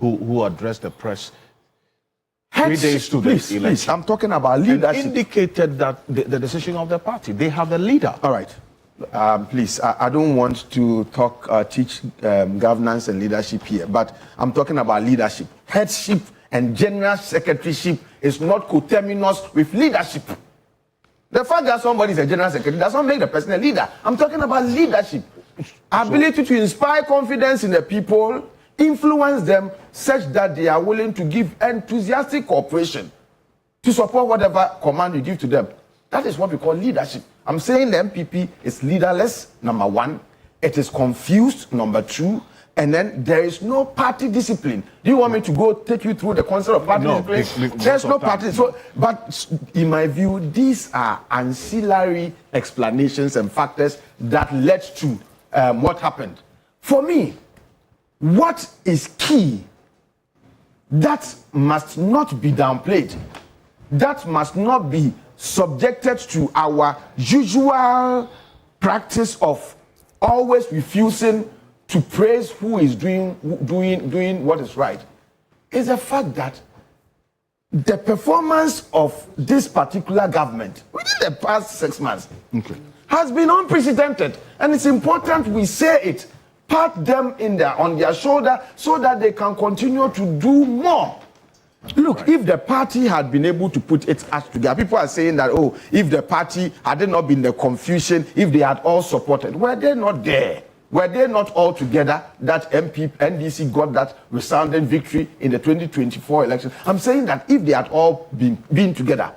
who addressed the press 3 days to the election. Please, I'm talking about leadership. And indicated that the decision of the party, they have the leader. All right. Please, I don't want to teach governance and leadership here, but I'm talking about leadership. Headship and general secretaryship is not coterminous with leadership. The fact that somebody is a general secretary does not make the person a leader. I'm talking about leadership. Ability to inspire confidence in the people, influence them such that they are willing to give enthusiastic cooperation to support whatever command you give to them. That is what we call leadership. I'm saying the MPP is leaderless, number one. It is confused, number two. And then there is no party discipline. Do you want me to go take you through the concept of party discipline? There's no party. But in my view, these are ancillary explanations and factors that led to what happened. For me, what is key, that must not be downplayed, that must not be subjected to our usual practice of always refusing to praise who is doing what is right, is the fact that the performance of this particular government within the past 6 months has been unprecedented, and it's important we say it, pat them on their shoulder so that they can continue to do more. Look, if the party had been able to put its act together, people are saying that, oh, if the party had not been the confusion, if they had all supported, were they not there? Were they not all together that NDC got that resounding victory in the 2024 election? I'm saying that if they had all been together,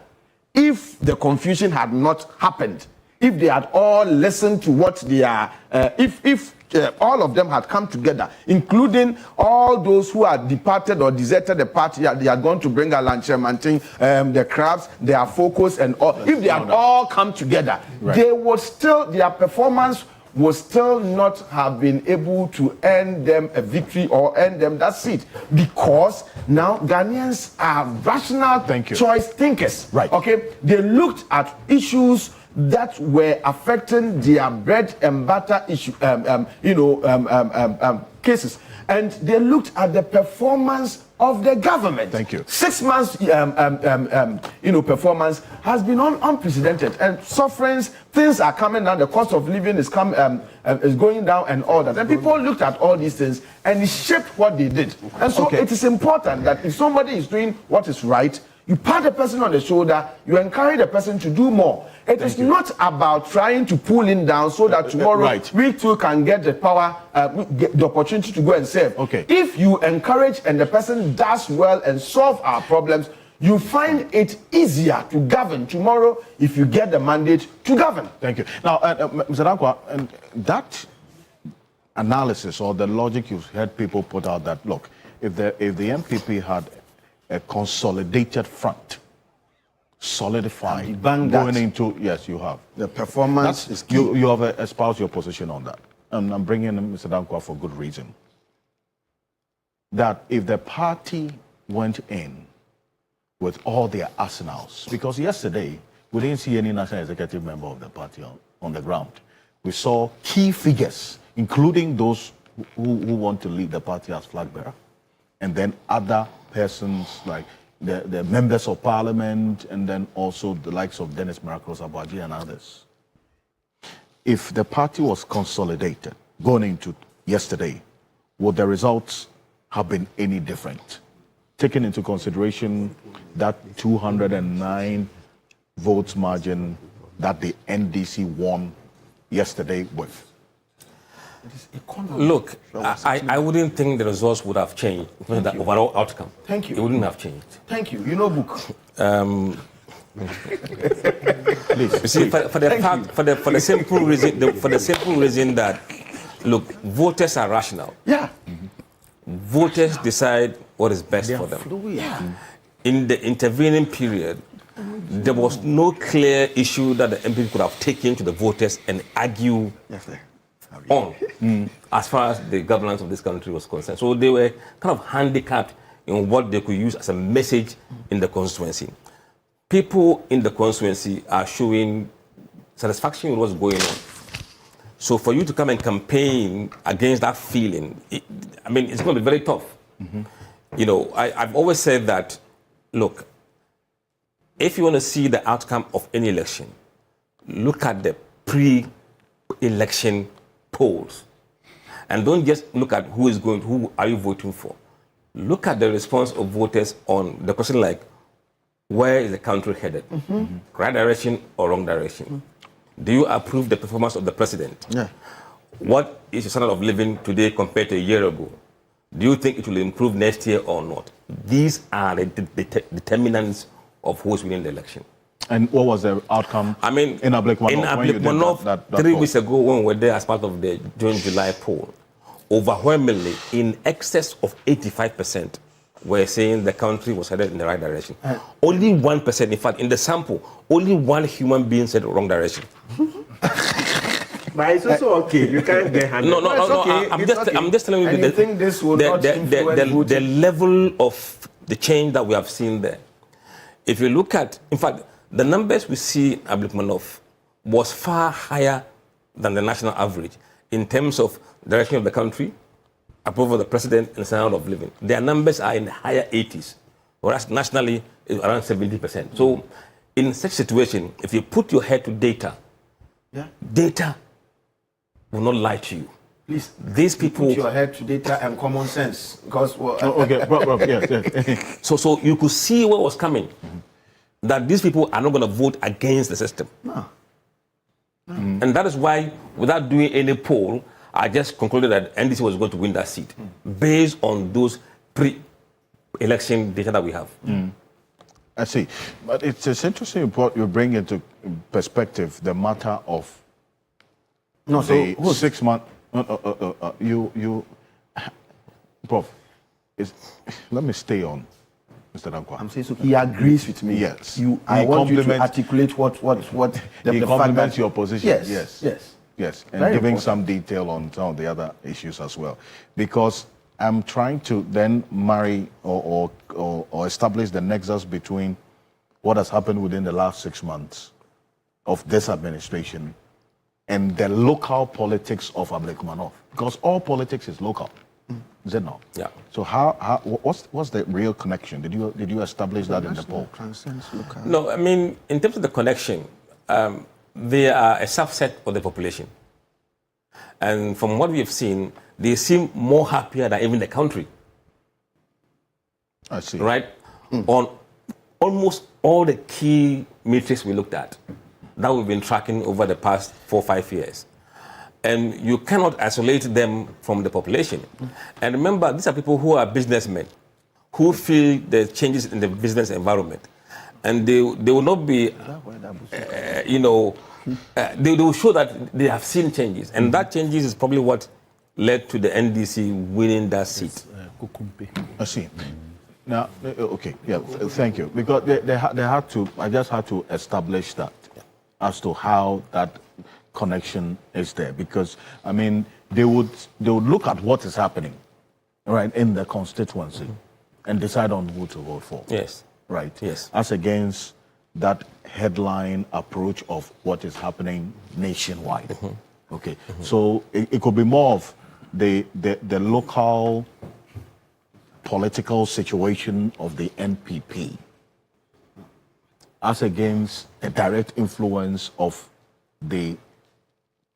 if the confusion had not happened, if they had all listened to what they are, if all of them had come together, including all those who had departed or deserted the party, they had gone to bring a lunch thing, the crabs, their focus, and all. If they had all come together, they would still, their performance would still not have been able to earn them a victory or earn them that seat, because now Ghanaians are rational choice thinkers. Right. Okay, they looked at issues that were affecting their bread and butter issue, cases, and they looked at the performance of the government. 6 months, performance has been unprecedented, and sufferings, things are coming down. The cost of living is going down, and all that. And people looked at all these things, and it shaped what they did. And so it is important that if somebody is doing what is right, you pat the person on the shoulder, you encourage the person to do more. It is not about trying to pull him down so that tomorrow we too can get the power, get the opportunity to go and serve. If you encourage and the person does well and solve our problems, you find it easier to govern tomorrow if you get the mandate to govern. Thank you. Now, Mr. Dankwa, that analysis or the logic you've heard people put out that, look, if the MPP had a consolidated front, solidified debunked that. going into, yes, you have. The performance is key. You have espoused your position on that. And I'm bringing in Mr. Dankwa for good reason. That if the party went in with all their arsenals, because yesterday we didn't see any national executive member of the party on the ground. We saw key figures, including those who want to lead the party as flag bearer, and then other persons like the members of parliament, and then also the likes of Dennis Miraculous Abaji and others. If the party was consolidated going into yesterday, would the results have been any different? Taking into consideration that 209 votes margin that the NDC won yesterday with. Look, I wouldn't think the results would have changed, the overall outcome. Thank you. It wouldn't have changed. Thank you. You know book. Please. You see, for the simple reason that, look, voters are rational. Yeah. Voters decide what is best for them. In the intervening period, there was no clear issue that the MP could have taken to the voters and argue on as far as the governance of this country was concerned. So they were kind of handicapped in what they could use as a message in the constituency. People in the constituency are showing satisfaction with what's going on. So for you to come and campaign against that feeling, it's going to be very tough. You know, I've always said that, look, if you want to see the outcome of any election, look at the pre-election polls. And don't just look at who are you voting for. Look at the response of voters on the question like, where is the country headed? Right direction or wrong direction? Do you approve the performance of the president? Yeah. What is your standard of living today compared to a year ago? Do you think it will improve next year or not? These are the determinants of who's winning the election. And what was the outcome in Ablekmanov? 3 weeks ago when we were there as part of the June, July poll, overwhelmingly, in excess of 85%, were saying the country was headed in the right direction. Only 1%, in fact, in the sample, only one human being said wrong direction. But it's also okay. You can't get handed. No. Okay. I'm just telling you and you think this will not influence the level of the change that we have seen there. If you look at, in fact, the numbers we see in Ablikmanov was far higher than the national average in terms of direction of the country, approval of the president, and standard of living. Their numbers are in the higher 80s, whereas nationally it's around 70%. So in such a situation, if you put your head to data, data will not lie to you. Please, these people put your head to data and common sense, because yes. So you could see what was coming. That these people are not going to vote against the system. No. And that is why, without doing any poll, I just concluded that NDC was going to win that seat based on those pre-election data that we have. I see. But it's interesting you bring into perspective the matter of the 6 month. Prof, let me stay on Mr. Dankwa. I'm saying so. He agrees with me. Yes. I want you to articulate what he compliments your position. Yes. And Very giving important. some detail on some of the other issues as well, because I'm trying to then marry or establish the nexus between what has happened within the last 6 months of this administration and the local politics of Ablekmanov, because all politics is local. Is it not? Yeah. So what's the real connection? Did you establish that in the poll? No, I mean, in terms of the connection, they are a subset of the population. And from what we have seen, they seem more happier than even the country. I see. Right? On almost all the key metrics we looked at that we've been tracking over the past 4 or 5 years. And you cannot isolate them from the population. And remember, these are people who are businessmen, who feel the changes in the business environment. And they will not be, they will show that they have seen changes. And that changes is probably what led to the NDC winning that seat. I see. Now, okay, yeah, thank you. Because they had to, I just had to establish that as to how that connection is there. Because, I mean, they would look at what is happening, right, in the constituency and decide on who to vote for. Yes. Right. Yes. As against that headline approach of what is happening nationwide. Okay. So it could be more of the local political situation of the NPP as against the direct influence of the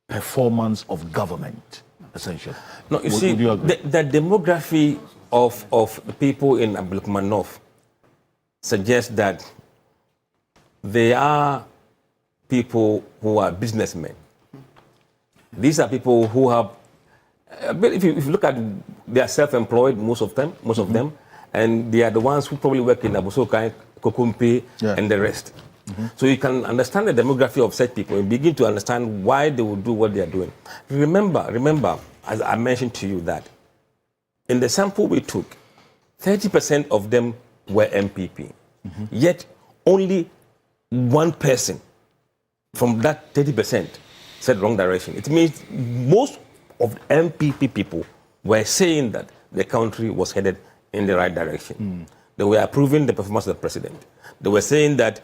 performance of government, essentially. No, you see, the demography of the people in Ablekuma North suggests that they are people who are businessmen. These are people who have, if you look at, they are self-employed, most of them, and they are the ones who probably work in Abusokai, Kokumpi, and the rest. So you can understand the demography of such people and begin to understand why they will do what they are doing. Remember, as I mentioned to you, that in the sample we took, 30% of them were MPP. Yet only one person from that 30% said wrong direction. It means most of MPP people were saying that the country was headed in the right direction. They were approving the performance of the president. They were saying that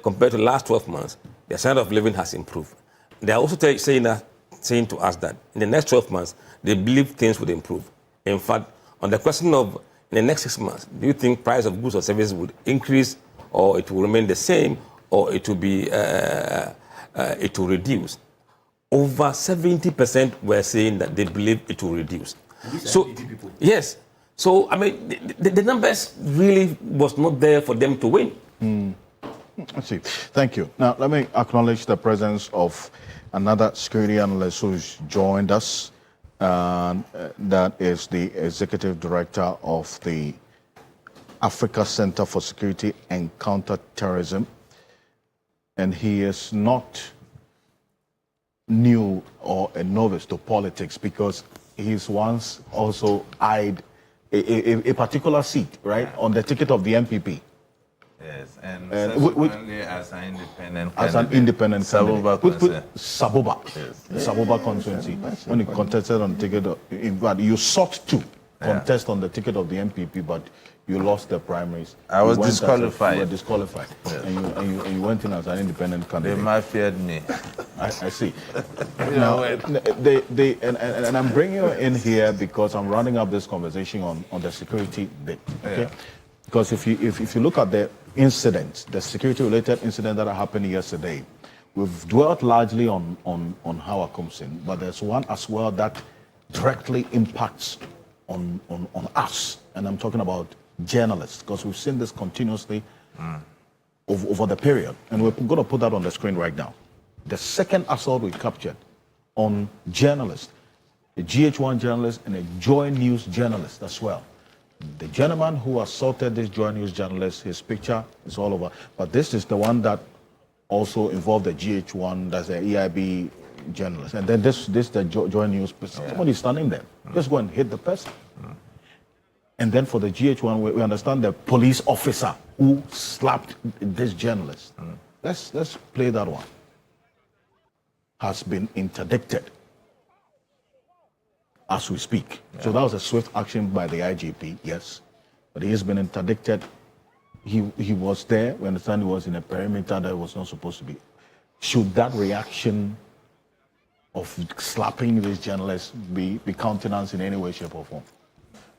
compared to the last 12 months, their standard of living has improved. They are also saying to us that in the next 12 months, they believe things would improve. In fact, on the question of in the next 6 months, do you think price of goods or services would increase, or it will remain the same, or it will be it will reduce? Over 70% were saying that they believe it will reduce. So, yes. So, I mean, the numbers really was not there for them to win. Let's see. Thank you. Now, let me acknowledge the presence of another security analyst who's joined us. That is the Executive Director of the Africa Center for Security and Counterterrorism. And he is not new or a novice to politics because he's once also eyed a particular seat, right, on the ticket of the MPP. Yes, and subsequently as an independent candidate. As an independent Saboba candidate. Saboba. Yes. Saboba constituency. When you contested on the ticket, in fact, you sought to contest on the ticket of the MPP, but you lost the primaries. I was disqualified. You were disqualified. Yes. And you went in as an independent candidate. They might feared me. I see. Now, and I'm bringing you in here because I'm rounding up this conversation on the security bit. Okay? Yeah. Because if you look at the incidents, the security-related incident that happened yesterday, we've dwelt largely on Howard Ocansey, but there's one as well that directly impacts on us, and I'm talking about journalists, because we've seen this continuously over the period, and we're going to put that on the screen right now. The second assault we captured on journalists, a GH1 journalist and a Joy News journalist as well. The gentleman who assaulted this Joy News journalist, his picture is all over. But this is the one that also involved the GH1, that's the EIB journalist. And then this the Joy News person. Somebody's standing there. Just go and hit the person. And then for the GH1, we understand the police officer who slapped this journalist. Let's play that one. Has been interdicted as we speak. So that was a swift action by the IGP, yes. But he has been interdicted. He was there. We understand he was in a perimeter that was not supposed to be. Should that reaction of slapping this journalist be countenanced in any way, shape, or form?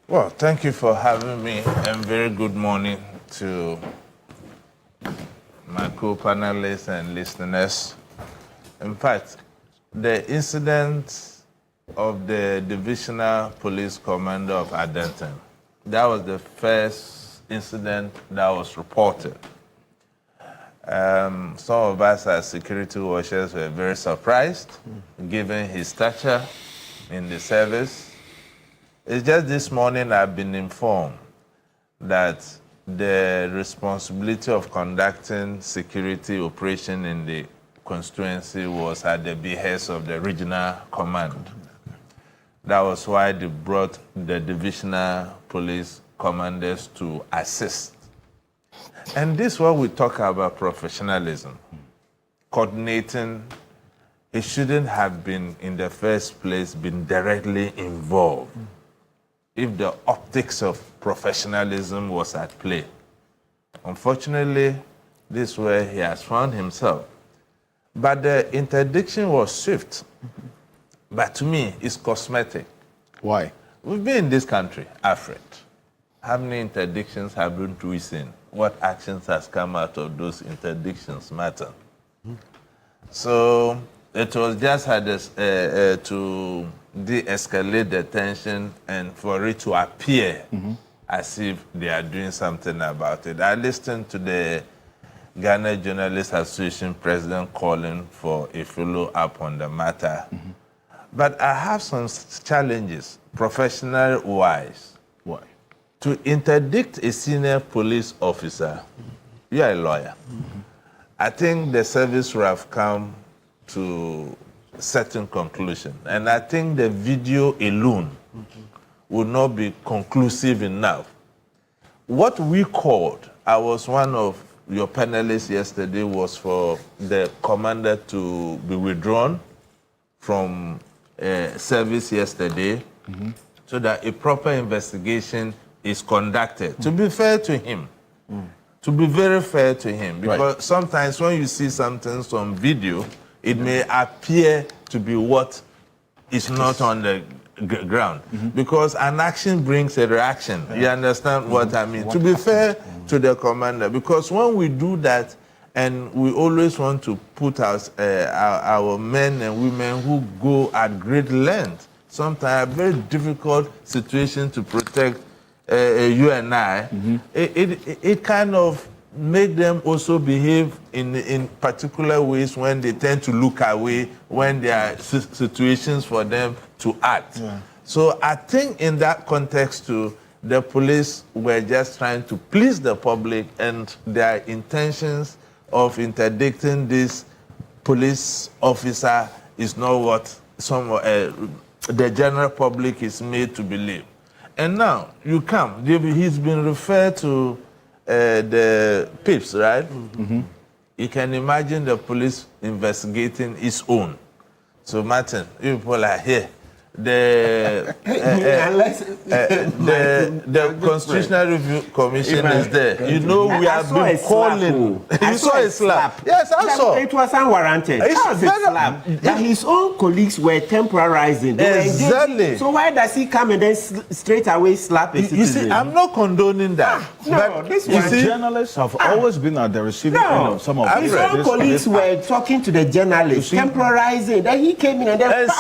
Well, thank you for having me, and very good morning to my co-panelists and listeners. In fact, the incident of the Divisional Police Commander of Adenton, that was the first incident that was reported. Some of us as security watchers were very surprised, given his stature in the service. It's just this morning I've been informed that the responsibility of conducting security operation in the constituency was at the behest of the regional command. That was why they brought the Divisional Police commanders to assist. And this is what we talk about professionalism. Coordinating, it shouldn't have been in the first place been directly involved if the optics of professionalism was at play. Unfortunately, this is where he has found himself. But the interdiction was swift. But to me, it's cosmetic. Why? We've been in this country, Alfred. How many interdictions haven't we seen? What actions has come out of those interdictions matter. So it was just had this, to de-escalate the tension and for it to appear as if they are doing something about it. I listened to the Ghana Journalists Association president calling for a follow-up on the matter. But I have some challenges, professional-wise. Why? To interdict a senior police officer, you are a lawyer. I think the service would have come to a certain conclusion. And I think the video alone would not be conclusive enough. What we called, I was one of your panelists yesterday, was for the commander to be withdrawn from service yesterday so that a proper investigation is conducted. To be fair to him, to be very fair to him, because sometimes when you see something on video, it may appear to be what is not on the ground, because an action brings a reaction. You understand what I mean? To be fair to the commander, because when we do that, and we always want to put our men and women who go at great length, sometimes a very difficult situation to protect you and I, it kind of make them also behave in particular ways when they tend to look away, when there are situations for them to act. So I think in that context too, the police were just trying to please the public, and their intentions of interdicting this police officer is not what the general public is made to believe. And now you come, he's been referred to the PIPs, right? You can imagine the police investigating its own. So Martin, you people are here. The Constitutional Review Commission is there. You know, we have been calling. You saw a slap. Yes, I saw. It was unwarranted. It was a slap. That his own colleagues were temporizing. Exactly. So why does he come and then straight away slap a citizen? You see, I'm not condoning that. No, this one. Journalists have always been at the receiving end of some of his own colleagues were talking to the journalists, temporizing. Then he came in and then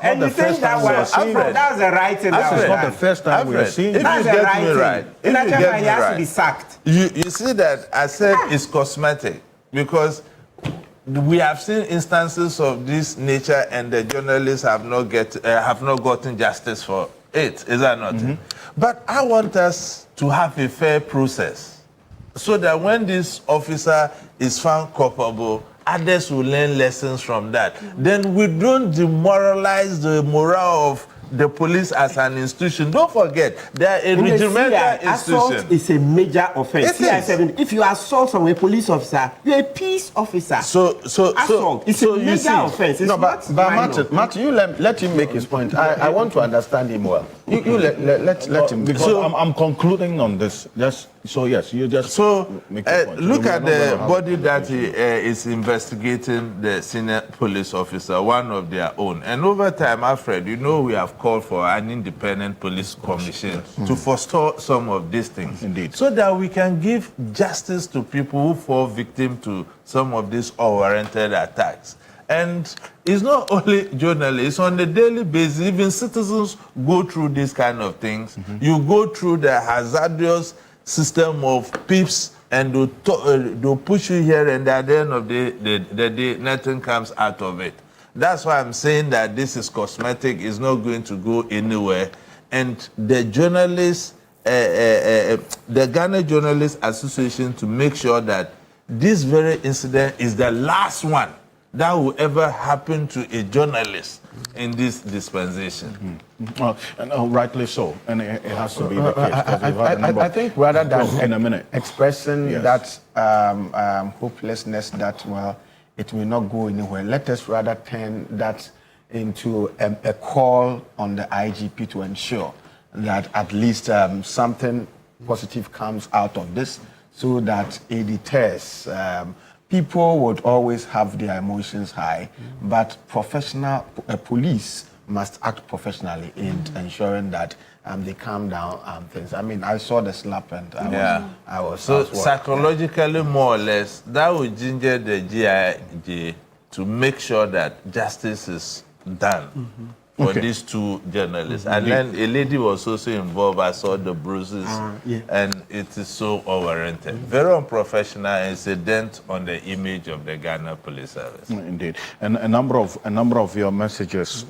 and the first time we are seeing it. That's the right thing. This is not the first time we are seeing it. If you get me right, he has to be sacked. You see that I said it's cosmetic, because we have seen instances of this nature and the journalists have not gotten justice for it. Is that not it? But I want us to have a fair process so that when this officer is found culpable, others will learn lessons from that. Then we don't demoralize the morale of the police as an institution. Don't forget, they are a regimental institution. Assault is a major offense. If you assault from a police officer, you're a peace officer. So assault is a major offense. It's but Martin, you let him make his point. I want to understand him well. You let him. Because I'm concluding on this. You just make your point. Look at the body that is investigating the senior police officer, one of their own. And over time, Alfred, you know we have called for an independent police commission to forestall some of these things. Indeed. So that we can give justice to people who fall victim to some of these unwarranted attacks. And it's not only journalists, on a daily basis, even citizens go through these kind of things. You go through the hazardous system of PIPs, and they'll push you here, and at the end of the day, nothing comes out of it. That's why I'm saying that this is cosmetic, it's not going to go anywhere. And the journalists, the Ghana Journalists Association, to make sure that this very incident is the last one that will ever happen to a journalist in this dispensation. And rightly so, and it has to be the case. I think rather than in a minute expressing Yes. that hopelessness that, well, it will not go anywhere, let us rather turn that into a call on the IGP to ensure that at least something positive comes out of this, so that it deters. People would always have their emotions high, but professional police must act professionally in ensuring that they calm down things. I mean, I saw the slap and I was so worried. psychologically, more or less, that would ginger the GIJ to make sure that justice is done for these two journalists. And then a lady was also involved. I saw the bruises, and it is so unwarranted. Very unprofessional, and it's a dent on the image of the Ghana Police Service. Indeed, and a number of your messages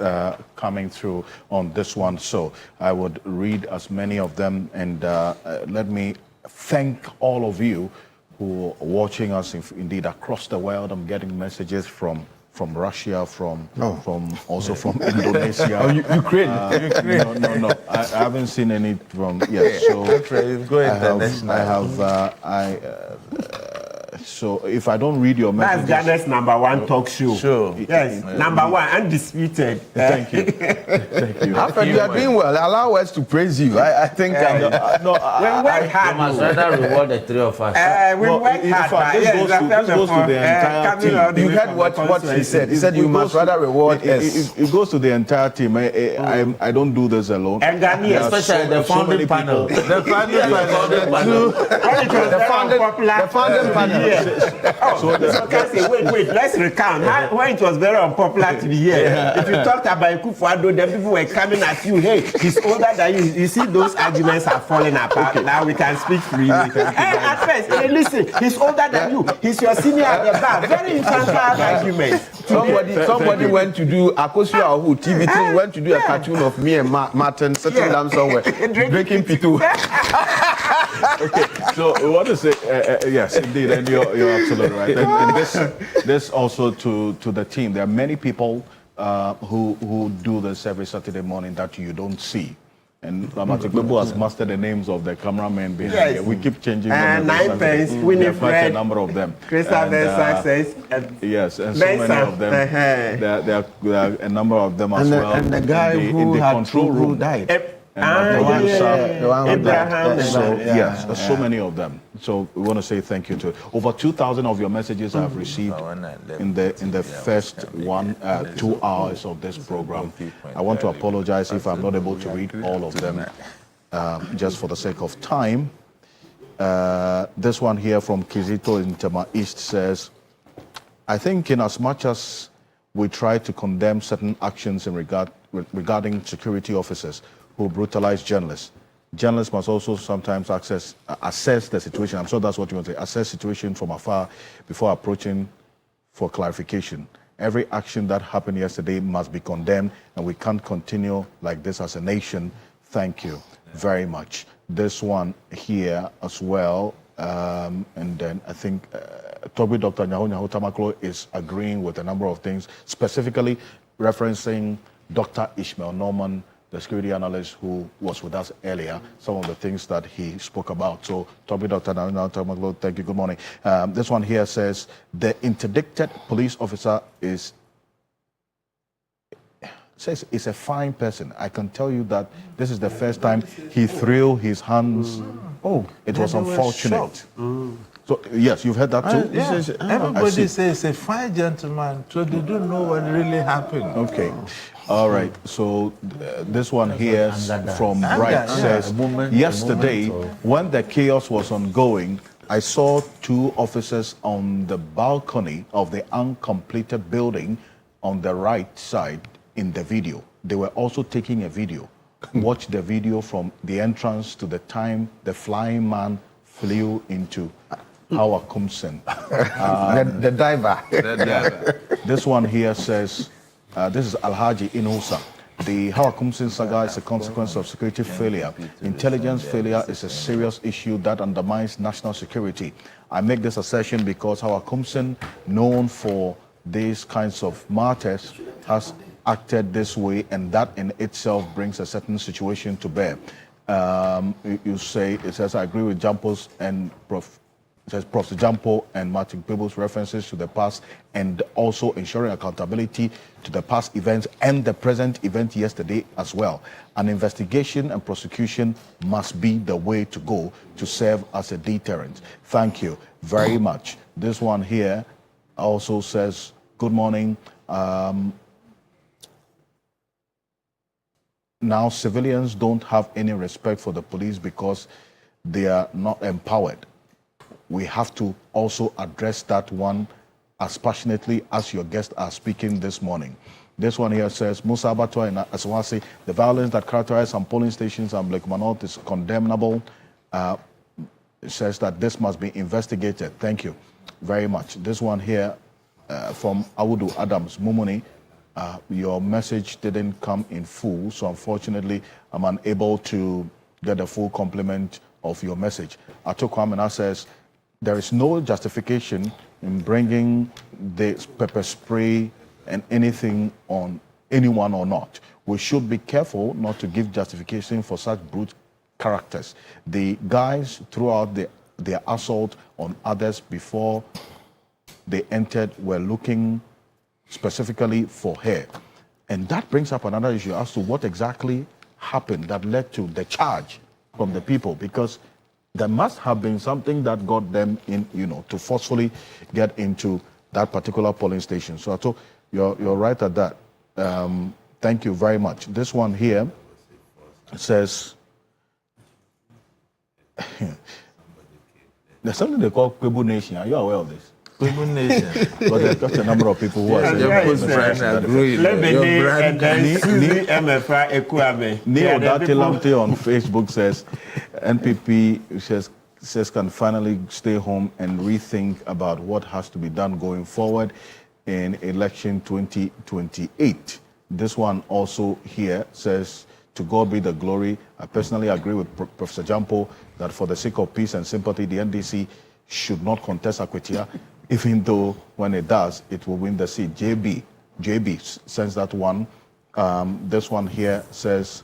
coming through on this one. So I would read as many of them, and let me thank all of you who are watching us. Indeed, across the world, I'm getting messages from Russia, from Indonesia. Ukraine. No. I haven't seen any from. Yes, so Go international. so if I don't read your That's messages, Ghana's #1 talk show. Sure. Yes, #1, undisputed. thank you, thank you. Alfred, you are doing well. Allow us to praise you. I think we work hard. You must rather reward the three of us. We work in hard. fact, this goes to the entire team. you heard what he said. He said you must rather reward us. It goes to the entire team. I don't do this alone. And Ghanaians, Especially the founding panel. The founding panel. The founding panel. So can say, wait, let's recount. When it was very unpopular to be here, if you talked about Kufuado, then people were coming at you. Hey, he's older than you. You see, those arguments are falling apart. Now we can speak freely. At first, hey, listen, he's older than you. He's your senior at the bar. Very infantile argument. Somebody went to do Akosia Ohu TV3 went to do a cartoon of me and Martin sitting down somewhere drinking pitu. Okay, so we want to say yes, indeed, and you're absolutely right. And this also to the team. There are many people who do this every Saturday morning that you don't see. And Ramatik Bebo has mastered the names of the cameramen behind here. We keep changing them. 9 pence, There are quite a number of them. Christopher Success. Yes, and so many of them. There are a number of them as well. And the guy who died. Abraham. Yes, so many of them. So we want to say thank you to over 2,000 of your messages I've received in the first 2 hours of this program. I want to apologize if I'm not able to read all of them, just for the sake of time. This one here from Kizito in Tema East says, I think in as much as we try to condemn certain actions regarding security officers who brutalize journalists, journalists must also sometimes assess the situation. I'm sure that's what you want to say. Assess situation from afar before approaching for clarification. Every action that happened yesterday must be condemned, and we can't continue like this as a nation. Thank you very much. This one here as well, and then I think Toby Dr. Nyaho Tamaklo is agreeing with a number of things, specifically referencing Dr. Ishmael Norman, the security analyst who was with us earlier, some of the things that he spoke about. So, Toby Dr. Nyaho Tamaklo, thank you, good morning. This one here says, the interdicted police officer is a fine person. I can tell you that this is the first time he threw his hands. Oh, it was unfortunate. So, yes, you've heard that too? Everybody says a fine gentleman, so they don't know what really happened. Okay. All right. So, this one here from Bright says, yesterday, when the chaos was ongoing, I saw 2 officers on the balcony of the uncompleted building on the right side in the video. They were also taking a video. Watch the video from the entrance to the time the flying man flew into Howard Kumsen. The diver. This one here says, this is Alhaji Inusa. The Howard Kumsen saga is a consequence of security failure. Intelligence failure is a serious issue that undermines national security. I make this assertion because Howard Kumsen, known for these kinds of matters has acted this way, and that in itself brings a certain situation to bear. You say, it says, I agree with Jampo's and it says Prof. Jampo and Martin Pebbles references to the past and also ensuring accountability to the past events and the present event yesterday as well. An investigation and prosecution must be the way to go to serve as a deterrent. Thank you very much. This one here also says, good morning. Now civilians don't have any respect for the police because they are not empowered. We have to also address that one as passionately as your guests are speaking this morning. This one here says, Musa Abattoir and Aswasi, the violence that characterized some polling stations and Blakema North is condemnable. It says that this must be investigated. Thank you very much. This one here from Awudu Adams Mumuni, your message didn't come in full, so unfortunately I'm unable to get a full complement of your message. Atokwamena says, there is no justification in bringing the pepper spray and anything on anyone or not. We should be careful not to give justification for such brute characters. The guys threw out their assault on others before they entered were looking specifically for her. And that brings up another issue as to what exactly happened that led to the charge from the people, because there must have been something that got them in, to forcefully get into that particular polling station. So I thought you're right at that. Thank you very much. This one here says, there's something they call Kwebu Nation. Are you aware of this? Kwebu Nation. Because there's just a number of people who are saying Neo Datilamte on Facebook says NPP says can finally stay home and rethink about what has to be done going forward in election 2028. This one also here says, to God be the glory. I personally agree with Professor Jampo that for the sake of peace and sympathy, the NDC should not contest Akwetia, even though when it does, it will win the seat. JB sends that one. This one here says,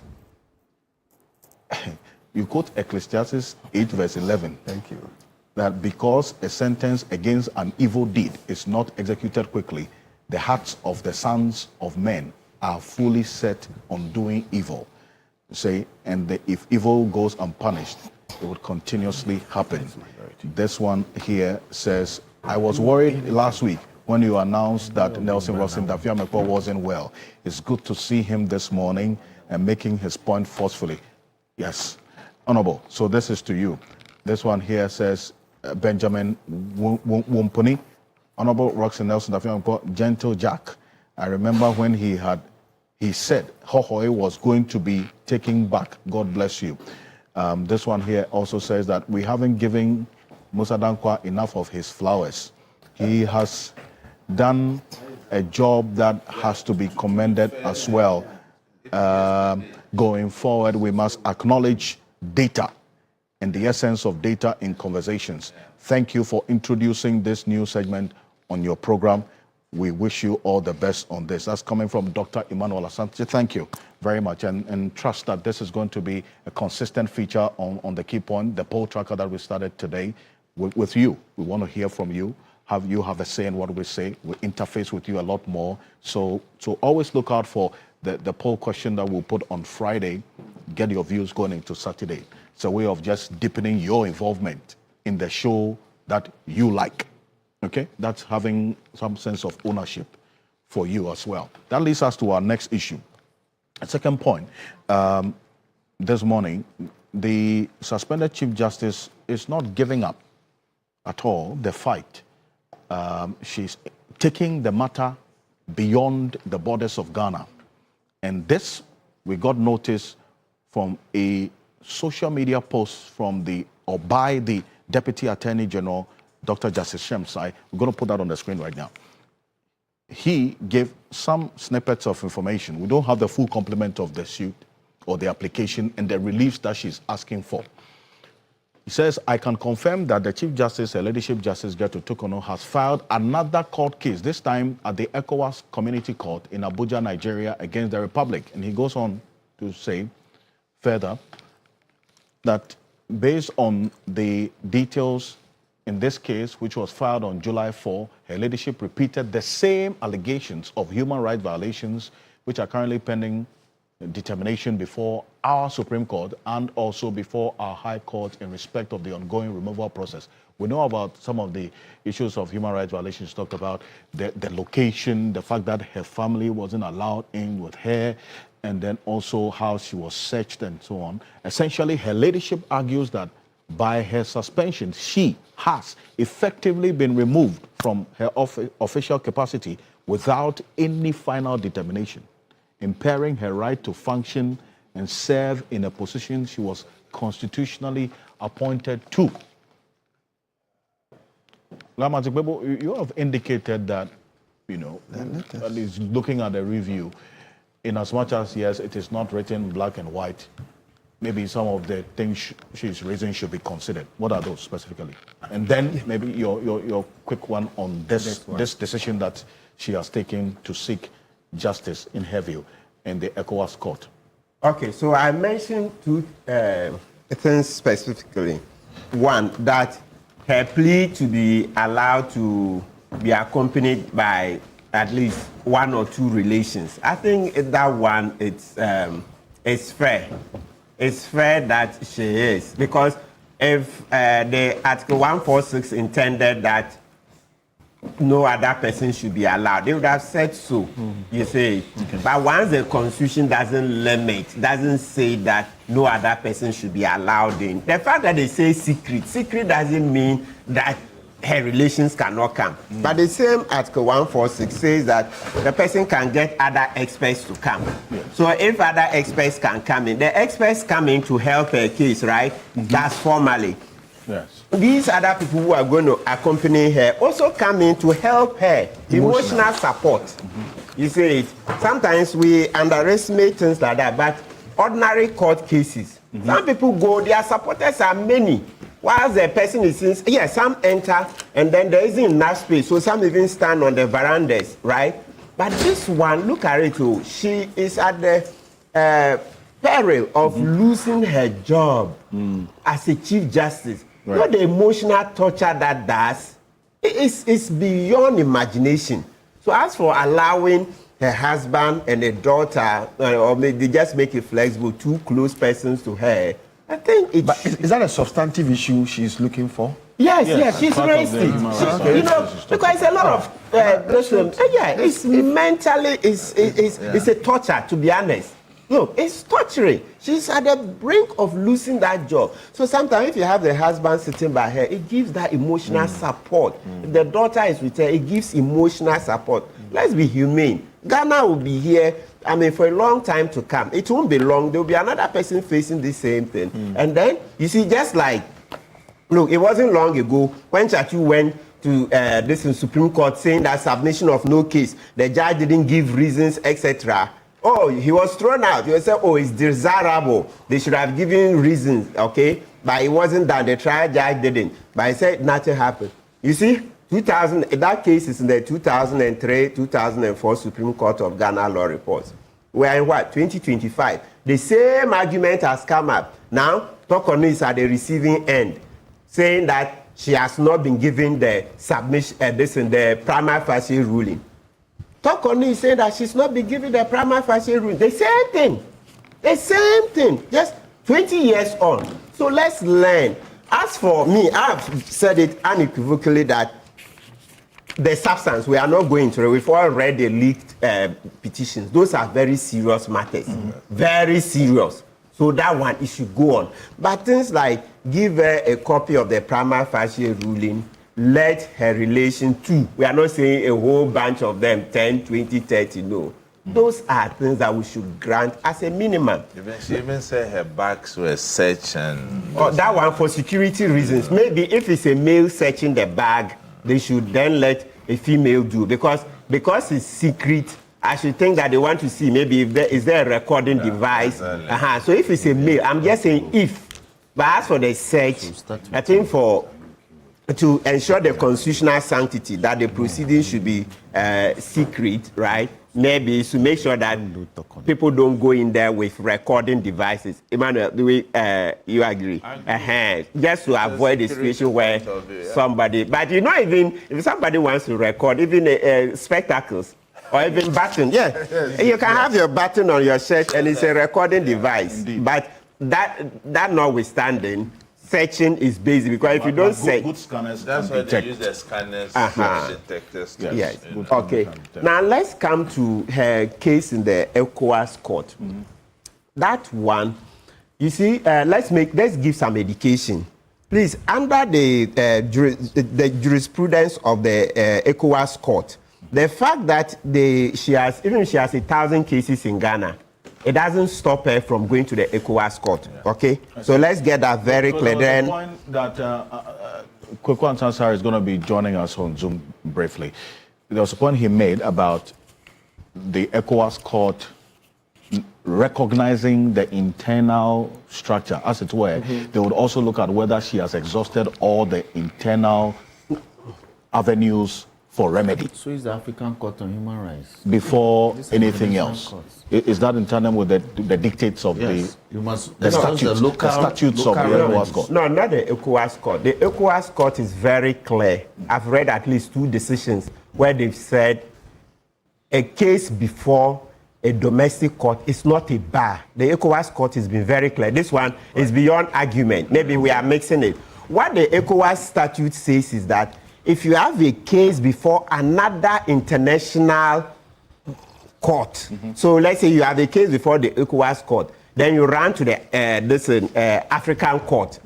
you quote Ecclesiastes 8 verse 11. Thank you. That because a sentence against an evil deed is not executed quickly, the hearts of the sons of men are fully set on doing evil. Say, and if evil goes unpunished, it would continuously happen. This one here says, I was worried last week when you announced that Nelson Rosin Dafiamekwa wasn't well. It's good to see him this morning and making his point forcefully. Yes, Honorable. So this is to you. This one here says, Benjamin Wumpuni, Honorable Roxy Nelson Dafiamekwa, Gentle Jack. I remember when he said Hohoe was going to be taken back. God bless you. This one here also says that we haven't given Musa Dankwa enough of his flowers. He has done a job that has to be commended as well. Going forward, we must acknowledge data and the essence of data in conversations. Thank you for introducing this new segment on your program. We wish you all the best on this. That's coming from Dr. Emmanuel Asante. Thank you very much, and trust that this is going to be a consistent feature on the key point, the poll tracker that we started today with you. We want to hear from you. You have a say in what we say. We interface with you a lot more. So always look out for the poll question that we'll put on Friday. Get your views going into Saturday. It's a way of just deepening your involvement in the show that you like. Okay, that's having some sense of ownership for you as well. That leads us to our next issue. A second point, this morning, the suspended Chief Justice is not giving up at all the fight. She's taking the matter beyond the borders of Ghana. And this, we got notice from a social media post by the Deputy Attorney General, Dr. Justice Shemsai. We're going to put that on the screen right now. He gave some snippets of information. We don't have the full complement of the suit or the application and the reliefs that she's asking for. He says, I can confirm that the Chief Justice, Lady Chief Justice Gertrude Tukono, has filed another court case, this time at the ECOWAS Community Court in Abuja, Nigeria, against the Republic. And he goes on to say further that based on the details in this case, which was filed on July 4, her ladyship repeated the same allegations of human rights violations, which are currently pending determination before our Supreme Court and also before our High Court in respect of the ongoing removal process. We know about some of the issues of human rights violations talked about, the location, the fact that her family wasn't allowed in with her, and then also how she was searched and so on. Essentially, her ladyship argues that by her suspension, she has effectively been removed from her official capacity without any final determination, impairing her right to function and serve in a position she was constitutionally appointed to. Lamatikbebo, you have indicated that, you know, at least looking at the review, in as much as, yes, it is not written black and white, maybe some of the things she's raising should be considered. What are those specifically? And then maybe your quick one on this decision that she has taken to seek justice in her view in the ECOWAS court. Okay, so I mentioned two things specifically. One, that her plea to be allowed to be accompanied by at least one or two relations. I think that one, it's fair. It's fair that she is, because if the Article 146 intended that no other person should be allowed, they would have said so, you see. Okay. But once the Constitution doesn't say that no other person should be allowed in, the fact that they say secret doesn't mean that her relations cannot come. But the same Article 146 says that the person can get other experts to come. Yes. So if other experts can come in, the experts come in to help her case, right? That's formally. Yes. These other people who are going to accompany her also come in to help her. Emotional support. You see, sometimes we underestimate things like that, but ordinary court cases, some people go, their supporters are many. Whilst the person is in, yes, some enter and then there isn't enough space, so some even stand on the verandas, right? But this one, look at it too. She is at the peril of losing her job as a Chief Justice. Right. You know the emotional torture that does? It's beyond imagination. So as for allowing her husband and a daughter, or maybe just make it flexible, two close persons to her, I think it's... But is that a substantive issue she's looking for? Yes, she's raised it. You know, because a lot of it's mentally, it's a torture, to be honest. Look, it's torturing. She's at the brink of losing that job. So sometimes if you have the husband sitting by her, it gives that emotional support. If the daughter is with her, it gives emotional support. Let's be humane. Ghana will be here, I mean, for a long time to come. It won't be long. There will be another person facing the same thing. And then, you see, just like, look, it wasn't long ago when Chachu went to this Supreme Court saying that submission of no case, the judge didn't give reasons, etc. Oh, he was thrown out. He said, oh, it's desirable. They should have given reasons, okay? But it wasn't done. The trial judge didn't. But he said nothing happened. You see, that case is in the 2003-2004 Supreme Court of Ghana law reports. We're in what? 2025. The same argument has come up. Now, Tokono is at the receiving end, saying that she has not been given the submission, the prima facie ruling. Tokono is saying that she's not been given the prima facie ruling. The same thing, just 20 years on. So let's learn. As for me, I've said it unequivocally that the substance, we are not going to, we've all read the leaked petitions. Those are very serious matters, very serious. So that one, it should go on. But things like give her a copy of the prima facie ruling, let her relation to, we are not saying a whole bunch of them, 10, 20, 30, no. Those are things that we should grant as a minimum. She even said her bags were searched and... Oh, that one for security reasons. Maybe if it's a male searching the bag, they should then let a female do. Because it's secret, I should think that they want to see maybe if is there a recording device. Exactly. So if it's a male, I'm just saying if But as for the search, I think to ensure the constitutional sanctity that the proceedings should be secret, right? Maybe to make sure that people don't go in there with recording devices. Emmanuel, do you agree? Just to avoid the situation where somebody, but even if somebody wants to record, even spectacles or even button, you can have your button on your shirt and it's a recording device. Indeed. But that notwithstanding, searching is basic because if you don't search, good scanners, that's why they use the scanners, detectors. Yes. Okay. Now let's come to her case in the ECOWAS court. That one, you see, let's give some education, please. Under the jurisprudence of the ECOWAS court, the fact that she has 1,000 cases in Ghana, it doesn't stop her from going to the ECOWAS court. Okay, so let's get that very clear. Then, the point that Kweku Antansari is going to be joining us on Zoom briefly. There was a point he made about the ECOWAS court recognizing the internal structure, as it were. They would also look at whether she has exhausted all the internal avenues for remedy. So is the African Court on Human Rights before anything else? Is that in tandem with the dictates of the statutes of the ECOWAS court? No, not the ECOWAS court. The ECOWAS court is very clear. I've read at least 2 decisions where they've said a case before a domestic court is not a bar. The ECOWAS court has been very clear. This one is beyond argument. Maybe we are mixing it. What the ECOWAS statute says is that if you have a case before another international court, so let's say you have a case before the ECOWAS court, then you run to the African court.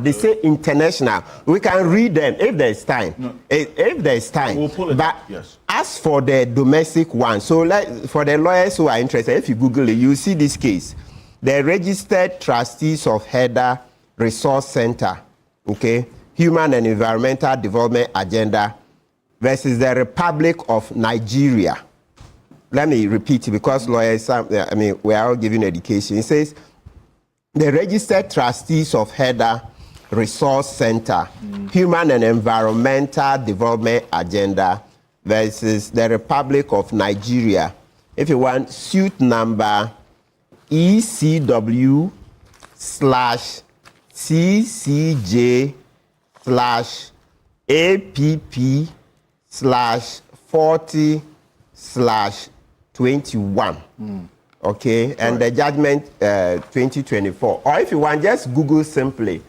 They say international. We can read them if there's time. No. If there's time. We'll pull it but up. Yes. As for the domestic one, so for the lawyers who are interested, if you Google it, you see this case. The registered trustees of Heather Resource Center, okay, Human and Environmental Development Agenda versus the Republic of Nigeria. Let me repeat it because lawyers, we are all giving education. It says, the registered trustees of Heather Resource Center, Human and Environmental Development Agenda versus the Republic of Nigeria. If you want, suit number ECW/CCJ/APP/40/21. Okay, and the judgment 2024. Or if you want, just Google simply.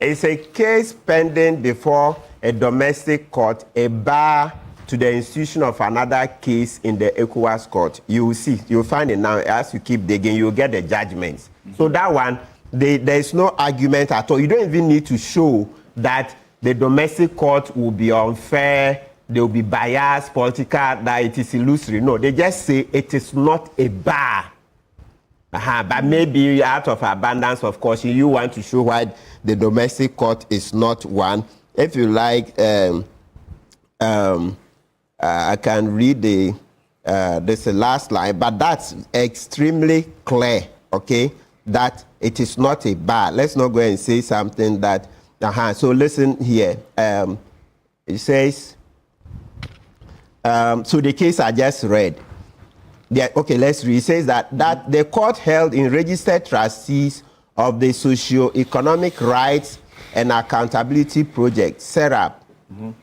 It's a case pending before a domestic court, a bar to the institution of another case in the ECOWAS court. You will see, you'll find it now. As you keep digging, you'll get the judgments. So that one, there's no argument at all. You don't even need to show that the domestic court will be unfair, they will be biased, political, that it is illusory. No, they just say it is not a bar. But maybe out of abundance of caution, you want to show why the domestic court is not one. If you like, I can read this last line, but that's extremely clear, okay, that it is not a bar. Let's not go and say something that, so listen here. It says, so the case I just read, okay, let's read. It says that the court held in registered trustees of the Socio-Economic Rights and Accountability Project, SERAP,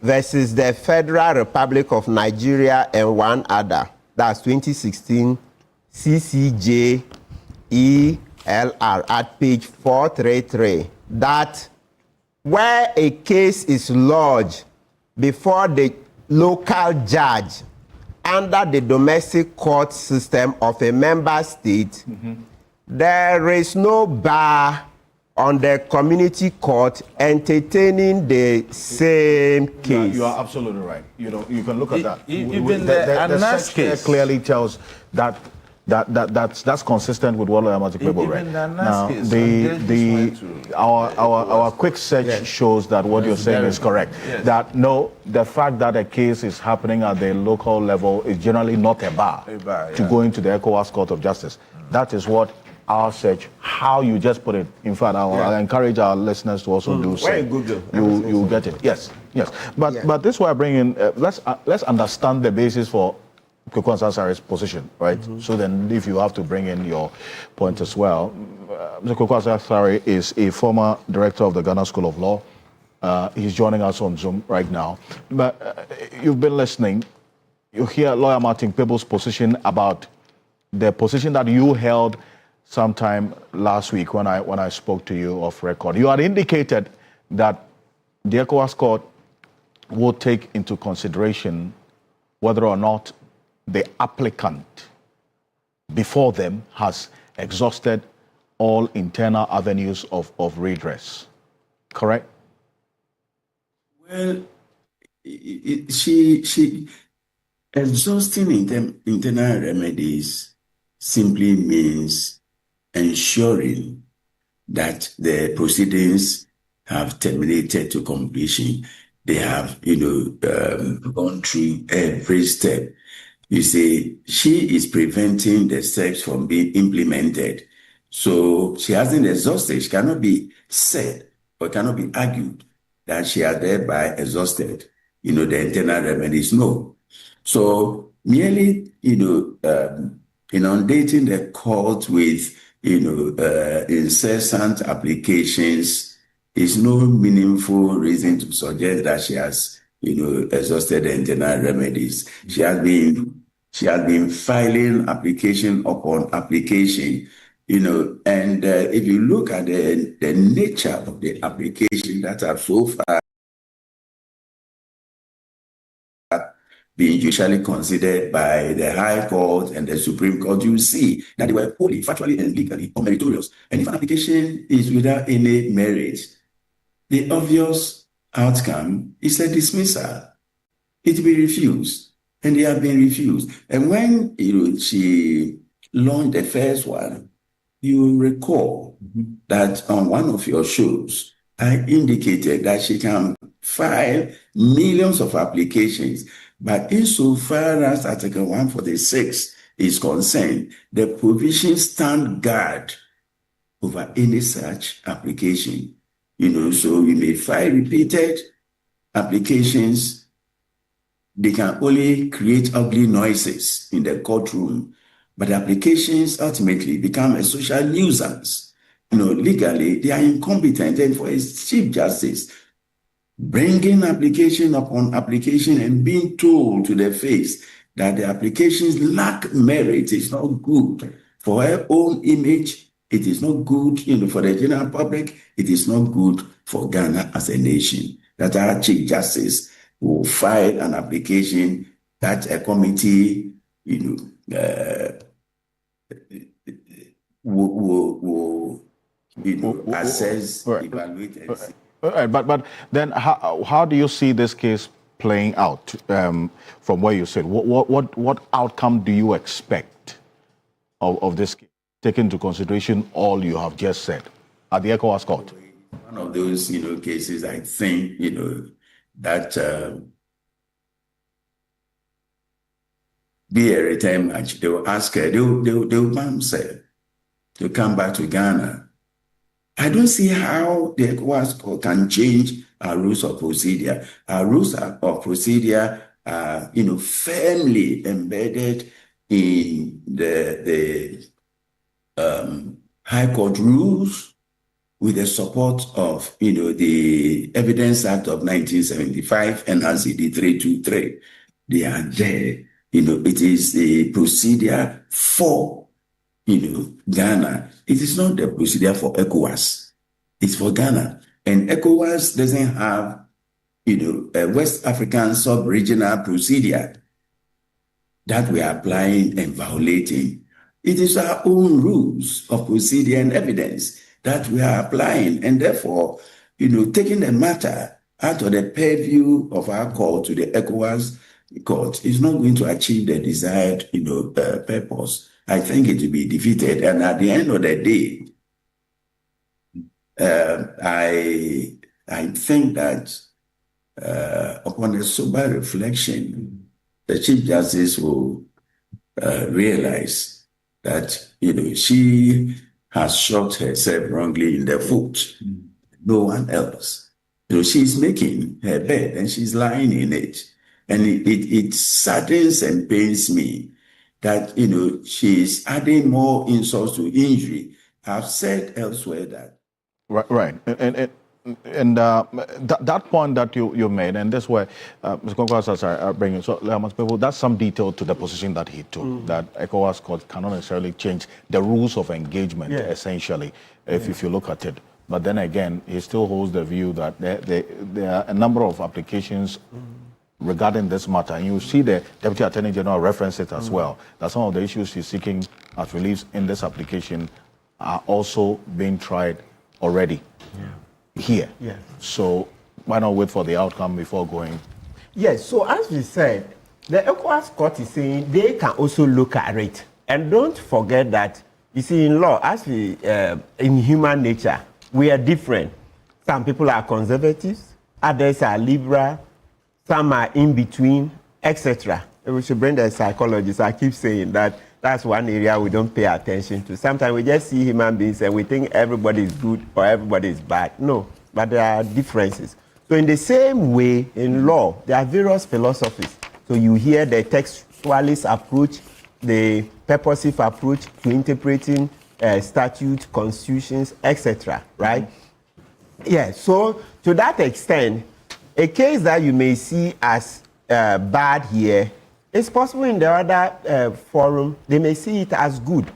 versus the Federal Republic of Nigeria and one other. That's 2016 CCJ ELR at page 433. That where a case is lodged before the local judge under the domestic court system of a member state, there is no bar on the community court entertaining the same case. You are absolutely right. You know, you can look at that. Even the section case clearly tells that's consistent with what Lawyer people read. Now, our quick search shows that what you're saying is correct. Yes. That no, the fact that a case is happening at the local level is generally not a bar to go into the ECOWAS Court of Justice. That is what our search how you just put it. In fact, I encourage our listeners to also do so. Google. You get it. Yes. But this is why I bring in. Let's understand the basis for Kweku Asare position, right? So then, if you have to bring in your point as well, Mr. Kweku Asare is a former director of the Ghana School of Law. He's joining us on Zoom right now. But you've been listening. You hear Lawyer Martin Peeble's position about the position that you held sometime last week when I spoke to you off record. You had indicated that the ECOWAS Court will take into consideration whether or not the applicant before them has exhausted all internal avenues of redress. Correct? Well, she exhausting internal remedies simply means ensuring that the proceedings have terminated to completion. They have, gone through every step. You see, she is preventing the steps from being implemented. So she hasn't exhausted. She cannot be said or cannot be argued that she has thereby exhausted, the internal remedies. No. So merely, inundating the court with, incessant applications is no meaningful reason to suggest that she has, exhausted the internal remedies. She has been filing application upon application, and if you look at the nature of the application that have so far being usually considered by the High Court and the Supreme Court, you see that they were wholly, factually, and legally unmeritorious. And if an application is without any merit, the obvious outcome is a dismissal. It will be refused, and they have been refused. And when she launched the first one, you recall that on one of your shows, I indicated that she can file millions of applications, but insofar as Article 146 is concerned, the provisions stand guard over any such application. So you may file repeated applications. They can only create ugly noises in the courtroom, but applications ultimately become a social nuisance. Legally, they are incompetent. And for a Chief Justice, bringing application upon application and being told to their face that the applications lack merit is not good for her own image. It is not good, for the general public. It is not good for Ghana as a nation. That our Chief Justice will file an application that a committee, will assess, evaluate, and see. All right, but then how do you see this case playing out from where you said? What outcome do you expect of this case, taking into consideration all you have just said at the ECOWAS Court? One of those, cases, I think, that be a return match. They will ask her, they will bounce her to come back to Ghana. I don't see how the ECOWAS Court can change our rules of procedure. Our rules of procedure are, firmly embedded in the High Court rules with the support of, the Evidence Act of 1975 and RCD 323. They are there. It is a procedure for, Ghana. It is not the procedure for ECOWAS. It's for Ghana. And ECOWAS doesn't have, a West African sub-regional procedure that we are applying and violating. It is our own rules of procedure and evidence that we are applying. And therefore, taking the matter out of the purview of our court to the ECOWAS court is not going to achieve the desired, purpose. I think it will be defeated. And at the end of the day, I think that upon a sober reflection, the Chief Justice will realize that, she has shot herself wrongly in the foot. No one else. So she's making her bed and she's lying in it. And it saddens and pains me that, she's adding more insults to injury. I've said elsewhere that. Right. And that point that you made, and that's where Mr. Conquest are bringing. So, people, that's some detail to the position that he took, that ECOWAS court cannot necessarily change the rules of engagement, essentially, if you look at it. But then again, he still holds the view that there are a number of applications regarding this matter. And you see the Deputy Attorney General reference it as well, that some of the issues he's seeking as relief in this application are also being tried already here. Yeah. So why not wait for the outcome before going? Yes, so as we said, the ECOWAS court is saying they can also look at it. And don't forget that, you see, in law, as we, in human nature, we are different. Some people are conservatives, others are liberal, some are in between, etc. We should bring the psychologists. I keep saying that that's one area we don't pay attention to. Sometimes we just see human beings and we think everybody is good or everybody is bad. No, but there are differences. So in the same way, in law, there are various philosophies. So you hear the textualist approach, the purposive approach to interpreting statutes, constitutions, etc. Right? Yeah, so to that extent, a case that you may see as bad here, it's possible in the other forum, they may see it as good.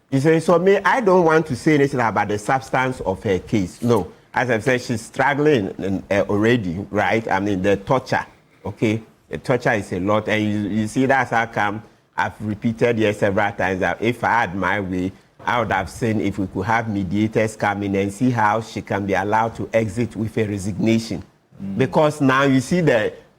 You say, so I don't want to say anything about the substance of her case. No, as I've said, she's struggling already, right? I mean, the torture, okay? The torture is a lot, and you see that's how come I've repeated here several times that if I had my way, I would have seen if we could have mediators come in and see how she can be allowed to exit with a resignation. Because now you see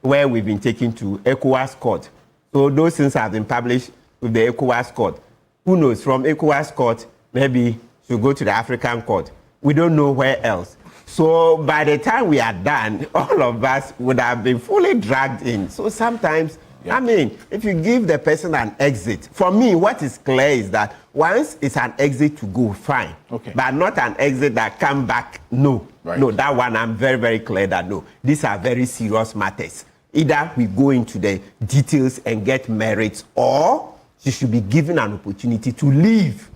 where we've been taken to ECOWAS court. So those things have been published with the ECOWAS court. Who knows, from ECOWAS court, maybe she'll go to the African court. We don't know where else. So by the time we are done, all of us would have been fully dragged in. So sometimes, I mean, if you give the person an exit, for me, what is clear is that once it's an exit to go, fine. Okay. But not an exit that come back, no. Right. No, that one I'm very, very clear that no. These are very serious matters. Either we go into the details and get merits, or she should be given an opportunity to leave,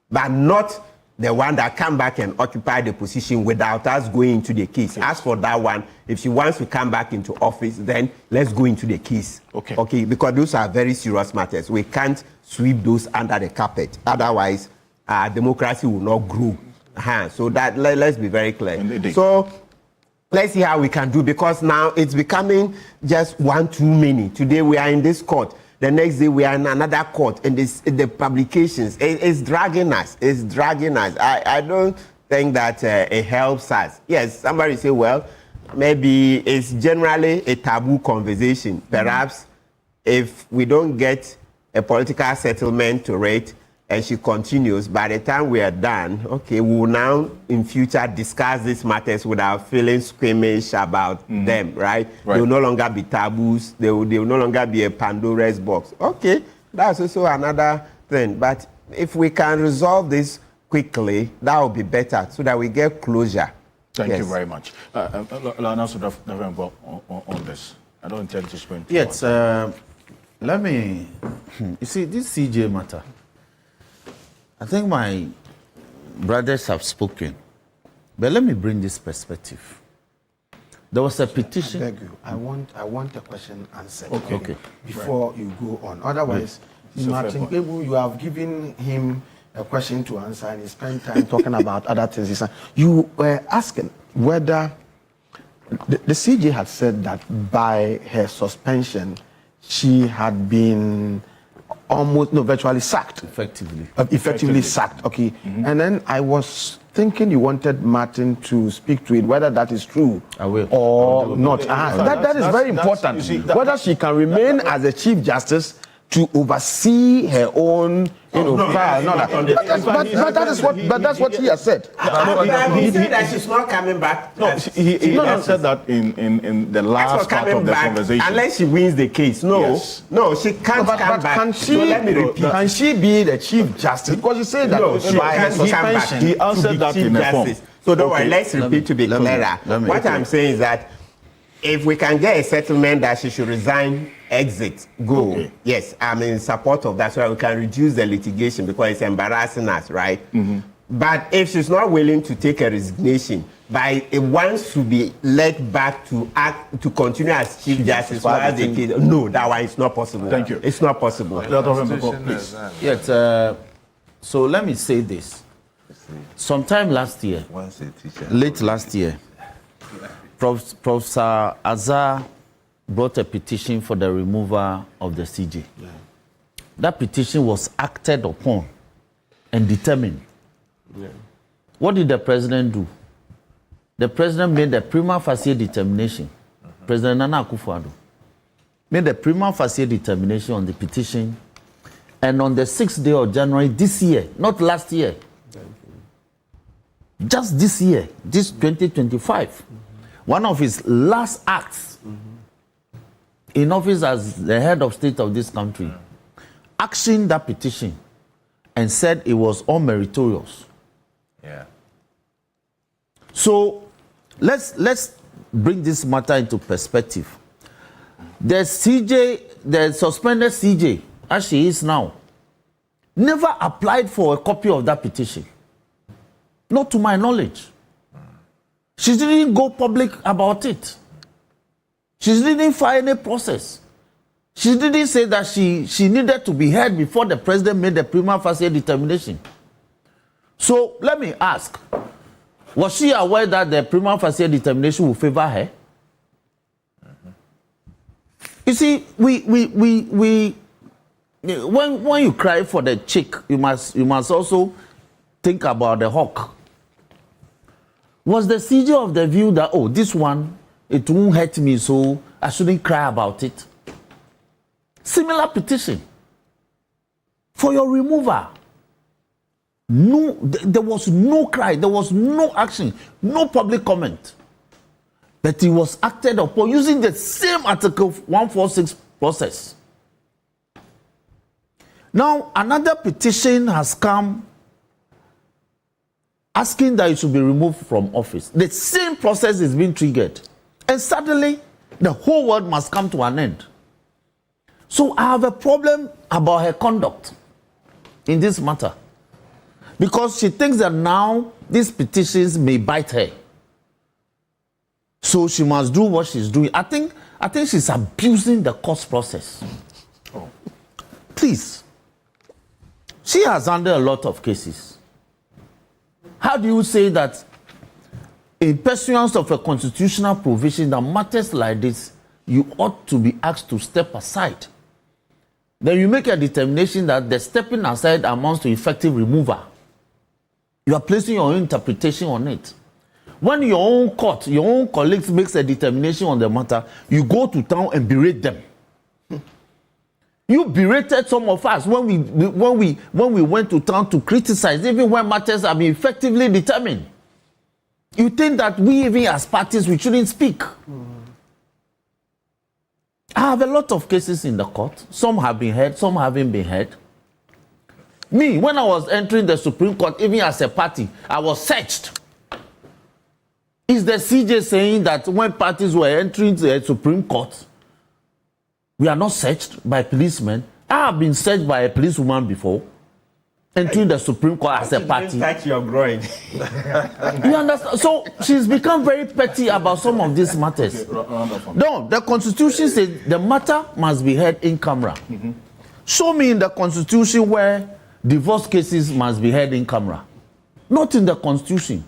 but not the one that come back and occupy the position without us going into the case. Yes. As for that one, if she wants to come back into office, then let's go into the case. Okay. Okay, because those are very serious matters. We can't sweep those under the carpet. Otherwise, democracy will not grow. So that let's be very clear. Indeed. So let's see how we can do, because now it's becoming just one too many. Today we are in this court. The next day we are in another court, and the publications, it's dragging us. It's dragging us. I don't think that it helps us. Yes, somebody say, well, maybe it's generally a taboo conversation. Perhaps if we don't get a political settlement to it, and she continues, by the time we are done, okay, we will now in future discuss these matters without feeling squeamish about them, right? They will no longer be taboos. They will no longer be a Pandora's box. Okay, that's also another thing. But if we can resolve this quickly, that will be better so that we get closure. Thank you very much. Lana should have on this. I don't intend to spend too much. Let me, you see, this CJ matter, I think my brothers have spoken, but let me bring this perspective. There was a petition. I beg you. I want a question answered. Okay. Before you go on. Otherwise, Martin Kebu, you have given him a question to answer, and he spent time talking about other things. You were asking whether the CJ had said that by her suspension, she had been virtually sacked. Effectively sacked. Okay. And then I was thinking you wanted Martin to speak to it, whether that is true or not. That is very important. Whether she can remain as a Chief Justice to oversee her own But that's what he has said. He said that she's not coming back. No, he said that in the last part of the conversation. Unless she wins the case. No, she can't come back. Can she, let me repeat. Can she be the Chief Justice? Because you said that she can't come back. He answered that in a form. So don't worry, let's repeat to be clearer. What I'm saying is that if we can get a settlement that she should resign, exit, go. Okay. Yes, I'm in support of that so we can reduce the litigation because it's embarrassing us, right? But if she's not willing to take a resignation, it wants to be led back to act, to continue as Chief Justice. No, that one is not possible. Thank you. It's not possible. Please. Yes, so let me say this. Sometime last year, late last year, Professor Azar brought a petition for the removal of the CJ. Yeah. That petition was acted upon and determined. Yeah. What did the president do? The president made a prima facie determination. President Nana Akufo-Addo made a prima facie determination on the petition, and on the 6th day of January this year, not last year, just this year, this 2025, one of his last acts in office as the head of state of this country, actioned that petition and said it was unmeritorious. Yeah. So let's bring this matter into perspective. The CJ, the suspended CJ, as she is now, never applied for a copy of that petition. Not to my knowledge. She didn't go public about it. She didn't file any process. She didn't say that she needed to be heard before the president made the prima facie determination. So let me ask, was she aware that the prima facie determination will favor her? You see, when you cry for the chick, you must also think about the hawk. Was the CJ of the view that, oh, this one, it won't hurt me, so I shouldn't cry about it? Similar petition for your removal. No, there was no cry, there was no action, no public comment. But it was acted upon using the same Article 146 process. Now, another petition has come asking that it should be removed from office. The same process is being triggered. And suddenly, the whole world must come to an end. So I have a problem about her conduct in this matter. Because she thinks that now these petitions may bite her. So she must do what she's doing. I think she's abusing the court process. Oh. Please. She has handled a lot of cases. How do you say that in pursuance of a constitutional provision that matters like this, you ought to be asked to step aside? Then you make a determination that the stepping aside amounts to effective removal. You are placing your own interpretation on it. When your own court, your own colleagues makes a determination on the matter, you go to town and berate them. You berated some of us when we went to town to criticize, even when matters have been effectively determined. You think that we, even as parties, we shouldn't speak. I have a lot of cases in the court. Some have been heard, some haven't been heard. Me, when I was entering the Supreme Court, even as a party, I was searched. Is the CJ saying that when parties were entering the Supreme Court, we are not searched by policemen? I have been searched by a policewoman before, entering the Supreme Court as a party. Touch your groin. You understand? So she's become very petty about some of these matters. No, the Constitution says the matter must be heard in camera. Show me in the Constitution where divorce cases must be heard in camera. Not in the Constitution.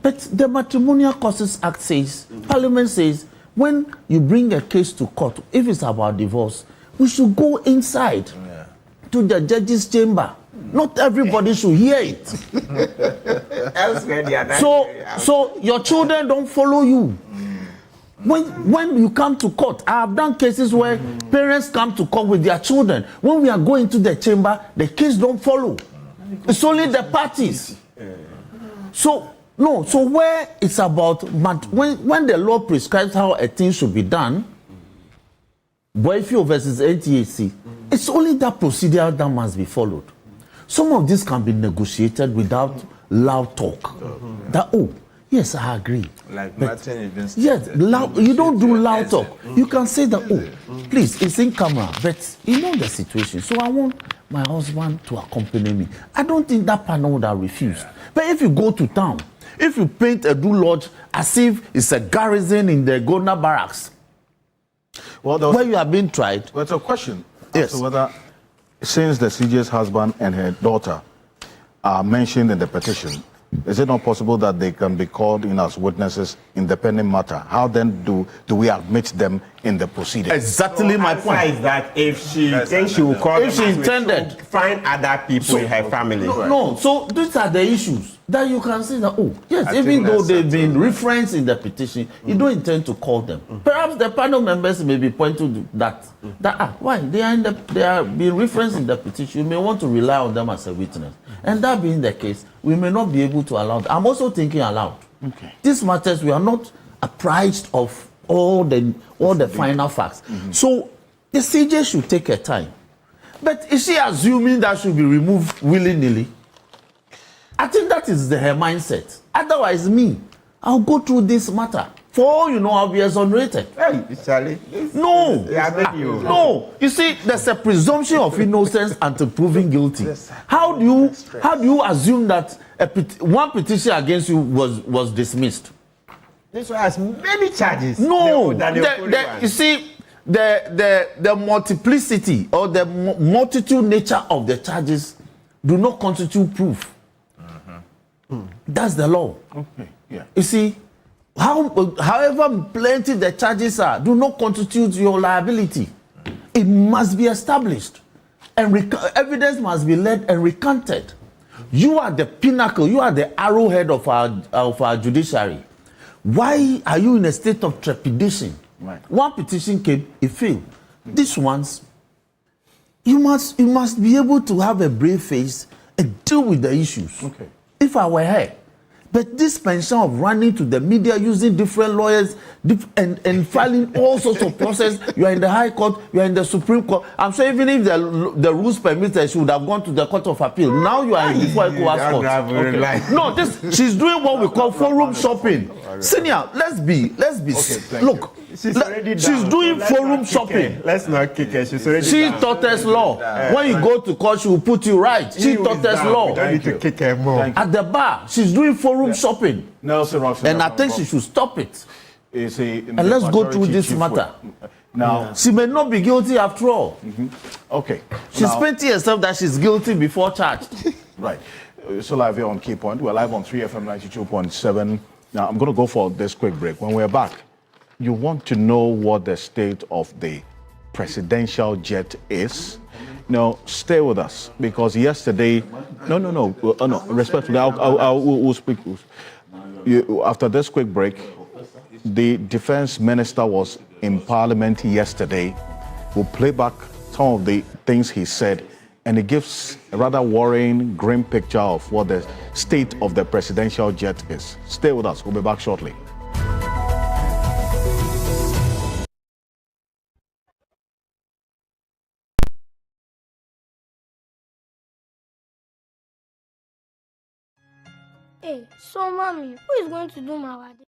But the Matrimonial Causes Act says, Parliament says, when you bring a case to court, if it's about divorce, we should go inside to the judge's chamber. Not everybody should hear it. So your children don't follow you. When you come to court, I have done cases where parents come to court with their children. When we are going to the chamber, the kids don't follow. It's only the parties. So where it's about, when the law prescribes how a thing should be done, Boyfield versus NTAC, it's only that procedure that must be followed. Some of this can be negotiated without loud talk. That, oh, yes, I agree. Like Martin even yes, you don't do loud talk. You can say that, oh, please, it's in camera, but you know the situation. So I want my husband to accompany me. I don't think that panel would have refused. But if you go to town, if you paint a do lodge as if it's a garrison in the Governor Barracks, where you are being tried. Well, it's a question. Yes. So whether, since the CJ's husband and her daughter are mentioned in the petition, is it not possible that they can be called in as witnesses in the pending matter? How then do we admit them in the proceedings? Exactly my point. Is that if she thinks she will call if them she intended, find other people in her family. No, so these are the issues that you can see that, oh, yes, even though they've been referenced in the petition, you don't intend to call them. Perhaps the panel members may be pointing to that. Why? They are being referenced in the petition. You may want to rely on them as a witness. And that being the case, we may not be able to allow them. I'm also thinking aloud. Okay. These matters, we are not apprised of all the final facts. So the CJ should take her time. But is she assuming that should be removed willy-nilly? I think that is her mindset. Otherwise, I'll go through this matter. For all you know, I'll be exonerated. Hey, Charlie. No. No. You see, there's a presumption of innocence until proven guilty. How do you assume that one petition against you was dismissed? This one has many charges. No. You see, the multiplicity or the multitude nature of the charges do not constitute proof. That's the law. Okay. Yeah. You see, however plenty the charges are, do not constitute your liability. It must be established, and evidence must be led and recanted. You are the pinnacle. You are the arrowhead of our judiciary. Why are you in a state of trepidation? Right. One petition came, it failed. These ones, you must be able to have a brave face and deal with the issues. Okay. If I were her. But this pension of running to the media, using different lawyers and filing all sorts of process, you are in the High Court, you are in the Supreme Court. I'm sure even if the rules permit her, she would have gone to the Court of Appeal. Now you are in before ECOWAS Court. Okay. No, she's doing what we call forum shopping. Senior, let's be. Look, she's doing forum shopping. Let's not kick her. She's already. She taught us law. When you go to court, she will put you right. She taught us law. We don't need to kick her more. At the bar, she's doing forum shopping. Nelson Robson, and I think she should stop it. And let's go through this matter. Now, she may not be guilty after all. Okay. She's painting herself that she's guilty before charged. Right. So live here on Key Point. We're live on 3FM 92.7. Now, I'm going to go for this quick break. When we're back, you want to know what the state of the presidential jet is? No, stay with us, because yesterday, no, respectfully, we'll speak. After this quick break, the defense minister was in Parliament yesterday. We'll play back some of the things he said, and it gives a rather worrying, grim picture of what the state of the presidential jet is. Stay with us. We'll be back shortly. Hey, so mommy, who is going to do my wedding?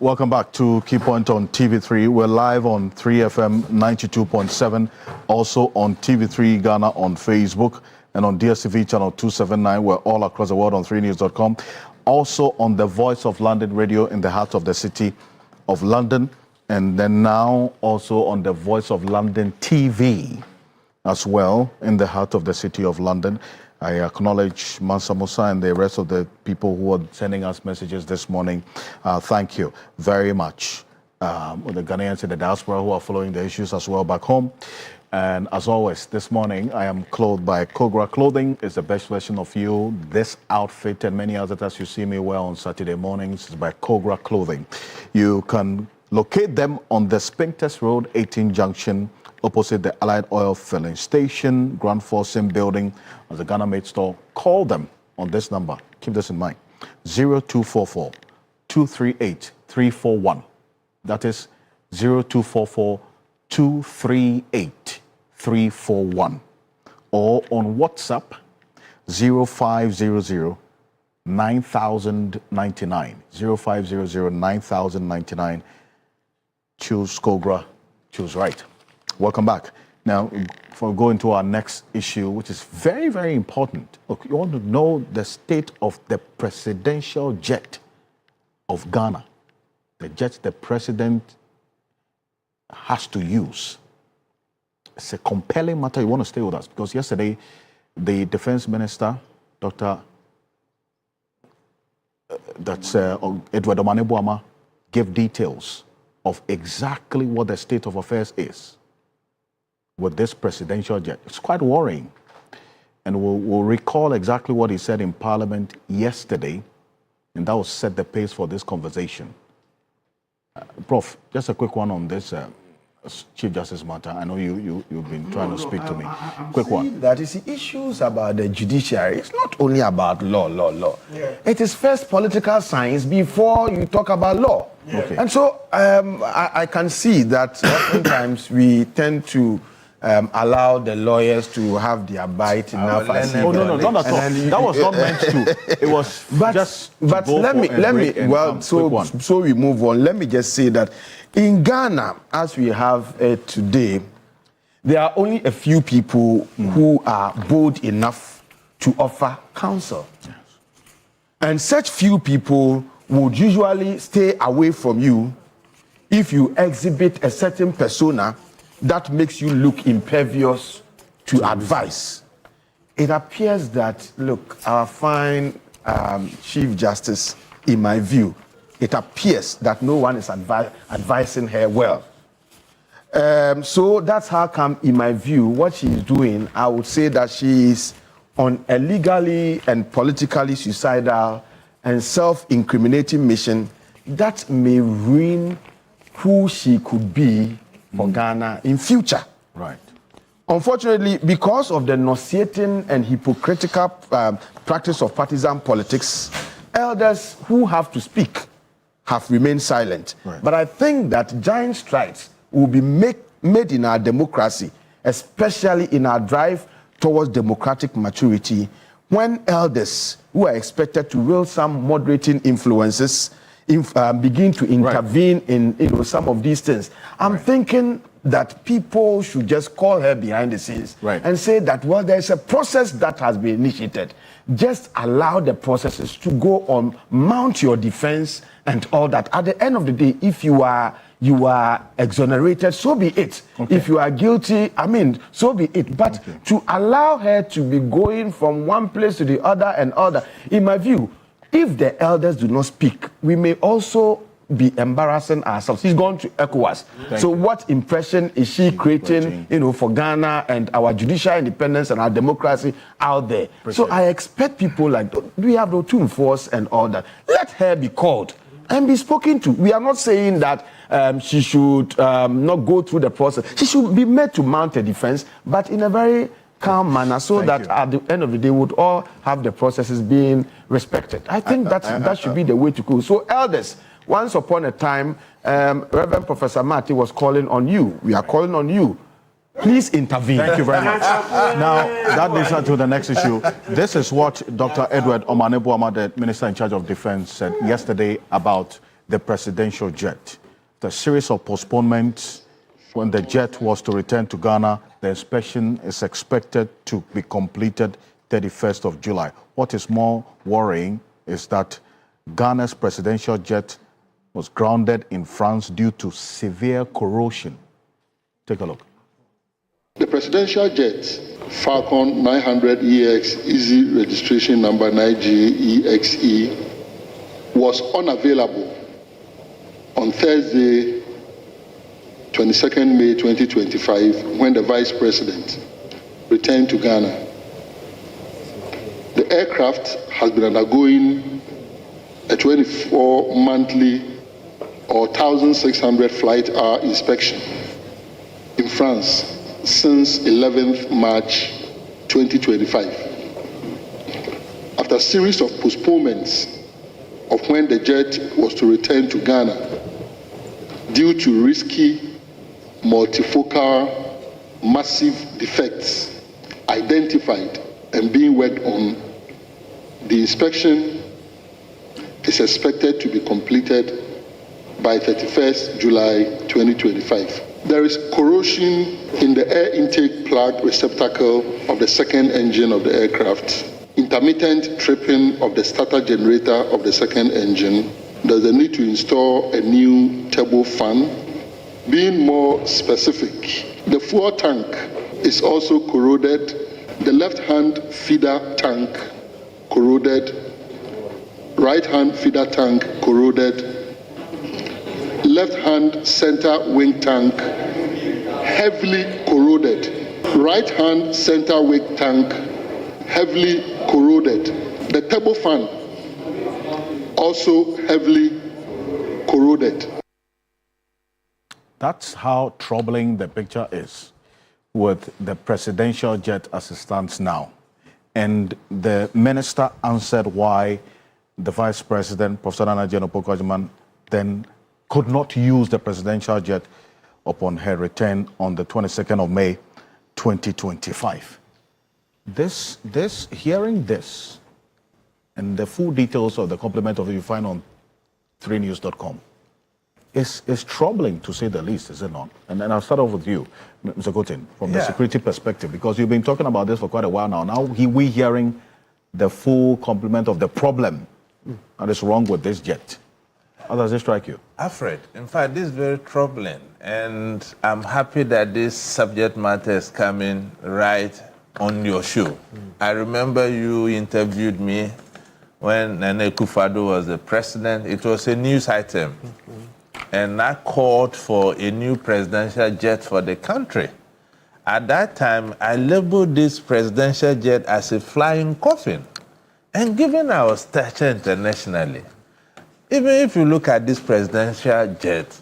Welcome back to Key Point on TV3. We're live on 3FM 92.7, also on TV3 Ghana on Facebook, and on DSTV channel 279. We're all across the world on 3news.com. Also on the Voice of London radio in the heart of the city of London, and then now also on the Voice of London TV as well in the heart of the city of London. I acknowledge Mansa Musa and the rest of the people who are sending us messages this morning. Thank you very much. The Ghanaians in the diaspora who are following the issues as well back home. And as always, this morning I am clothed by Kogra Clothing. It's the best version of you. This outfit and many others as you see me wear on Saturday mornings is by Kogra Clothing. You can locate them on the Spintex Road, 18 Junction, opposite the Allied Oil Filling Station, Grand Forcing Building, as the Ghana Made store. Call them on this number. Keep this in mind. 0244 238 341. That is 0244 238 341. Or on WhatsApp 0500 9099. 0500 9099. Choose Kogra, choose right. Welcome back. Now, before we go into our next issue, which is very, very important. Look, you want to know the state of the presidential jet of Ghana. The jet the president has to use. It's a compelling matter. You want to stay with us because yesterday, the defense minister, Dr. Edward Omanebuama, gave details of exactly what the state of affairs is with this presidential jet. It's quite worrying. And we'll recall exactly what he said in Parliament yesterday, and that will set the pace for this conversation. Prof, just a quick one on this Chief Justice matter. I know you've been trying to speak to me. Quick one. That is the issues about the judiciary. It's not only about law. Yeah. It is first political science before you talk about law. Yeah. Okay. And so I can see that oftentimes we tend to allow the lawyers to have their bite enough. Oh no, not at all. That was not meant to. It was just. But let me. Well, so we move on. Let me just say that in Ghana, as we have today, there are only a few people who are bold enough to offer counsel, and such few people would usually stay away from you if you exhibit a certain persona that makes you look impervious to advice. It appears that, look, our fine Chief Justice, in my view, it appears that no one is advising her well. So that's how come, in my view, what she's doing, I would say that she is on a legally and politically suicidal and self-incriminating mission that may ruin who she could be for Ghana in future. Right. Unfortunately, because of the nauseating and hypocritical practice of partisan politics, elders who have to speak have remained silent. Right. But I think that giant strides will be made in our democracy, especially in our drive towards democratic maturity, when elders who are expected to wield some moderating influences begin to intervene in some of these things. I'm thinking that people should just call her behind the scenes and say that, well, there's a process that has been initiated. Just allow the processes to go on, mount your defense and all that. At the end of the day, if you are exonerated, so be it. Okay. If you are guilty, so be it. But to allow her to be going from one place to the other and other, in my view, if the elders do not speak, we may also be embarrassing ourselves. He's gone to ECOWAS. So what impression is she creating, for Ghana and our judicial independence and our democracy out there? So I expect people like, we have no to enforce and all that. Let her be called and be spoken to. We are not saying that she should not go through the process. She should be made to mount a defense, but in a very calm manner, so that at the end of the day, would all have the processes being respected. I think that should be the way to go. So elders, once upon a time, Reverend Professor Marty was calling on you. We are calling on you. Please intervene. Thank you very much. Now, that leads us to the next issue. This is what Dr. Edward Omanebuama, the Minister in charge of Defense, said yesterday about the presidential jet. The series of postponements when the jet was to return to Ghana, the inspection is expected to be completed 31st of July. What is more worrying is that Ghana's presidential jet was grounded in France due to severe corrosion. Take a look. The presidential jet Falcon 900 EX easy registration number 9GEXE was unavailable on Thursday, 22nd May 2025, when the Vice President returned to Ghana. The aircraft has been undergoing a 24-monthly or 1,600 flight hour inspection in France since 11th March 2025. After a series of postponements of when the jet was to return to Ghana due to risky multifocal massive defects identified and being worked on, the inspection is expected to be completed by 31st July 2025. There is corrosion in the air intake plug receptacle of the second engine of the aircraft, intermittent tripping of the starter generator of the second engine. There's a need to install a new turbo fan. Being more specific, the fuel tank is also corroded, the left-hand feeder tank corroded, right-hand feeder tank corroded, left-hand center wing tank heavily corroded, right-hand center wing tank heavily corroded. The turbo fan also heavily corroded. That's how troubling the picture is with the presidential jet as it stands now. And the minister answered why the vice president, Professor Nana Jeno-Poku-Agyeman, then could not use the presidential jet upon her return on the 22nd of May, 2025. Hearing this, and the full details of the complement of it you find on 3news.com, is troubling to say the least, is it not? And then I'll start off with you, Mr. Gotin, from the security perspective, because you've been talking about this for quite a while now. Now we're hearing the full complement of the problem that is wrong with this jet. How does it strike you? Alfred, in fact, this is very troubling, and I'm happy that this subject matter is coming right on your show. I remember you interviewed me when Nana Akufo-Addo was the president. It was a news item, and I called for a new presidential jet for the country. At that time, I labeled this presidential jet as a flying coffin. And given our stature internationally, even if you look at this presidential jet,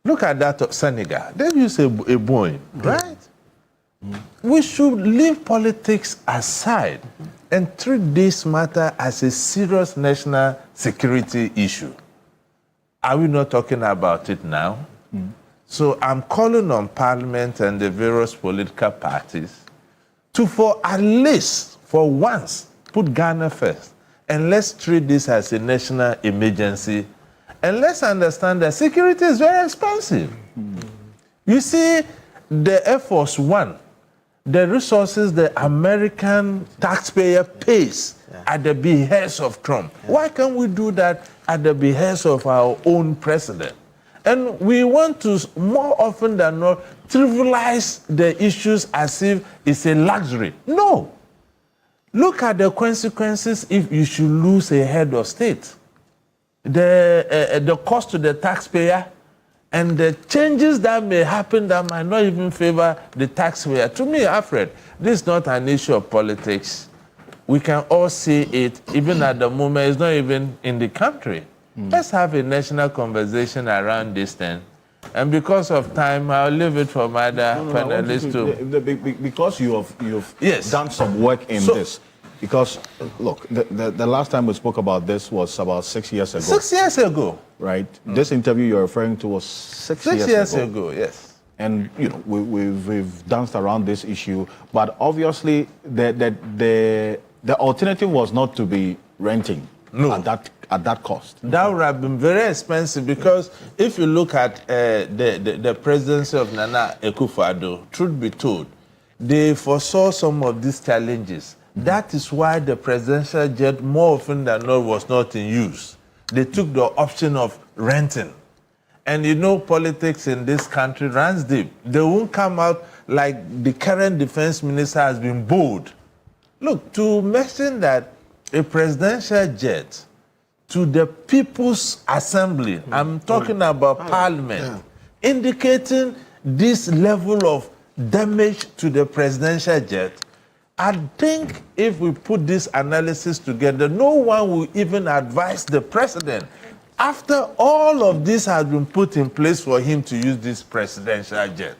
look at that of Senegal. They use a Boeing, right? We should leave politics aside and treat this matter as a serious national security issue. Are we not talking about it now? So I'm calling on Parliament and the various political parties to, for at least, for once, put Ghana first. And let's treat this as a national emergency. And let's understand that security is very expensive. You see, the Air Force One, the resources the American taxpayer pays at the behest of Trump. Why can't we do that at the behest of our own president? And we want to, more often than not, trivialize the issues as if it's a luxury. No. Look at the consequences if you should lose a head of state. The cost to the taxpayer and the changes that may happen that might not even favor the taxpayer. To me, Alfred, this is not an issue of politics. We can all see it, even at the moment, it's not even in the country. Let's have a national conversation around this thing. And because of time, I'll leave it for my other panelists to... Because you've done some work in this. Because, look, the last time we spoke about this was about 6 years ago. 6 years ago. Right? This interview you're referring to was 6 years ago. 6 years ago, yes. And, you know, we've danced around this issue. But obviously, the alternative was not to be renting No. At that cost. That would have been very expensive because if you look at the presidency of Nana Akufo-Addo, truth be told, they foresaw some of these challenges. That is why the presidential jet, more often than not, was not in use. They took the option of renting. And you know, politics in this country runs deep. They won't come out like the current defense minister has been bold. Look, to mention that a presidential jet to the People's Assembly, I'm talking about Parliament, indicating this level of damage to the presidential jet, I think if we put this analysis together, no one will even advise the president, after all of this has been put in place, for him to use this presidential jet.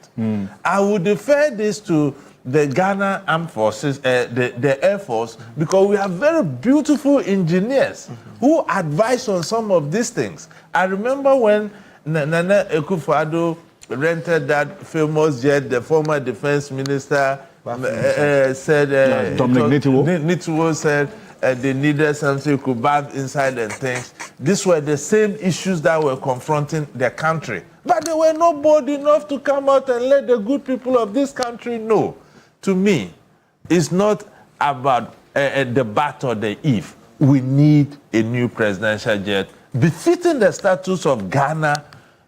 I would defer this to the Ghana Armed Forces, the Air Force, because we have very beautiful engineers who advise on some of these things. I remember when Nana Akufo-Addo rented that famous jet, the former defense minister said, Dominic Nitiwo said they needed something could bath inside and things. These were the same issues that were confronting the country. But there were not bold enough to come out and let the good people of this country know. To me, it's not about the but or the if. We need a new presidential jet befitting the status of Ghana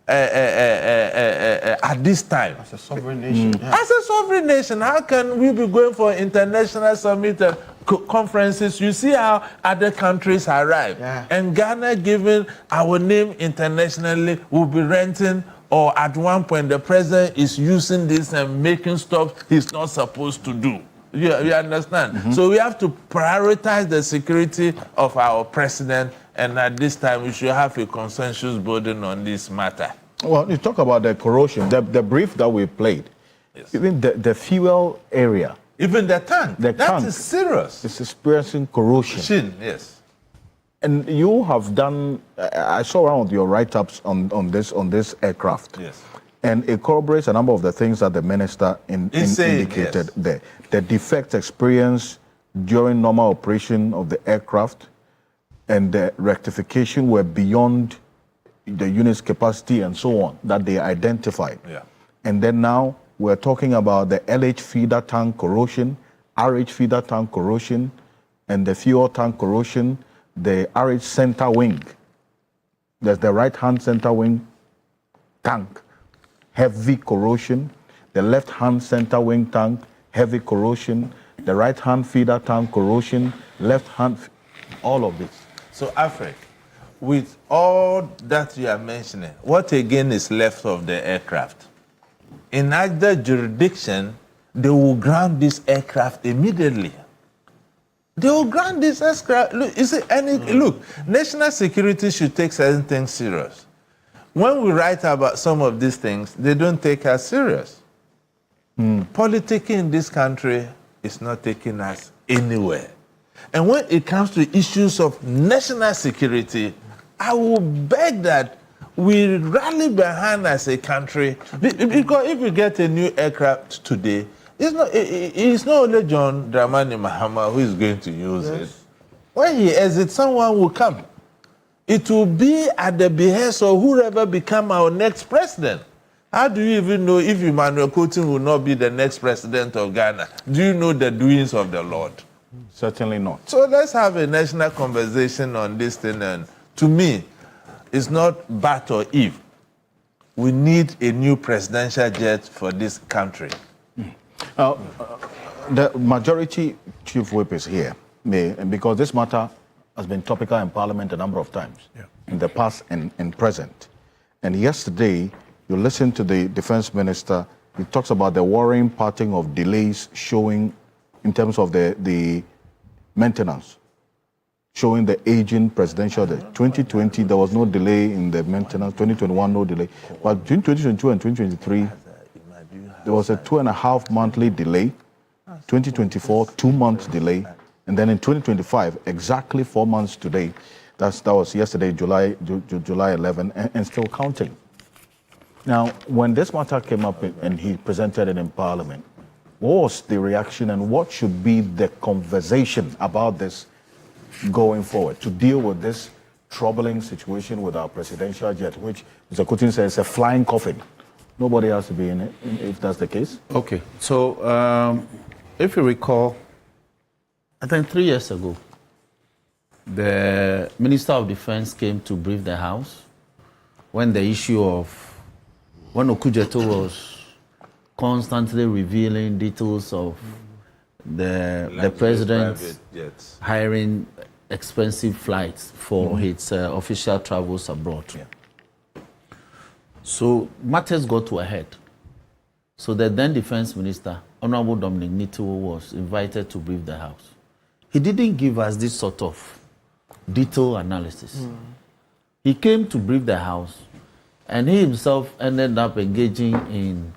at this time. As a sovereign nation. As a sovereign nation, how can we be going for international summit and conferences? You see how other countries arrive. And Ghana, given our name internationally, will be renting, or at one point the president is using this and making stuff he's not supposed to do. You understand? So we have to prioritize the security of our president, and at this time we should have a consensus building on this matter. Well, you talk about the corrosion, the brief that we played, even the fuel area. Even the tank. That is serious. It's experiencing corrosion. Yes. And you have done, I saw one of your write-ups on this aircraft. Yes. And it corroborates a number of the things that the minister indicated there. The defects experienced during normal operation of the aircraft and the rectification were beyond the unit's capacity and so on that they identified. And then now we're talking about the LH feeder tank corrosion, RH feeder tank corrosion, and the fuel tank corrosion, the RH center wing. There's the right-hand center wing tank, heavy corrosion, the left-hand center wing tank, heavy corrosion, the right-hand feeder tank corrosion, left-hand, all of this. So, Alfred, with all that you are mentioning, what again is left of the aircraft? In either jurisdiction, they will ground this aircraft immediately. They will ground this aircraft. Look, you see, look, national security should take certain things serious. When we write about some of these things, they don't take us serious. Politicking in this country is not taking us anywhere. And when it comes to issues of national security, I will beg that we rally behind as a country. Because if we get a new aircraft today, it's not only John Dramani Mahama who is going to use it. When he exits, someone will come. It will be at the behest of whoever become our next president. How do you even know if Emmanuel Cotin will not be the next president of Ghana? Do you know the doings of the Lord? Certainly not. So let's have a national conversation on this thing. And to me, it's not but or if. We need a new presidential jet for this country. The majority chief whip is here, and because this matter has been topical in Parliament a number of times in the past and present. And yesterday, you listened to the defense minister. He talks about the worrying pattern of delays showing in terms of the maintenance, showing the aging presidential. 2020, there was no delay in the maintenance. 2021, no delay. But between 2022 and 2023, there was a 2.5 monthly delay. 2024, 2 months delay. And then in 2025, exactly 4 months today, that was yesterday, July 11, and still counting. Now, when this matter came up and he presented it in Parliament, what was the reaction and what should be the conversation about this going forward to deal with this troubling situation with our presidential jet, which Mr. Kutin says is a flying coffin? Nobody has to be in it, if that's the case. Okay, so if you recall, I think 3 years ago, the Minister of Defense came to brief the House when the issue of when Okujeto was constantly revealing details of the president hiring expensive flights for his official travels abroad. Yeah. So matters got to a head. So the then Defense Minister, Honorable Dominic Nitiwo, was invited to brief the House. He didn't give us this sort of detailed analysis. He came to brief the House, and he himself ended up engaging in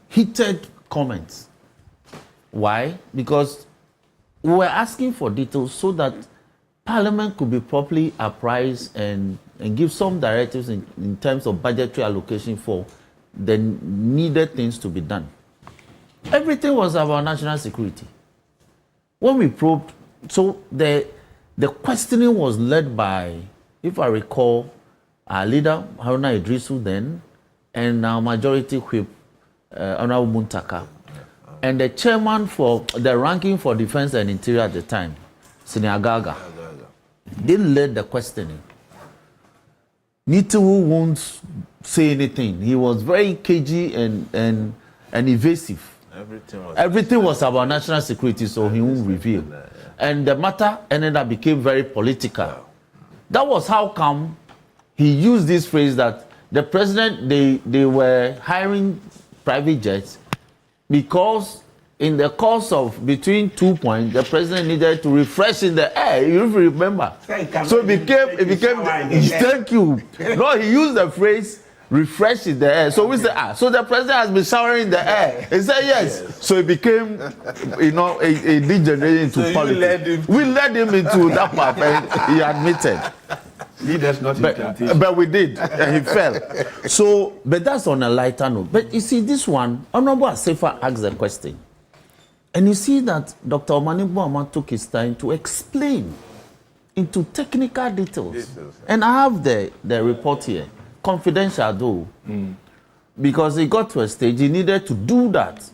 heated comments. Why? Because we were asking for details so that Parliament could be properly apprised and give some directives in terms of budgetary allocation for the needed things to be done. Everything was about national security. When we probed, so the questioning was led by, if I recall, our leader, Haruna Idrisu then, and our majority whip, Honorable Muntaka, and the chairman for the ranking for Defense and Interior at the time, Senior Gaga. They led the questioning. Nitiwo won't say anything. He was very cagey and evasive. Everything was about national security, so he won't reveal. And the matter ended up became very political. That was how come he used this phrase that the president, they were hiring private jets because in the course of between 2 points, the president needed to refresh in the air. You remember? So it became. Thank you. No, he used the phrase refresh in the air. So we said, so the president has been showering in the air. He said yes. So it became, a degeneration into politics. We led him into that part, and he admitted. Leaders not in but we did, and he fell. So, but that's on a lighter note. But you see, this one, Honorable Asefa asked the question. And you see that Dr. Omani Buama took his time to explain into technical details. And I have the report here, confidential though, because he got to a stage, he needed to do that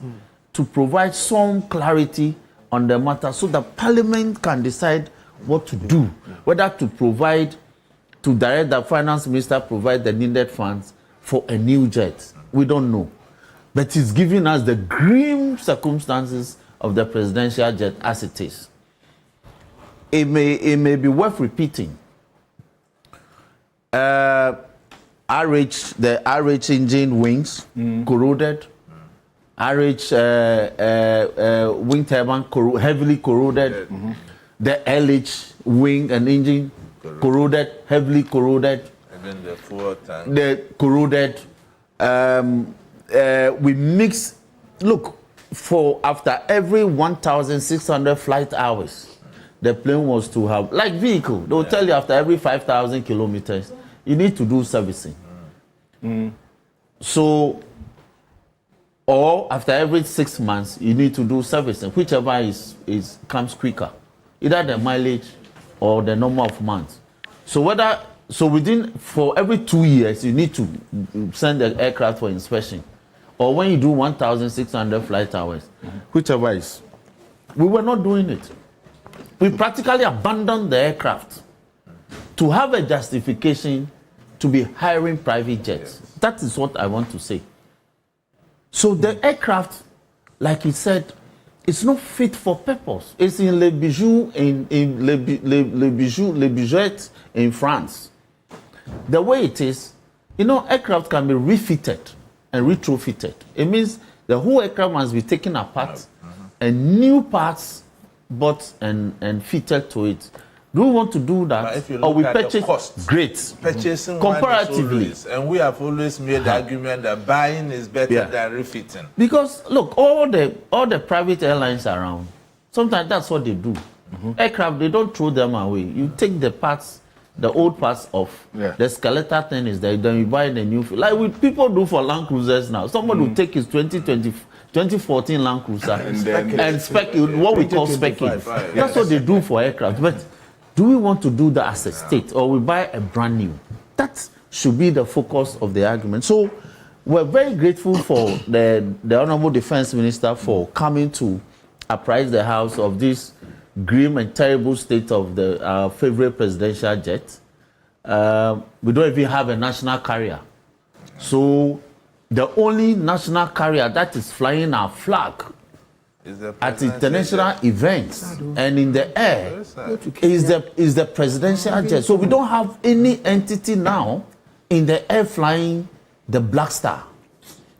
to provide some clarity on the matter so that Parliament can decide what to do, whether to provide, to direct the finance minister provide the needed funds for a new jet. We don't know. But he's giving us the grim circumstances of the presidential jet as it is. It may be worth repeating. The RH engine wings corroded. RH wing turbine heavily corroded. The LH wing and engine corroded, heavily corroded. Even the fuel tank. The corroded. We mix. Look, for after every 1,600 flight hours, the plane was to have, like vehicle, they will tell you after every 5,000 kilometers, you need to do servicing. So, or after every 6 months, you need to do servicing, whichever is comes quicker, either the mileage or the number of months. So for every 2 years, you need to send the aircraft for inspection. Or when you do 1,600 flight hours, whichever is. We were not doing it. We practically abandoned the aircraft to have a justification to be hiring private jets. That is what I want to say. So the aircraft, like he said, it's not fit for purpose. It's in Le Bijou, Le Bijoux in France. The way it is, aircraft can be refitted and retrofitted. It means the whole aircraft must be taken apart and new parts bought and fitted to it. Do we want to do that? Or we purchase the cost, great. Purchasing comparatively. And we have always made the argument that buying is better than refitting. Because look, all the private airlines around, sometimes that's what they do. Aircraft, they don't throw them away. You take the parts, the old parts of the skeletal thing is there, then you buy the new. Like people do for Land Cruisers now. Somebody will take his 2014 Land Cruiser and spec it, what we call specking. That's what they do for aircraft. But Do we want to do that as a state, or we buy a brand new? That should be the focus of the argument. So we're very grateful for the Honorable Defense Minister for coming to apprise the House of this grim and terrible state of the favorite presidential jet. We don't even have a national carrier. So the only national carrier that is flying our flag at international events and in the air is the presidential jet. So we don't have any entity now in the air flying the Black Star,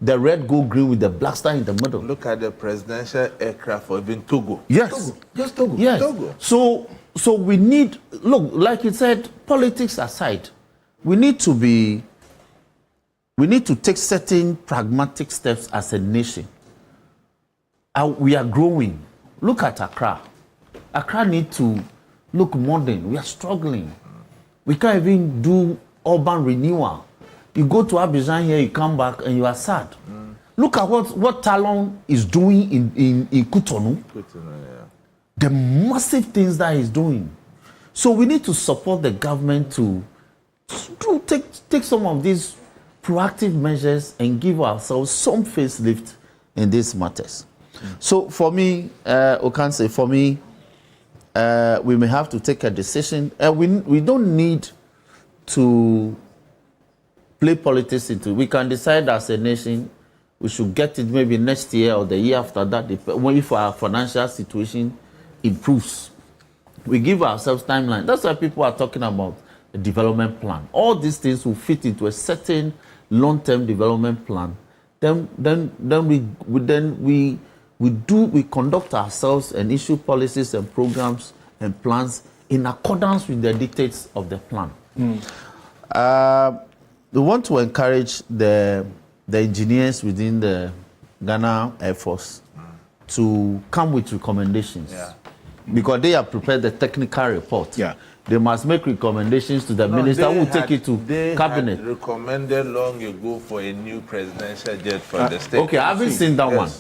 the red, gold, green with the Black Star in the middle. Look at the presidential aircraft for even Togo. Yes. Togo. Just Togo. Yes. Togo. So we need, look, like you said, politics aside, we need to take certain pragmatic steps as a nation. We are growing. Look at Accra. Accra need to look modern. We are struggling. We can't even do urban renewal. You go to Abidjan here, you come back, and you are sad. Look at what Talon is doing in Cotonou. The massive things that he's doing. So we need to support the government to take some of these proactive measures and give ourselves some facelift in these matters. So for me, Ocansey, we may have to take a decision. We don't need to play politics into it. We can decide as a nation we should get it maybe next year or the year after that, if our financial situation improves. We give ourselves timeline. That's why people are talking about a development plan. All these things will fit into a certain long-term development plan. Then we conduct ourselves and issue policies and programs and plans in accordance with the dictates of the plan. We want to encourage the engineers within the Ghana Air Force to come with recommendations. Because they have prepared the technical report. They must make recommendations to the minister who will take it to cabinet. They recommended long ago for a new presidential jet for the state. Okay, I haven't seen that one.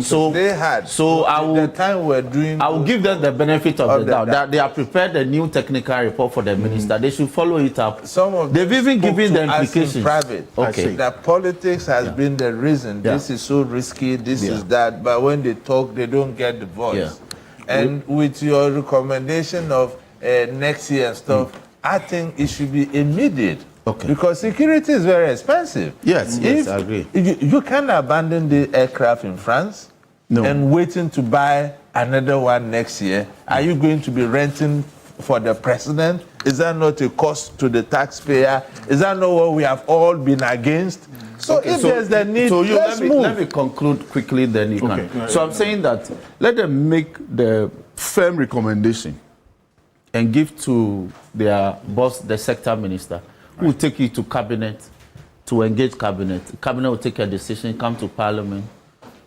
So they had. So I will. The time we're doing. I will give them the benefit of the doubt that they have prepared a new technical report for the minister. They should follow it up. Some of they've even given the implications. In private. Okay. That politics has been the reason. This is so risky. This is that. But when they talk, they don't get the voice. And with your recommendation of next year and stuff, I think it should be immediate. Okay. Because security is very expensive. Yes, I agree. You can't abandon the aircraft in France and waiting to buy another one next year. Are you going to be renting for the president? Is that not a cost to the taxpayer? Is that not what we have all been against? So if there's the need, let's move. Let me conclude quickly, then you can. So I'm saying that let them make the firm recommendation and give to their boss, the sector minister, who will take it to cabinet, to engage cabinet. Cabinet will take a decision, come to parliament,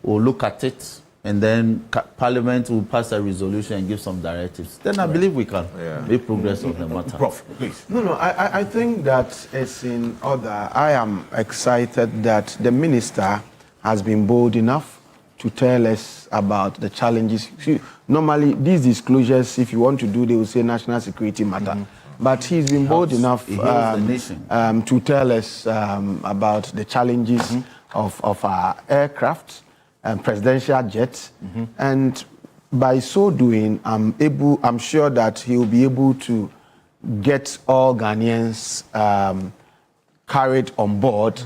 will look at it, and then Parliament will pass a resolution and give some directives. Then I believe we can make progress on the matter. Prof, please. No, I think that it's in order. I am excited that the minister has been bold enough to tell us about the challenges. See, normally, these disclosures, if you want to do, they will say national security matter. But he's been bold enough to tell us about the challenges of our aircraft and presidential jets, and by so doing, I'm sure that he will be able to get all Ghanaians carried on board.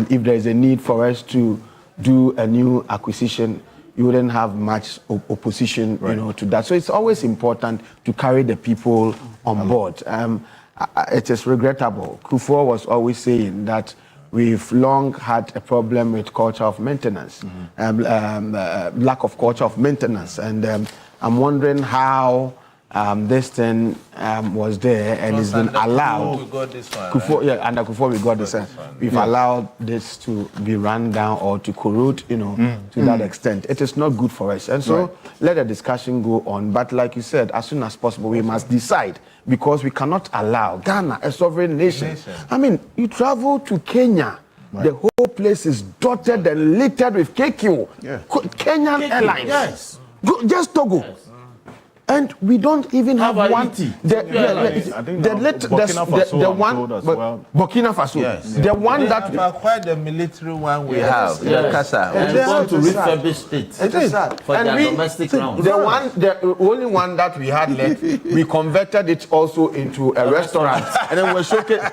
If there is a need for us to do a new acquisition, you wouldn't have much opposition, to that. So it's always important to carry the people on board. It is regrettable. Kufuor was always saying that we've long had a problem with culture of maintenance, lack of culture of maintenance. And I'm wondering how this thing was there and it's been allowed. We got this one, Under Kufuor we got this. We've allowed this to be run down or to corrode, to that extent. It is not good for us. And so let the discussion go on. But like you said, as soon as possible, we must decide, because we cannot allow Ghana, a sovereign nation. I mean, you travel to Kenya, the whole place is dotted and littered with KQ. Kenyan Airlines. Just Togo. And we don't even have about one. Haiti? The one, Burkina Faso. Yes. The one that quite the military one we Yes, have. yes. Casa. And they want to refurbish it. It is. For their domestic rounds. The only one that we had left, we converted it also into a restaurant, and then we're showcasing.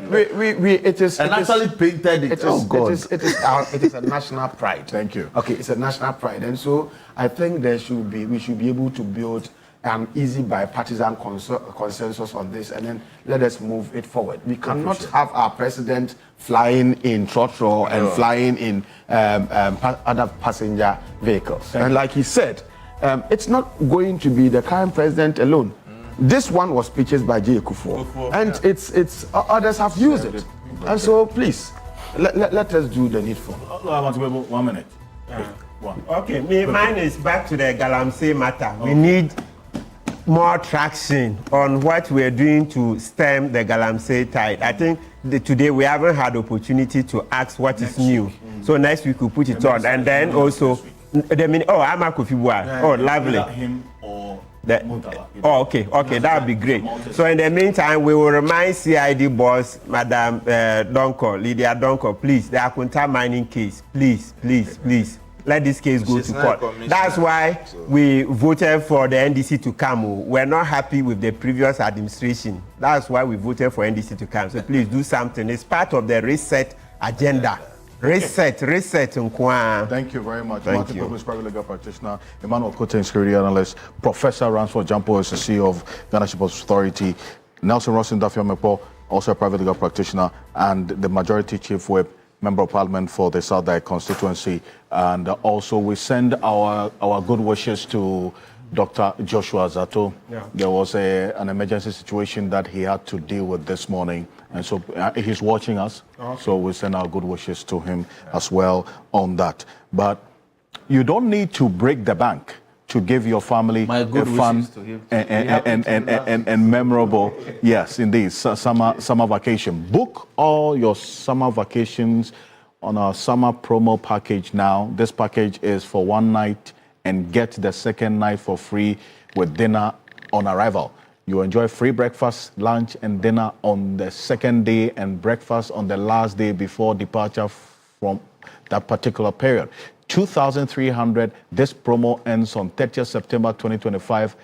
Please. It is. And actually painted it. It is a national pride. Thank you. Okay, it's a national pride, and so I think we should be able to build an easy bipartisan consensus on this, and then let us move it forward. We cannot have our president flying in trotro and flying in other passenger vehicles. And like he said, it's not going to be the current president alone. This one was purchased by J. Kufuor, and it's others have used it. And so please, let us do the needful. 1 minute. Okay, mine is back to the Galamsey matter. We need more traction on what we're doing to stem the Galamsey tide. I think today we haven't had opportunity to ask what is new. So next week we'll put it on. And then also, lovely. Okay, that would be great. So in the meantime, we will remind CID boss, Madam Lydia Donko, please, the Akunta mining case, please, let this case go to court. That's why we voted for the NDC to come. We're not happy with the previous administration. That's why we voted for NDC to come. So please do something. It's part of the reset agenda. Reset. Thank you very much. Martin Peoples, private legal practitioner, Emmanuel Koten, security analyst, Professor Ransford Jampo is the CEO of Ghana Shippers Authority, Nelson Rosin Dafio-Mekpo, also a private legal practitioner, and the Majority Chief Whip, Member of Parliament for the South Dike constituency. And also we send our good wishes to Dr. Joshua Zato. Yeah. There was an emergency situation that he had to deal with this morning. And so he's watching us. Okay. So we send our good wishes to him as well on that. But you don't need to break the bank to give your family a fun and memorable, yes, indeed, summer vacation. Book all your summer vacations on our summer promo package now. This package is for one night and get the second night for free with dinner on arrival. You enjoy free breakfast, lunch, and dinner on the second day and breakfast on the last day before departure from that particular period. 2,300. This promo ends on 30th September 2025.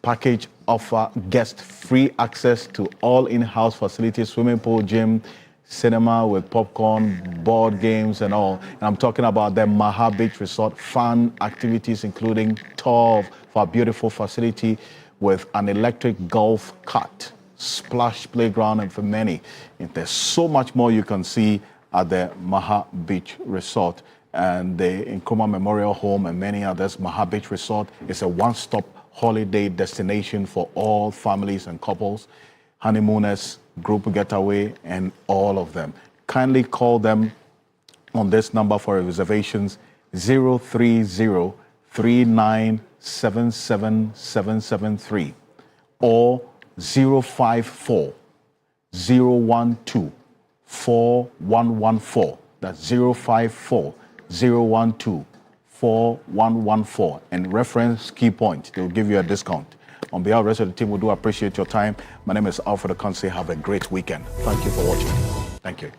Package offer guest free access to all in-house facilities, swimming pool, gym, cinema with popcorn, board games, and all. And I'm talking about the Maha Beach Resort, fun activities, including tour of our beautiful facility with an electric golf cart, splash playground, and for many. And there's so much more you can see at the Maha Beach Resort and the Nkrumah Memorial Home and many others. Maha Beach Resort is a one-stop holiday destination for all families and couples, honeymooners, group getaway, and all of them. Kindly call them on this number for reservations, 030-3977-773 or 054-012-4114. That's 054-012-4114. And reference key point. They'll give you a discount. On behalf of the rest of the team, we do appreciate your time. My name is Alfred Ocansey. Have a great weekend. Thank you for watching. Thank you.